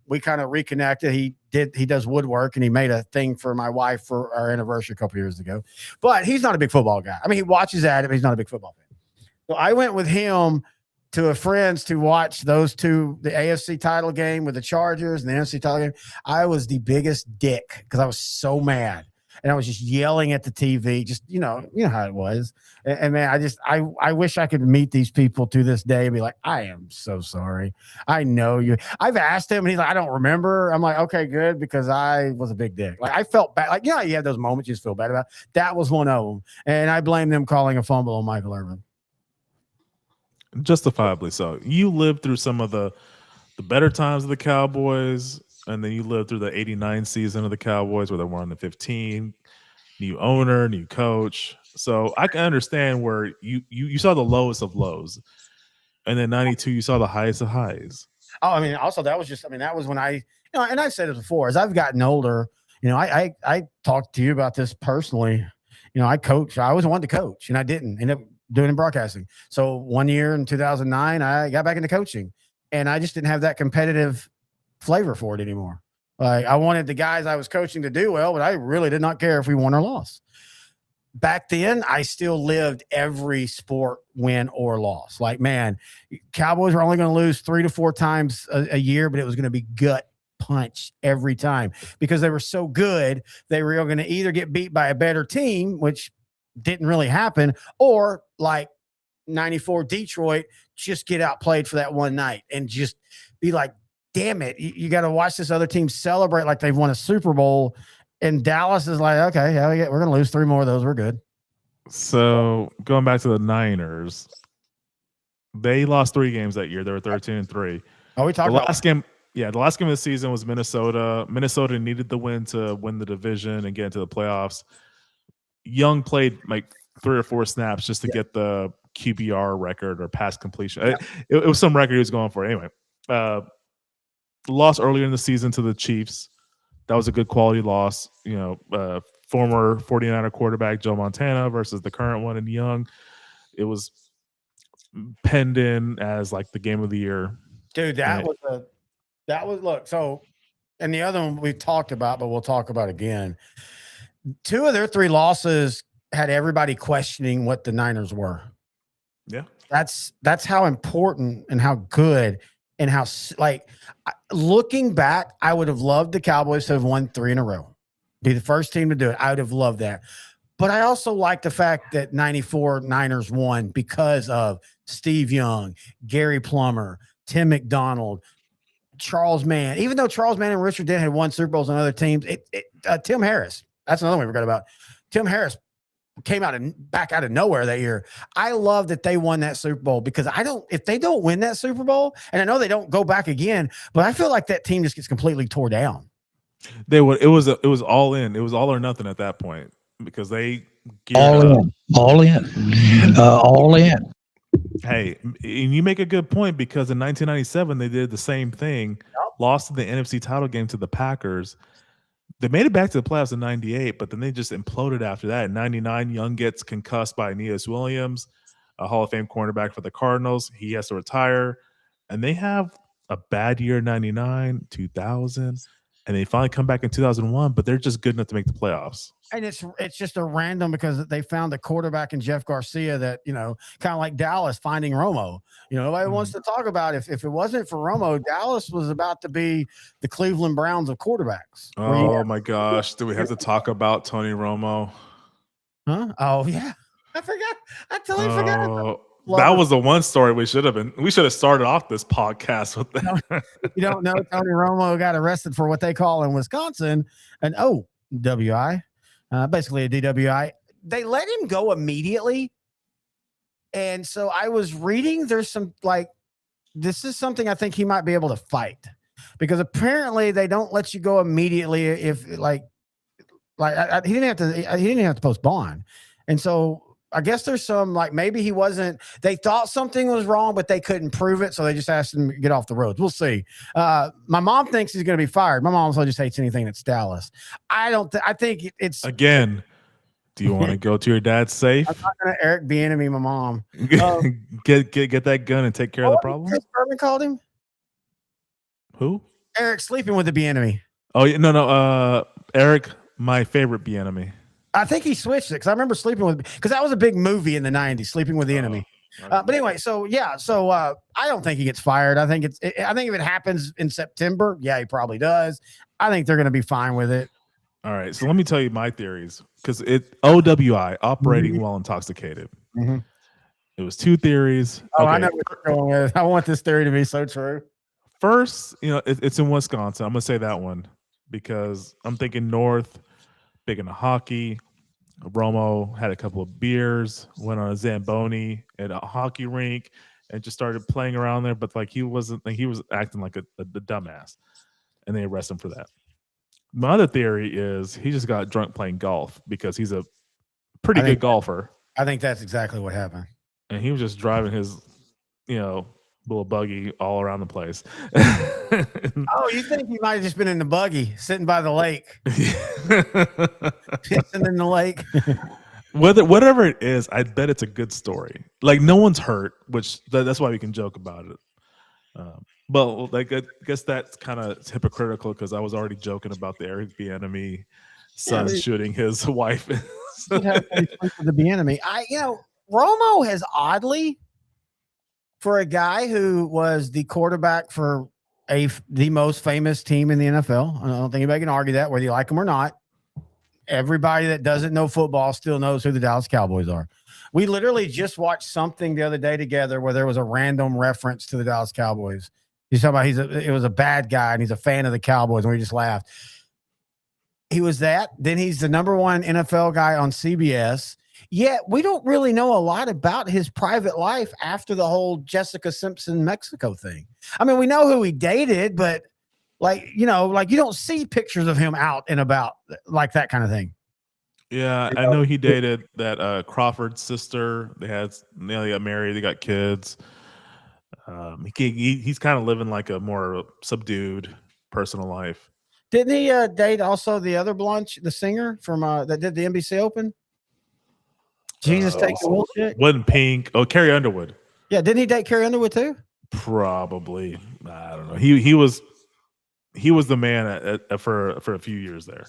Speaker 3: We kind of reconnected. He does woodwork, and he made a thing for my wife for our anniversary a couple years ago. But he's not a big football guy. I mean, he watches at it, but he's not a big football fan. So I went with him to a friend's to watch those two, the AFC title game with the Chargers and the NFC title game. I was the biggest dick because I was so mad. And I was just yelling at the TV, just, you know how it was. And man, I wish I could meet these people to this day and be like, I am so sorry. I know you. I've asked him and he's like, I don't remember. I'm like, okay, good. Because I was a big dick. Like I felt bad. Like, you have those moments you just feel bad about. That was one of them. And I blame them calling a fumble on Michael Irvin.
Speaker 2: Justifiably so. You lived through some of the better times of the Cowboys. And then you lived through the 89 season of the Cowboys where they won the 15, new owner, new coach. So I can understand where you saw the lowest of lows. And then 92, you saw the highest of highs. Oh,
Speaker 3: I mean, also that was when I, and I've said it before, as I've gotten older, I talked to you about this personally. I coached. I always wanted to coach and I didn't end up doing broadcasting. So one year in 2009, I got back into coaching and I just didn't have that competitive flavor for it anymore. Like I wanted the guys I was coaching to do well, but I really did not care if we won or lost. Back then, I still lived every sport win or loss. Like, man, Cowboys were only going to lose 3 to 4 times a year, but it was going to be gut punch every time because they were so good. They were going to either get beat by a better team, which didn't really happen, or like 94 Detroit, just get outplayed for that one night and just be like damn it, you got to watch this other team celebrate like they've won a Super Bowl. And Dallas is like, okay, yeah, we're going to lose 3 more of those. We're good.
Speaker 2: So going back to the Niners, they lost 3 games that year. They were 13-3.
Speaker 3: Oh, we talked
Speaker 2: The
Speaker 3: about
Speaker 2: last game. Yeah, the last game of the season was Minnesota. Minnesota needed the win to win the division and get into the playoffs. Young played like 3 or 4 snaps just to get the QBR record or pass completion. It was some record he was going for. Anyway, lost earlier in the season to the Chiefs. That was a good quality loss. Former 49er quarterback Joe Montana versus the current one in Young. It was penned in as like the game of the year.
Speaker 3: Dude, that was look. So, and the other one we talked about, but we'll talk about again. 2 of their 3 losses had everybody questioning what the Niners were.
Speaker 2: Yeah,
Speaker 3: that's how important and how good and how looking back, I would have loved the Cowboys to have won 3 in a row, be the first team to do it. I would have loved that. But I also like the fact that 94 Niners won because of Steve Young, Gary Plummer, Tim McDonald, Charles Mann. Even though Charles Mann and Richard Dent had won Super Bowls on other teams, Tim Harris, that's another one we forgot about. Tim Harris came back out of nowhere that year. I love that they won that Super Bowl because if they don't win that Super Bowl, and I know they don't go back again, but I feel like that team just gets completely tore down.
Speaker 2: They would. It was all in. It was all or nothing at that point because they
Speaker 5: all in.
Speaker 2: Hey, and you make a good point because in 1997 they did the same thing, lost in the NFC title game to the Packers. They made it back to the playoffs in 98, but then they just imploded after that. In 99, Young gets concussed by Aeneas Williams, a Hall of Fame cornerback for the Cardinals. He has to retire. And they have a bad year in 99, 2000, and they finally come back in 2001, but they're just good enough to make the playoffs.
Speaker 3: And it's just a random because they found a quarterback in Jeff Garcia that, kind of like Dallas finding Romo. Nobody wants to talk about if it wasn't for Romo, Dallas was about to be the Cleveland Browns of quarterbacks.
Speaker 2: Oh, my gosh. Do we have to talk about Tony Romo?
Speaker 3: Huh? Oh, yeah. I forgot. I totally forgot about
Speaker 2: that was the one story we should have started off this podcast with that.
Speaker 3: You don't know Tony Romo got arrested for what they call in Wisconsin an OWI. Basically a DWI. They let him go immediately. And so I was reading, there's some this is something I think he might be able to fight because apparently they don't let you go immediately if he didn't have to post bond. And so I guess there's some maybe he wasn't, they thought something was wrong, but they couldn't prove it. So they just asked him to get off the roads. We'll see. My mom thinks he's going to be fired. My mom also just hates anything that's Dallas. I think it's
Speaker 2: again. Do you want to go to your dad's safe?
Speaker 3: I'm not going to Eric Bieniemy, my mom.
Speaker 2: Get that gun and take care of the problem.
Speaker 3: Chris Berman called him.
Speaker 2: Who?
Speaker 3: Eric sleeping with the Bieniemy.
Speaker 2: Oh yeah, no. Eric, my favorite Bieniemy.
Speaker 3: I think he switched it because I remember sleeping with because that was a big movie in the 90s, Sleeping with the Enemy. But anyway, I don't think he gets fired. I think if it happens in September, yeah, he probably does. I think they're going to be fine with it.
Speaker 2: All right, so let me tell you my theories because OWI, operating while intoxicated.
Speaker 3: Mm-hmm.
Speaker 2: It was 2 theories.
Speaker 3: Oh, okay. I know what you're going with. I want this theory to be so true.
Speaker 2: First, it's in Wisconsin. I'm going to say that one because I'm thinking North. Big into hockey. Romo had a couple of beers, went on a Zamboni at a hockey rink, and just started playing around there. But he was acting like a dumbass, and they arrested him for that. My other theory is he just got drunk playing golf because he's a pretty good golfer.
Speaker 3: I think that's exactly what happened.
Speaker 2: And he was just driving his, little buggy all around the place.
Speaker 3: Oh, you think he might have just been in the buggy sitting by the lake? Pissing in the lake.
Speaker 2: Whatever it is, I bet it's a good story. No one's hurt, which that's why we can joke about it. But I guess that's kind of hypocritical because I was already joking about the Eric Bieniemy son shooting his wife.
Speaker 3: The Bieniemy. Romo has oddly, for a guy who was the quarterback for the most famous team in the NFL, I don't think anybody can argue that, whether you like them or not. Everybody that doesn't know football still knows who the Dallas Cowboys are. We literally just watched something the other day together where there was a random reference to the Dallas Cowboys. He's talking about it was a bad guy and he's a fan of the Cowboys, and we just laughed. He was that. Then he's the #1 NFL guy on CBS. Yet we don't really know a lot about his private life after the whole Jessica Simpson Mexico thing. I mean, we know who he dated, but you don't see pictures of him out and about like that kind of thing.
Speaker 2: Yeah, I know he dated that Crawford's sister. They got married. They got kids. He's kind of living like a more subdued personal life.
Speaker 3: Didn't he date also the other blonde, the singer from that did the NBC Open? Jesus take the bullshit.
Speaker 2: Wasn't Pink? Oh, Carrie Underwood.
Speaker 3: Yeah, didn't he date Carrie Underwood too?
Speaker 2: Probably. I don't know. He was the man for a few years there.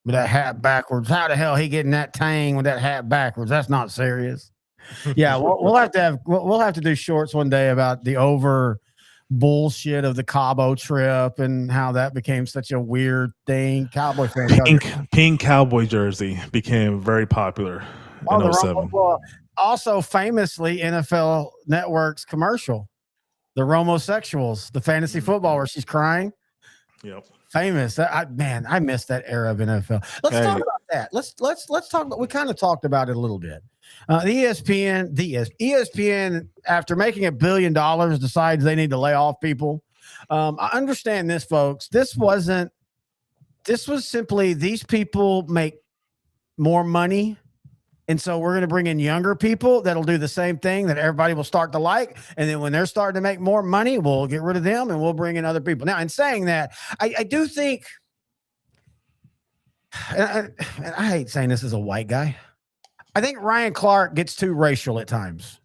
Speaker 3: With that hat backwards, how the hell he getting that tang with that hat backwards? That's not serious. Yeah, we'll have to do shorts one day about the over bullshit of the Cabo trip and how that became such a weird thing. Cowboy fans,
Speaker 2: pink cowboy jersey became very popular in 07.
Speaker 3: Also, famously, NFL Network's commercial, the Romosexuals, the fantasy football where she's crying.
Speaker 2: Yep.
Speaker 3: Famous. I missed that era of NFL. Let's talk about that. Let's talk about. We kind of talked about it a little bit. ESPN, after making $1 billion, decides they need to lay off people. I understand this, folks. This was simply these people make more money. And so we're going to bring in younger people that'll do the same thing that everybody will start to like. And then when they're starting to make more money, we'll get rid of them and we'll bring in other people. Now, in saying that, I do think, and I hate saying this as a white guy, I think Ryan Clark gets too racial at times.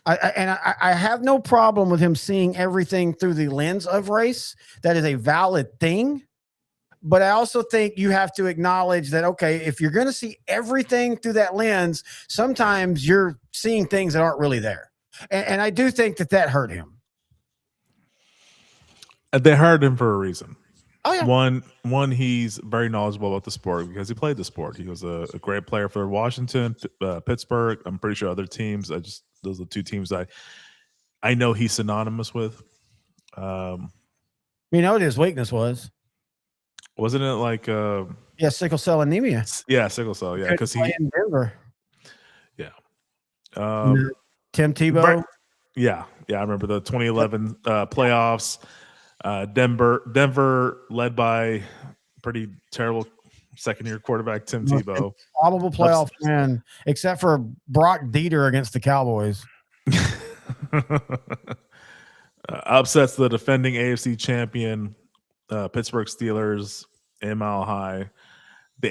Speaker 3: I have no problem with him seeing everything through the lens of race. That is a valid thing. But I also think you have to acknowledge that, okay, if you're going to see everything through that lens, sometimes you're seeing things that aren't really there. And I do think that hurt him.
Speaker 2: They hurt him for a reason.
Speaker 3: Oh, yeah.
Speaker 2: One, he's very knowledgeable about the sport because he played the sport. He was a great player for Washington, Pittsburgh. I'm pretty sure other teams. Those are the two teams I know he's synonymous with.
Speaker 3: You know what his weakness was?
Speaker 2: Wasn't it like
Speaker 3: sickle cell anemia?
Speaker 2: Yeah, sickle cell. Yeah, because he
Speaker 3: in Denver.
Speaker 2: Yeah.
Speaker 3: Tim Tebow.
Speaker 2: Yeah, I remember the 2011 playoffs. Denver led by pretty terrible second-year quarterback Tim Tebow.
Speaker 3: Probable playoff win, except for Brock Dieter against the Cowboys.
Speaker 2: Upsets the defending AFC champion Pittsburgh Steelers in Mile High. I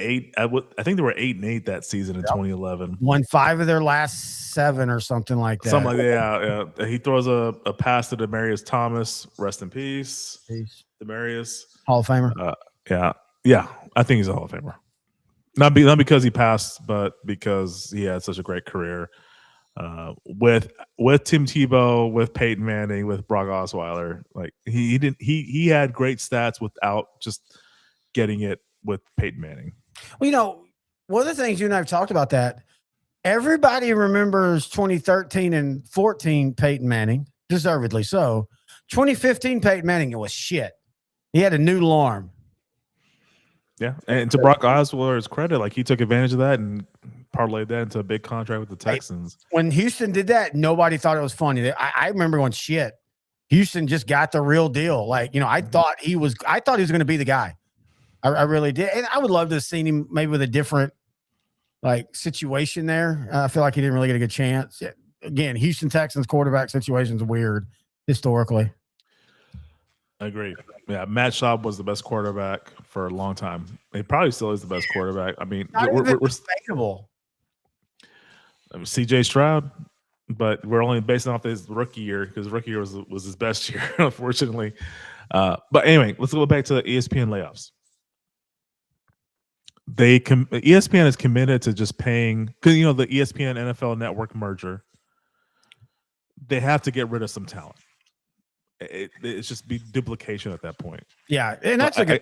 Speaker 2: think they were 8-8 that season in 2011.
Speaker 3: Won 5 of their last 7 or something like that.
Speaker 2: Something like that. Yeah. He throws a pass to Demaryius Thomas. Rest in peace. Demaryius.
Speaker 3: Hall of Famer.
Speaker 2: Yeah. I think he's a Hall of Famer. Not because he passed, but because he had such a great career. With Tim Tebow, with Peyton Manning, with Brock Osweiler, like he had great stats without just getting it with Peyton Manning.
Speaker 3: Well, one of the things you and I have talked about that everybody remembers 2013 and 14 Peyton Manning, deservedly so. 2015 Peyton Manning, it was shit. He had a new alarm.
Speaker 2: Yeah, and to Brock Osweiler's credit, like he took advantage of that and parlayed that into a big contract with the Texans.
Speaker 3: When Houston did that, nobody thought it was funny. I remember going, shit, Houston just got the real deal. Like, I thought he was going to be the guy. I really did. And I would love to have seen him maybe with a different situation there. I feel like he didn't really get a good chance. Again, Houston Texans quarterback situation is weird historically.
Speaker 2: I agree. Yeah, Matt Schaub was the best quarterback for a long time. He probably still is the best quarterback. I mean, we're
Speaker 3: debatable.
Speaker 2: CJ Stroud, but we're only basing off his rookie year because rookie year was his best year, unfortunately. But anyway, let's go back to the ESPN layoffs. ESPN is committed to just paying because the ESPN NFL Network merger. They have to get rid of some talent. It's just be duplication at that point.
Speaker 3: Yeah, and that's
Speaker 2: I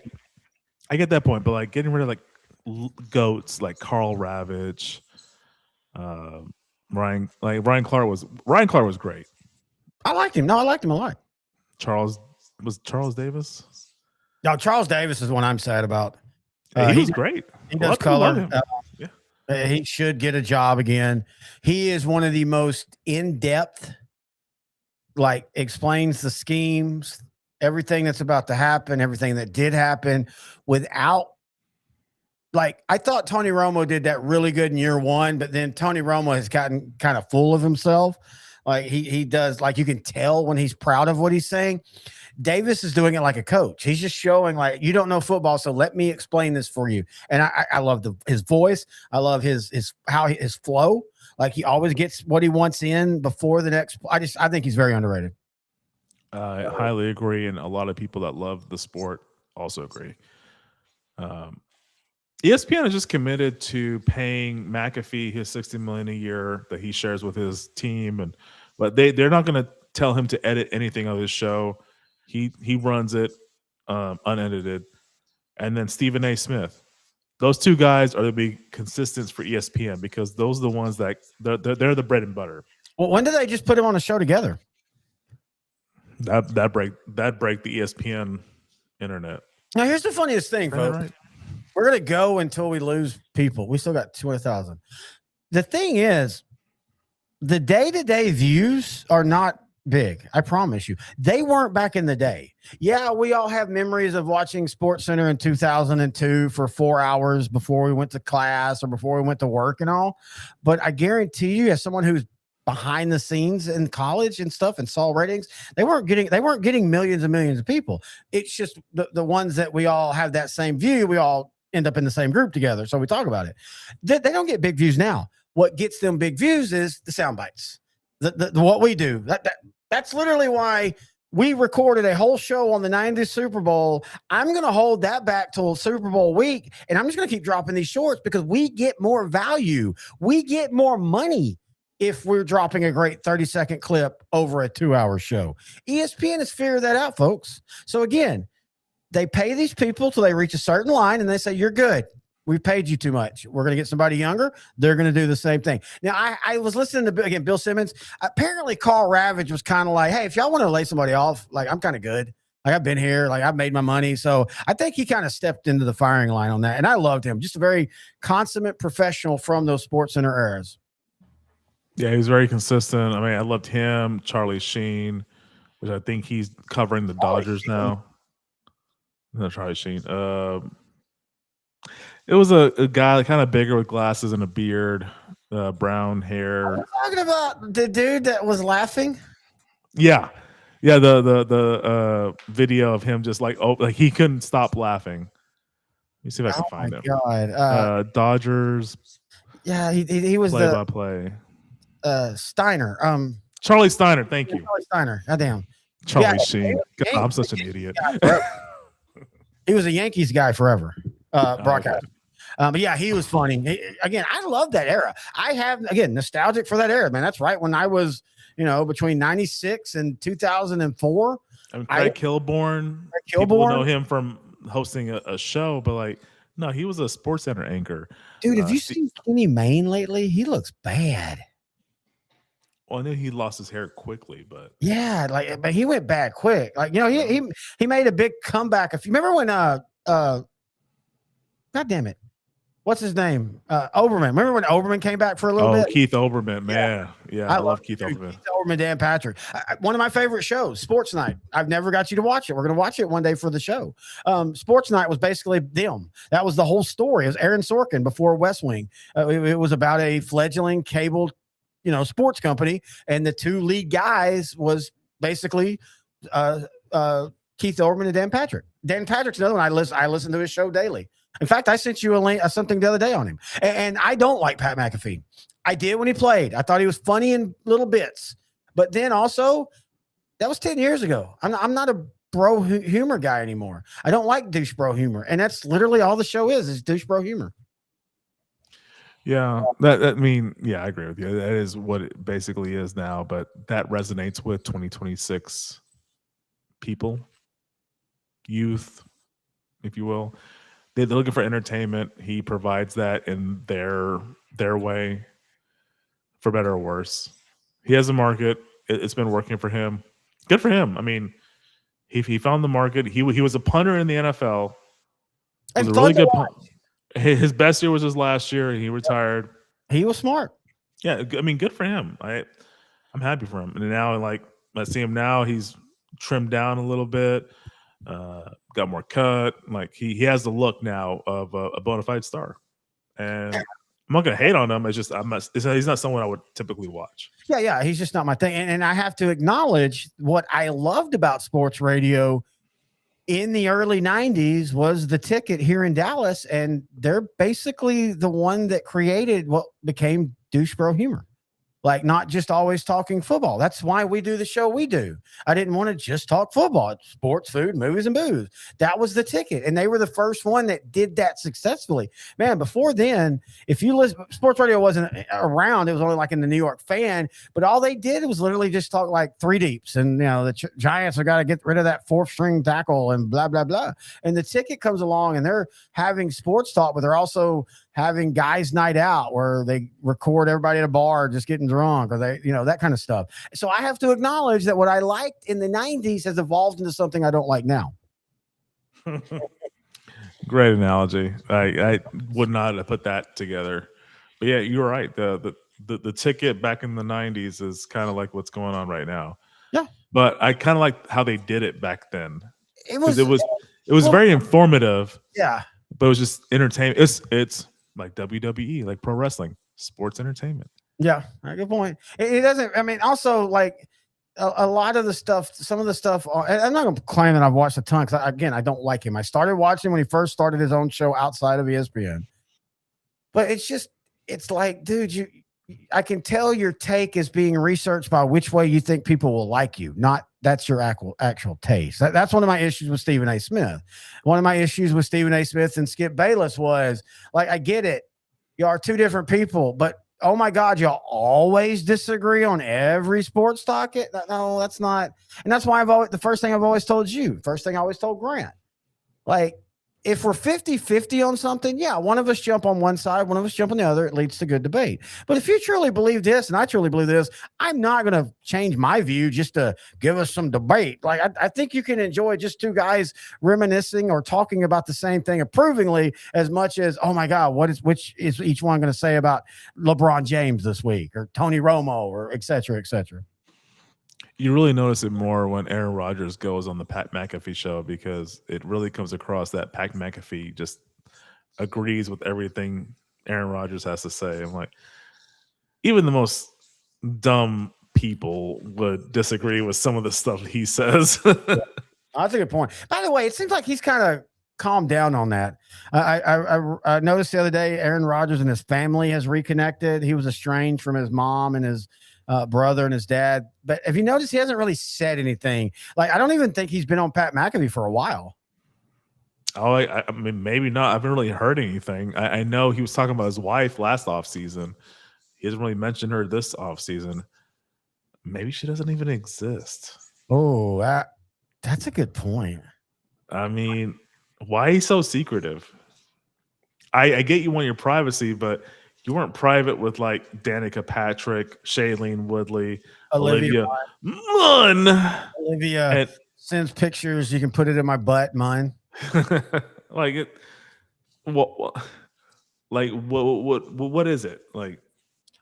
Speaker 2: get that point, but like getting rid of goats like Carl Ravitch, Ryan Clark was great.
Speaker 3: I liked him. No, I liked him a lot.
Speaker 2: Charles Davis.
Speaker 3: No, Charles Davis is one I'm sad about.
Speaker 2: He was great.
Speaker 3: He
Speaker 2: A lot
Speaker 3: does
Speaker 2: of people love
Speaker 3: color.
Speaker 2: him. Yeah.
Speaker 3: He should get a job again. He is one of the most in-depth, like explains the schemes, everything that's about to happen, everything that did happen without like I thought Tony Romo did that really good in year one, but then Tony Romo has gotten kind of full of himself. Like he does, like you can tell when he's proud of what he's saying. Davis is doing it like a coach. He's just showing like you don't know football, so let me explain this for you. And I love his voice. I love his flow. Like he always gets what he wants in before the next. I think he's very underrated.
Speaker 2: I highly agree, and a lot of people that love the sport also agree. ESPN is just committed to paying McAfee his $60 million a year that he shares with his team, but they're not going to tell him to edit anything of his show. He runs it unedited, and then Stephen A. Smith. Those two guys are the big consistents for ESPN because those are the ones that they're the bread and butter.
Speaker 3: Well, when did they just put him on a show together?
Speaker 2: That break the ESPN internet.
Speaker 3: Now, here's the funniest thing, folks.
Speaker 2: Right.
Speaker 3: We're going to go until we lose people. We still got 200,000. The thing is, the day-to-day views are not big. I promise you. They weren't back in the day. Yeah, we all have memories of watching SportsCenter in 2002 for 4 hours before we went to class or before we went to work and all. But I guarantee you, as someone who's behind the scenes in college and stuff and saw ratings, they weren't getting millions and millions of people. It's just the ones that we all have that same view. We all end up in the same group together. So we talk about it. They don't get big views now. What gets them big views is the sound bites. The what we do. That's literally why we recorded a whole show on the 90s Super Bowl. I'm going to hold that back till Super Bowl week, and I'm just going to keep dropping these shorts because we get more value. We get more money if we're dropping a great 30-second clip over a 2-hour show. ESPN has figured that out, folks. So again, they pay these people till they reach a certain line, and they say, you're good. We paid you too much. We're going to get somebody younger. They're going to do the same thing. Now, I was listening to, again, Bill Simmons. Apparently, Carl Ravage was kind of like, hey, if y'all want to lay somebody off, like, I'm kind of good. Like, I've been here. Like, I've made my money. So I think he kind of stepped into the firing line on that. And I loved him. Just a very consummate professional from those SportsCenter eras.
Speaker 2: Yeah, he was very consistent. I mean, I loved him. Charlie Sheen, which I think he's covering the Dodgers now. No, Charlie Sheen. It was a guy kind of bigger with glasses and a beard, brown hair.
Speaker 3: Are you talking about the dude that was laughing?
Speaker 2: Yeah. The video of him just like he couldn't stop laughing. Let me see if I can find him.
Speaker 3: God.
Speaker 2: Dodgers.
Speaker 3: Yeah, he was
Speaker 2: play-by-play.
Speaker 3: Steiner.
Speaker 2: Charlie Steiner. Thank you.
Speaker 3: Charlie Steiner. Goddamn.
Speaker 2: Charlie Sheen. God, I'm such an idiot.
Speaker 3: He was a Yankees guy forever. Broadcast.
Speaker 2: Okay.
Speaker 3: But yeah, he was funny. Again, I love that era. I have, again, nostalgic for that era, man. That's right. When I was, between 96 and 2004.
Speaker 2: I mean, Craig Kilborn. People know him from hosting a show, but like, no, he was a SportsCenter anchor.
Speaker 3: Dude, have you seen Kenny Mayne lately? He looks bad.
Speaker 2: Well, I know he lost his hair quickly, but
Speaker 3: yeah, but he went bad quick. Like, he made a big comeback. If you remember when God damn it, what's his name? Oberman. Remember when Oberman came back for a little bit?
Speaker 2: Keith Oberman, man. Yeah, I love Keith Oberman.
Speaker 3: Keith Oberman, Dan Patrick. One of my favorite shows, Sports Night. I've never got you to watch it. We're going to watch it one day for the show. Sports Night was basically them. That was the whole story. It was Aaron Sorkin before West Wing. It was about a fledgling cable, sports company, and the two lead guys was basically Keith Oberman and Dan Patrick. Dan Patrick's another one. I listen to his show daily. In fact, I sent you a link, something the other day on him. And I don't like Pat McAfee. I did when he played. I thought he was funny in little bits. But then also, that was 10 years ago. I'm not a bro humor guy anymore. I don't like douche bro humor. And that's literally all the show is douche bro humor.
Speaker 2: Yeah, I agree with you. That is what it basically is now. But that resonates with 2026 people, youth, if you will. They're looking for entertainment. He provides that in their way, for better or worse. He has a market. It's been working for him. Good for him. I mean, He found the market. He was a punter in the NFL. He was
Speaker 3: And
Speaker 2: a really
Speaker 3: fun to
Speaker 2: good
Speaker 3: watch.
Speaker 2: His best year was his last year. He retired.
Speaker 3: He was smart.
Speaker 2: Yeah, I mean, good for him. I'm happy for him. And now, like, I see him now. He's trimmed down a little bit, got more cut. Like he has the look now of a bona fide star. And I'm not gonna hate on him. It's just he's not someone I would typically watch.
Speaker 3: Yeah, he's just not my thing. And I have to acknowledge what I loved about sports radio in the early 90s was the Ticket here in Dallas, and they're basically the one that created what became douche bro humor. Like, not just always talking football. That's why we do the show we do. I didn't want to just talk football. It's sports, food, movies, and booze. That was the Ticket. And they were the first one that did that successfully. Man, before then, if you listen, sports radio wasn't around. It was only like in the New York Fan. But all they did was literally just talk like three deeps. And, the Giants are got to get rid of that fourth string tackle and blah, blah, blah. And the Ticket comes along and they're having sports talk, but they're also having guys night out where they record everybody at a bar just getting drunk, or they, that kind of stuff. So I have to acknowledge that what I liked in the 90s has evolved into something I don't like now.
Speaker 2: Great analogy. I would not have put that together. But yeah, you're right. The Ticket back in the 90s is kind of like what's going on right now.
Speaker 3: Yeah.
Speaker 2: But I kind of like how they did it back then.
Speaker 3: It was
Speaker 2: very informative.
Speaker 3: Yeah.
Speaker 2: But it was just entertainment. It's like WWE, like pro wrestling, sports entertainment.
Speaker 3: Yeah, good point. It doesn't. I mean, also like a lot of the stuff. Some of the stuff. I'm not going to claim that I've watched a ton because I don't like him. I started watching when he first started his own show outside of ESPN. But it's like, dude, I can tell your take is being researched by which way you think people will like you, not that's your actual taste. That's one of my issues with Stephen A. Smith. One of my issues with Stephen A. Smith and Skip Bayless was like, I get it. You are two different people, but oh my God, y'all always disagree on every sports talk. No, that's not. And that's why the first thing I've always told you, first thing I always told Grant, like, if we're 50-50 on something, yeah, one of us jump on one side, one of us jump on the other. It leads to good debate. But if you truly believe this, and I truly believe this, I'm not going to change my view just to give us some debate. Like, I think you can enjoy just two guys reminiscing or talking about the same thing approvingly as much as, oh my God, which is each one going to say about LeBron James this week or Tony Romo or et cetera, et cetera.
Speaker 2: You really notice it more when Aaron Rodgers goes on the Pat McAfee show because it really comes across that Pat McAfee just agrees with everything Aaron Rodgers has to say. I'm like, even the most dumb people would disagree with some of the stuff he says.
Speaker 3: That's a good point. By the way, it seems like he's kind of calmed down on that. I noticed the other day Aaron Rodgers and his family has reconnected. He was estranged from his mom and his brother and his dad. But have you noticed he hasn't really said anything? Like, I don't even think he's been on Pat McAfee for a while.
Speaker 2: Oh, I mean, maybe not. I haven't really heard anything. I know he was talking about his wife last offseason. He hasn't really mentioned her this offseason. Maybe she doesn't even exist.
Speaker 3: Oh, that's a good point.
Speaker 2: I mean, why he's so secretive? I get you want your privacy, but you weren't private with like Danica Patrick, Shailene Woodley, Olivia Munn.
Speaker 3: Olivia sends pictures. You can put it in my butt, mine.
Speaker 2: Like it. What? Like what is it? Like,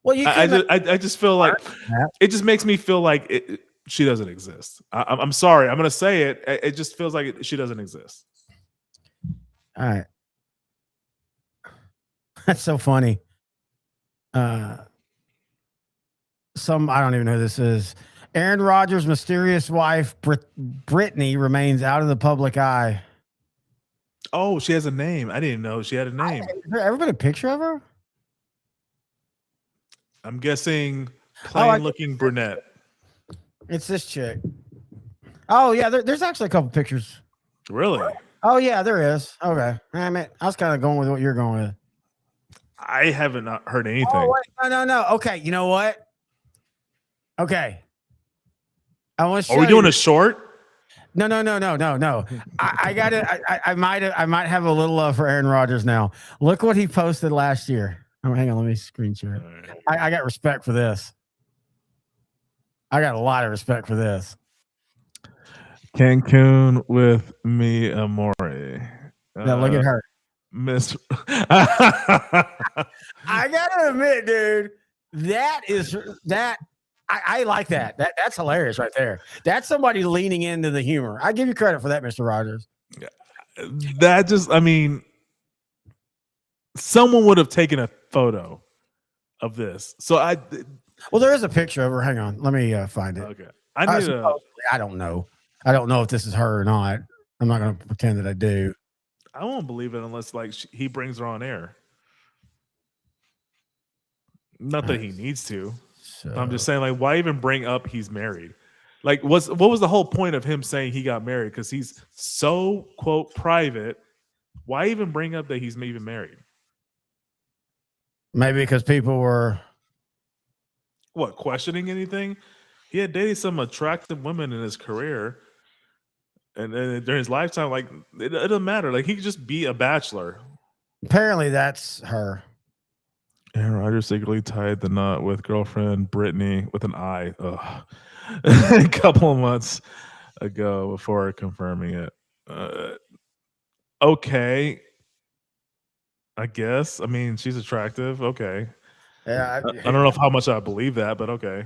Speaker 3: well,
Speaker 2: I just feel like it just makes me feel like she doesn't exist. I'm sorry. I'm gonna say it. It just feels like she doesn't exist.
Speaker 3: All right. That's so funny. I don't even know who this is. Aaron Rodgers' mysterious wife, Brittany, remains out of the public eye.
Speaker 2: Oh, she has a name. I didn't know she had a name.
Speaker 3: Has there ever been a picture of her?
Speaker 2: I'm guessing plain-looking brunette.
Speaker 3: It's this chick. Oh, yeah, there's actually a couple pictures.
Speaker 2: Really?
Speaker 3: Oh, yeah, there is. Okay. I mean, I was kind of going with what you're going with.
Speaker 2: I haven't not heard anything.
Speaker 3: Oh, wait, no. Okay, you know what? Okay. I want to show
Speaker 2: Are we doing a short?
Speaker 3: No. I got it. I might have a little love for Aaron Rodgers now. Look what he posted last year. Oh, hang on, let me screen share it. I got respect for this. I got a lot of respect for this.
Speaker 2: Cancun with me, Amore.
Speaker 3: Now look at her.
Speaker 2: Miss.
Speaker 3: I gotta admit, dude, I like that. That's hilarious right there. That's somebody leaning into the humor. I give you credit for that, Mr. Rogers.
Speaker 2: That just, I mean, someone would have taken a photo of this. So
Speaker 3: Well, there is a picture of her. Hang on, let me find it.
Speaker 2: okay. I need to.
Speaker 3: I don't know. I don't know if this is her or not. I'm not going to pretend that I do.
Speaker 2: I won't believe it unless like he brings her on air. Not that he needs to.
Speaker 3: So,
Speaker 2: I'm just saying, like, why even bring up he's married? Like, what was the whole point of him saying he got married? Because he's so quote private. Why even bring up that he's even married?
Speaker 3: maybe because people were.
Speaker 2: What, questioning anything? He had dated some attractive women in his career, and during his lifetime, like it doesn't matter. Like he could just be a bachelor.
Speaker 3: Apparently, that's her.
Speaker 2: Aaron Rodgers secretly tied the knot with girlfriend Brittany with an I a couple of months ago before confirming it. Okay, I guess. I mean, she's attractive. Okay,
Speaker 3: Yeah,
Speaker 2: I don't know how much I believe that, but okay.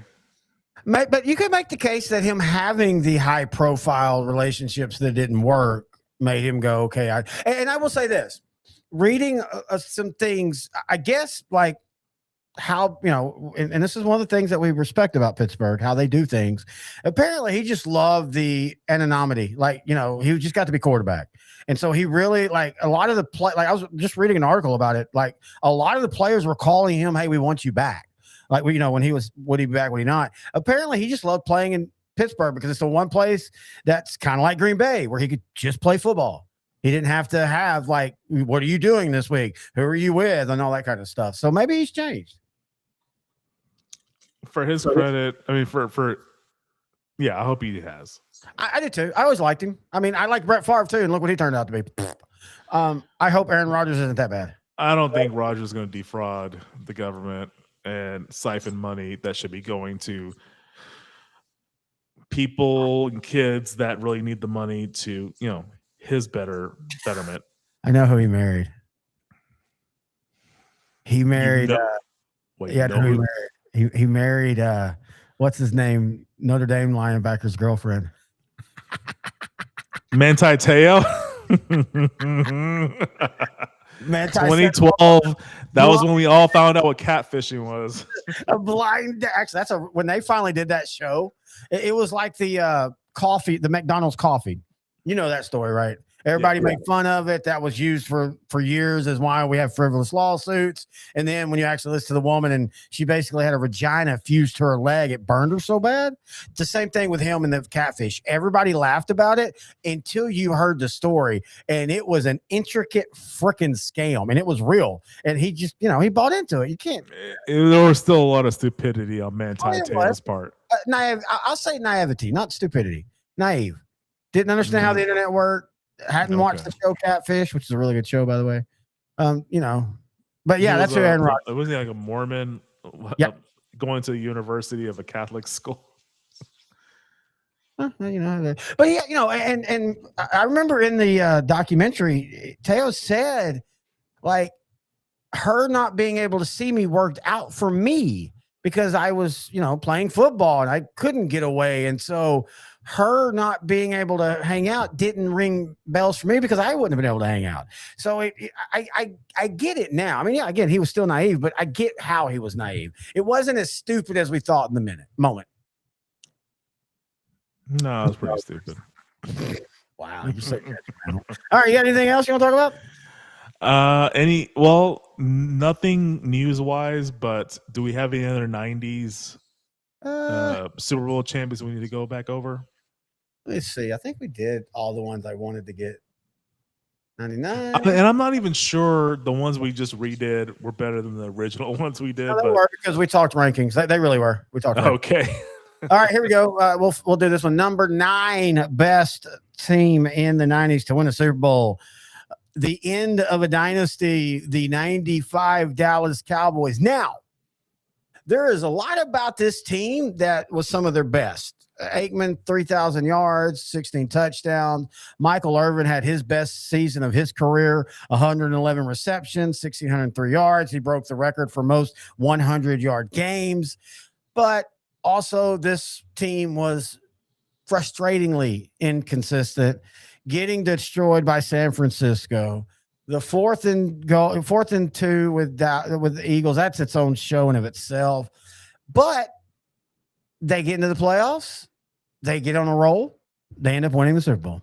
Speaker 3: But you could make the case that him having the high profile relationships that didn't work made him go, okay. And I will say this, reading some things, I guess, like how, and this is one of the things that we respect about Pittsburgh, how they do things. Apparently he just loved the anonymity. Like, he just got to be quarterback. And so he really, like, a lot of the like I was just reading an article about it. Like a lot of the players were calling him, hey, we want you back. Like, when he was, would he be back, would he not? Apparently, he just loved playing in Pittsburgh because it's the one place that's kind of like Green Bay where he could just play football. He didn't have to have, like, what are you doing this week? Who are you with? And all that kind of stuff. So maybe he's changed.
Speaker 2: For his credit, I mean, yeah, I hope he has.
Speaker 3: I did too. I always liked him. I mean, I like Brett Favre too, and look what he turned out to be. I hope Aaron Rodgers isn't that bad.
Speaker 2: I don't think Rodgers is going to defraud the government and siphon money that should be going to people and kids that really need the money to, his betterment.
Speaker 3: I know who he married. He married. He married. What's his name? Notre Dame linebacker's girlfriend.
Speaker 2: Manti Te'o. 2012. That was when we all found out what catfishing was.
Speaker 3: A blind. Actually, when they finally did that show. It was like the coffee, the McDonald's coffee. You know that story, right? Everybody made fun of it. That was used for years as why we have frivolous lawsuits. And then when you actually listen to the woman and she basically had a vagina fused to her leg, it burned her so bad. It's the same thing with him and the catfish. Everybody laughed about it until you heard the story. And it was an intricate freaking scam. And it was real. And he just, he bought into it. You can't.
Speaker 2: There was still a lot of stupidity on Manti Te'o's part.
Speaker 3: Naive. I'll say naivety, not stupidity. Naive. Didn't understand how the internet worked. Hadn't watched the show Catfish, which is a really good show, by the way. But yeah, that's who Aaron Rodgers.
Speaker 2: Was he like a Mormon going to the university of a Catholic school?
Speaker 3: But yeah, and I remember in the documentary, Teo said, like, her not being able to see me worked out for me because I was, playing football and I couldn't get away. And so her not being able to hang out didn't ring bells for me because I wouldn't have been able to hang out. So I get it now. I mean, yeah, again, he was still naive, but I get how he was naive. It wasn't as stupid as we thought in the moment.
Speaker 2: No, it was pretty stupid.
Speaker 3: Wow. You're so all right. You got anything else you want to talk about?
Speaker 2: Nothing news wise, but do we have any other 90s Super Bowl champions we need to go back over?
Speaker 3: Let's see. I think we did all the ones I wanted to get. 99.
Speaker 2: And I'm not even sure the ones we just redid were better than the original ones we did.
Speaker 3: No, they were because we talked rankings. They really were. We talked.
Speaker 2: Okay.
Speaker 3: All right, here we go. We'll do this one. Number 9 best team in the 90s to win a Super Bowl. The end of a dynasty, the 95 Dallas Cowboys. Now, there is a lot about this team that was some of their best. Aikman, 3,000 yards, 16 touchdowns. Michael Irvin had his best season of his career, 111 receptions, 1,603 yards. He broke the record for most 100-yard games. But also, this team was frustratingly inconsistent, getting destroyed by San Francisco. The 4th and 2 with the Eagles, that's its own show in of itself. But they get into the playoffs, they get on a roll, they end up winning the Super Bowl.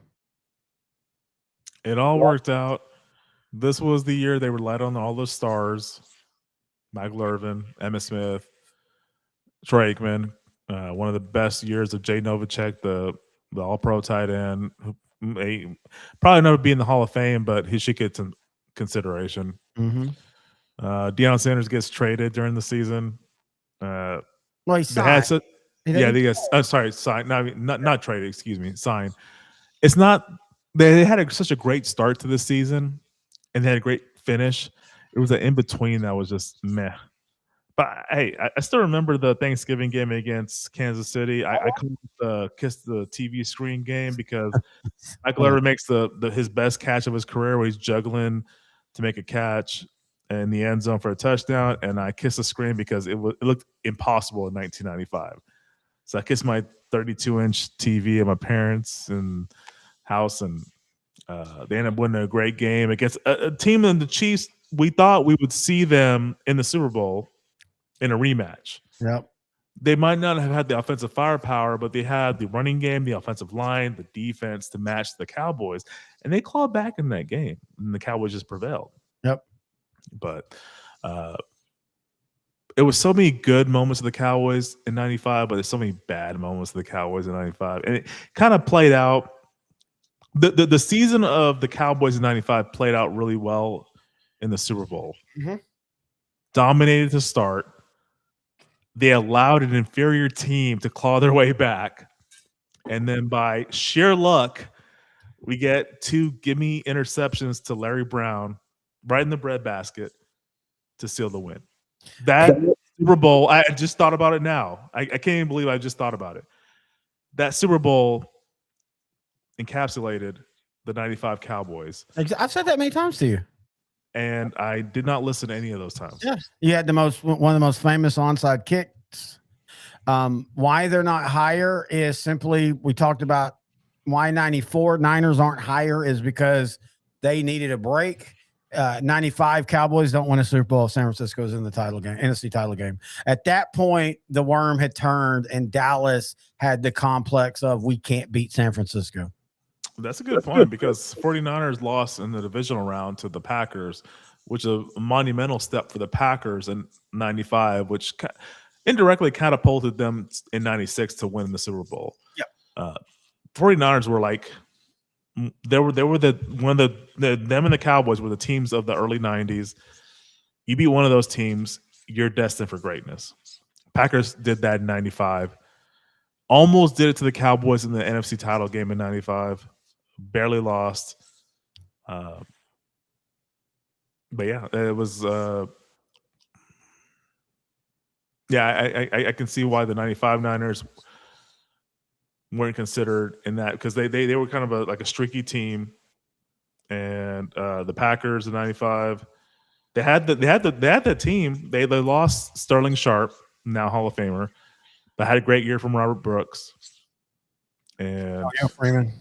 Speaker 2: It all worked out. This was the year they relied on all those stars: Michael Irvin, Emmitt Smith, Troy Aikman. One of the best years of Jay Novacek, the All-Pro tight end, who may probably never be in the Hall of Fame, but he should get some consideration.
Speaker 3: Mm-hmm.
Speaker 2: Deion Sanders gets traded during the season.
Speaker 3: Well, he
Speaker 2: They had
Speaker 3: signed.
Speaker 2: they got signed. No, not traded. Excuse me, signed. It's not. They had such a great start to the season, and they had a great finish. It was an in between that was just meh. But hey, I still remember the Thanksgiving game against Kansas City. I couldn't kiss the TV screen game because Michael Irvin makes his best catch of his career, where he's juggling to make a catch in the end zone for a touchdown, and I kissed the screen because it looked impossible in 1995. So I kissed my 32-inch TV at my parents' and house, and they ended up winning a great game against a team in the Chiefs. We thought we would see them in the Super Bowl in a rematch.
Speaker 3: Yep.
Speaker 2: They might not have had the offensive firepower, but they had the running game, the offensive line, the defense to match the Cowboys, and they clawed back in that game, and the Cowboys just prevailed.
Speaker 3: Yep.
Speaker 2: But it was so many good moments of the Cowboys in 95, but there's so many bad moments of the Cowboys in 95. And it kind of played out. The season of the Cowboys in 95 played out really well in the Super Bowl.
Speaker 3: Mm-hmm.
Speaker 2: Dominated to start. They allowed an inferior team to claw their way back. And then by sheer luck, we get 2 gimme interceptions to Larry Brown right in the breadbasket to seal the win. That Super Bowl, I just thought about it now. I can't even believe I just thought about it. That Super Bowl encapsulated the 95 Cowboys.
Speaker 3: I've said that many times to you.
Speaker 2: And I did not listen to any of those times.
Speaker 3: Yeah. You had one of the most famous onside kicks. Why they're not higher is simply, we talked about why 94 Niners aren't higher is because they needed a break. 95 Cowboys don't win a Super Bowl if San Francisco's in the title game, NFC title game. At that point, the worm had turned and Dallas had the complex of we can't beat San Francisco.
Speaker 2: That's a good point because 49ers lost in the divisional round to the Packers, which is a monumental step for the Packers in 95, which indirectly catapulted them in 96 to win the Super Bowl.
Speaker 3: Yeah.
Speaker 2: 49ers were like them and the Cowboys were the teams of the early 90s. You beat one of those teams, you're destined for greatness. Packers did that in 95. Almost did it to the Cowboys in the NFC title game in 95. Barely lost. But yeah, it was I can see why the 95 Niners weren't considered in that because they were kind of like a streaky team, and the Packers in 95 they had that team. They lost Sterling Sharp, now Hall of Famer, but had a great year from Robert Brooks and
Speaker 3: Freeman.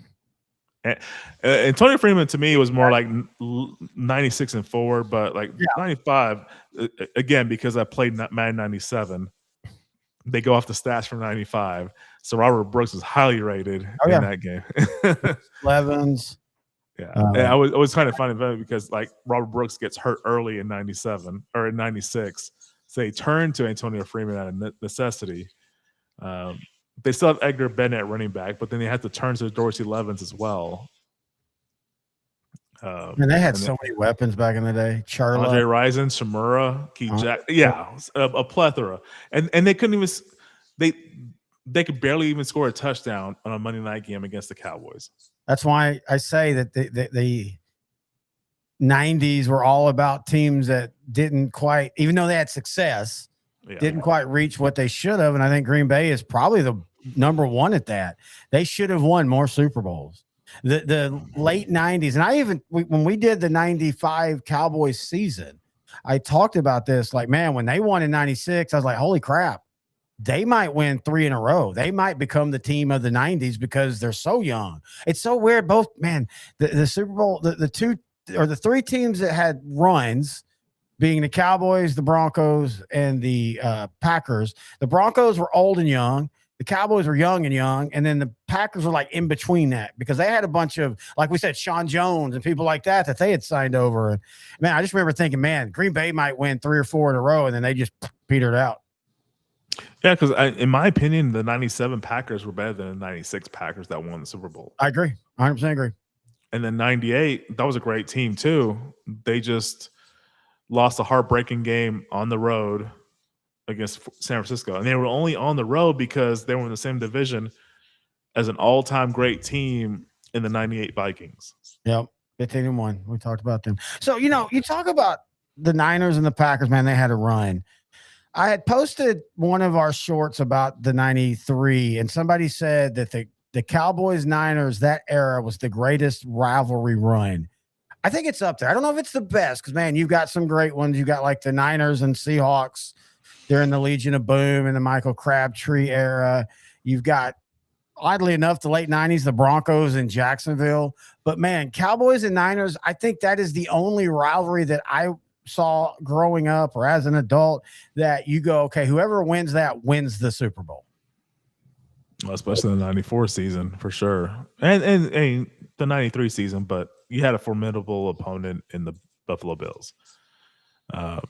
Speaker 2: Antonio Freeman to me was more like 96 and forward, but like 95 again because I played Madden 97. They go off the stats from 95, so Robert Brooks is highly rated in that game.
Speaker 3: Levens.
Speaker 2: Yeah, and I was kind of funny because like Robert Brooks gets hurt early in 97 or in 96, so they turn to Antonio Freeman out of necessity. They still have Edgar Bennett at running back, but then they had to turn to Dorsey Levens as well.
Speaker 3: And they had so many weapons back in the day. Charlotte,
Speaker 2: Andre Rison, Shimura, Keith Jack. Yeah, a plethora. And they couldn't even they could barely even score a touchdown on a Monday night game against the Cowboys.
Speaker 3: That's why I say that the 90s were all about teams that didn't quite, even though they had success, didn't quite reach what they should have. And I think Green Bay is probably the number one at that. They should have won more Super Bowls. The late 90s, and when we did the 95 Cowboys season, I talked about this. Like, man, when they won in 96, I was like, holy crap, they might win 3 in a row. They might become the team of the 90s because they're so young. It's so weird. Both, man, the Super Bowl, the two or the 3 teams that had runs, being the Cowboys, the Broncos, and the Packers. The Broncos were old and young. The Cowboys were young, and then the Packers were like in between that because they had a bunch of, like we said, Sean Jones and people like that they had signed over. And man, I just remember thinking, man, Green Bay might win 3 or 4 in a row, and then they just petered out.
Speaker 2: Yeah, because in my opinion, the 97 Packers were better than the 96 Packers that won the Super Bowl.
Speaker 3: I agree. 100% agree.
Speaker 2: And then 98, that was a great team too. They just lost a heartbreaking game on the road against San Francisco. And they were only on the road because they were in the same division as an all-time great team in the 98 Vikings.
Speaker 3: Yep. 15-1. We talked about them. So, you talk about the Niners and the Packers, man, they had a run. I had posted one of our shorts about the 93, and somebody said that the Cowboys Niners, that era was the greatest rivalry run. I think it's up there. I don't know if it's the best because, man, you've got some great ones. You got like the Niners and Seahawks during the Legion of Boom and the Michael Crabtree era. You've got, oddly enough, the late 90s, the Broncos in Jacksonville. But, man, Cowboys and Niners, I think that is the only rivalry that I saw growing up or as an adult that you go, okay, whoever wins that wins the Super Bowl.
Speaker 2: Well, especially in the 94 season for sure. And the 93 season, but you had a formidable opponent in the Buffalo Bills. But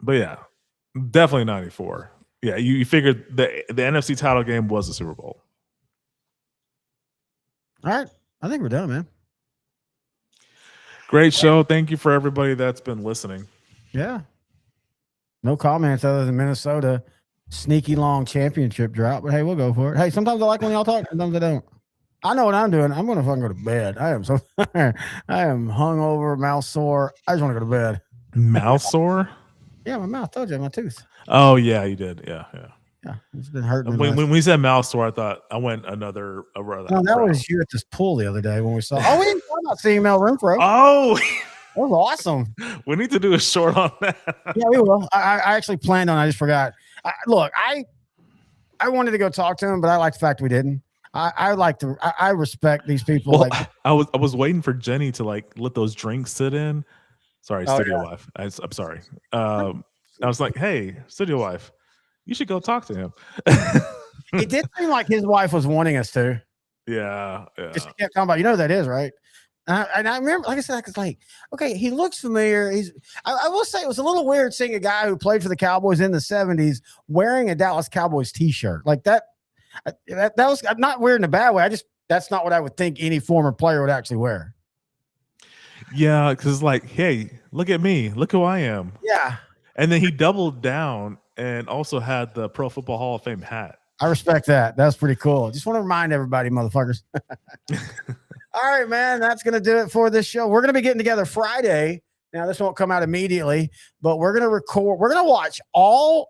Speaker 2: yeah, definitely 94. Yeah, you figured the NFC title game was the Super Bowl.
Speaker 3: All right. I think we're done, man.
Speaker 2: Great show. Thank you for everybody that's been listening.
Speaker 3: Yeah. No comments other than Minnesota sneaky long championship drought, but hey, we'll go for it. Hey, sometimes I like when y'all talk, sometimes I don't. I know what I'm doing. I'm gonna fucking go to bed. I am so I am hungover, mouth sore. I just want to go to bed.
Speaker 2: Mouth sore?
Speaker 3: Yeah, my mouth. Told you, my tooth.
Speaker 2: Oh yeah, you did. Yeah.
Speaker 3: Yeah, it's been hurting.
Speaker 2: When we said mouth sore, I thought I went another.
Speaker 3: No, that was you at this pool the other day when we saw. Oh, we didn't talk about seeing Mel Renfro.
Speaker 2: Oh,
Speaker 3: that was awesome.
Speaker 2: We need to do a short on that.
Speaker 3: Yeah, we will. I actually planned on. I just forgot. Look, I wanted to go talk to him, but I like the fact we didn't. I like to. I respect these people.
Speaker 2: Well,
Speaker 3: like
Speaker 2: I was waiting for Jenny to like let those drinks sit in. Sorry, studio wife. I'm sorry. I was like, hey, studio wife, you should go talk to him.
Speaker 3: it did seem like his wife was wanting us to.
Speaker 2: Yeah.
Speaker 3: Just kept talking about, who that is, right? And I remember, like I said, it's like, okay, he looks familiar. I will say it was a little weird seeing a guy who played for the Cowboys in the 70s wearing a Dallas Cowboys t-shirt like that. That was not weird in a bad way. That's not what I would think any former player would actually wear.
Speaker 2: Yeah, because like, hey, look at me. Look who I am.
Speaker 3: Yeah. And
Speaker 2: then he doubled down and also had the Pro Football Hall of Fame hat.
Speaker 3: I respect that. That's pretty cool. Just want to remind everybody, motherfuckers. All right, man. That's going to do it for this show. We're going to be getting together Friday. Now, this won't come out immediately, but we're going to record. We're going to watch all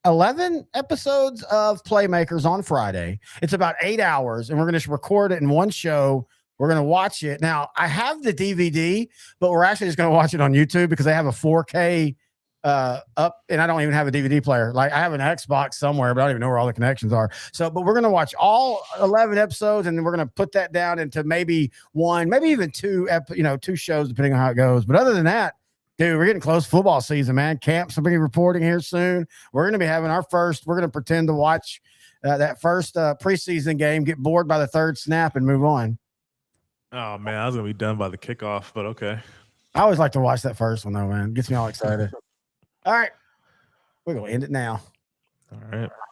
Speaker 3: 11 episodes of Playmakers on Friday. It's about 8 hours, and we're going to record it in one show. We're going to watch it. Now, I have the DVD, but we're actually just going to watch it on YouTube because they have a 4K up, and I don't even have a DVD player. Like, I have an Xbox somewhere, but I don't even know where all the connections are. So, but we're going to watch all 11 episodes, and then we're going to put that down into maybe one, maybe even two shows, depending on how it goes. But other than that, dude, we're getting close to football season, man. Camps will be reporting here soon. We're going to be having we're going to pretend to watch that first preseason game, get bored by the third snap, and move on.
Speaker 2: Oh, man, I was going to be done by the kickoff, but okay.
Speaker 3: I always like to watch that first one, though, man. It gets me all excited. All right. We're going to end it now.
Speaker 2: All right.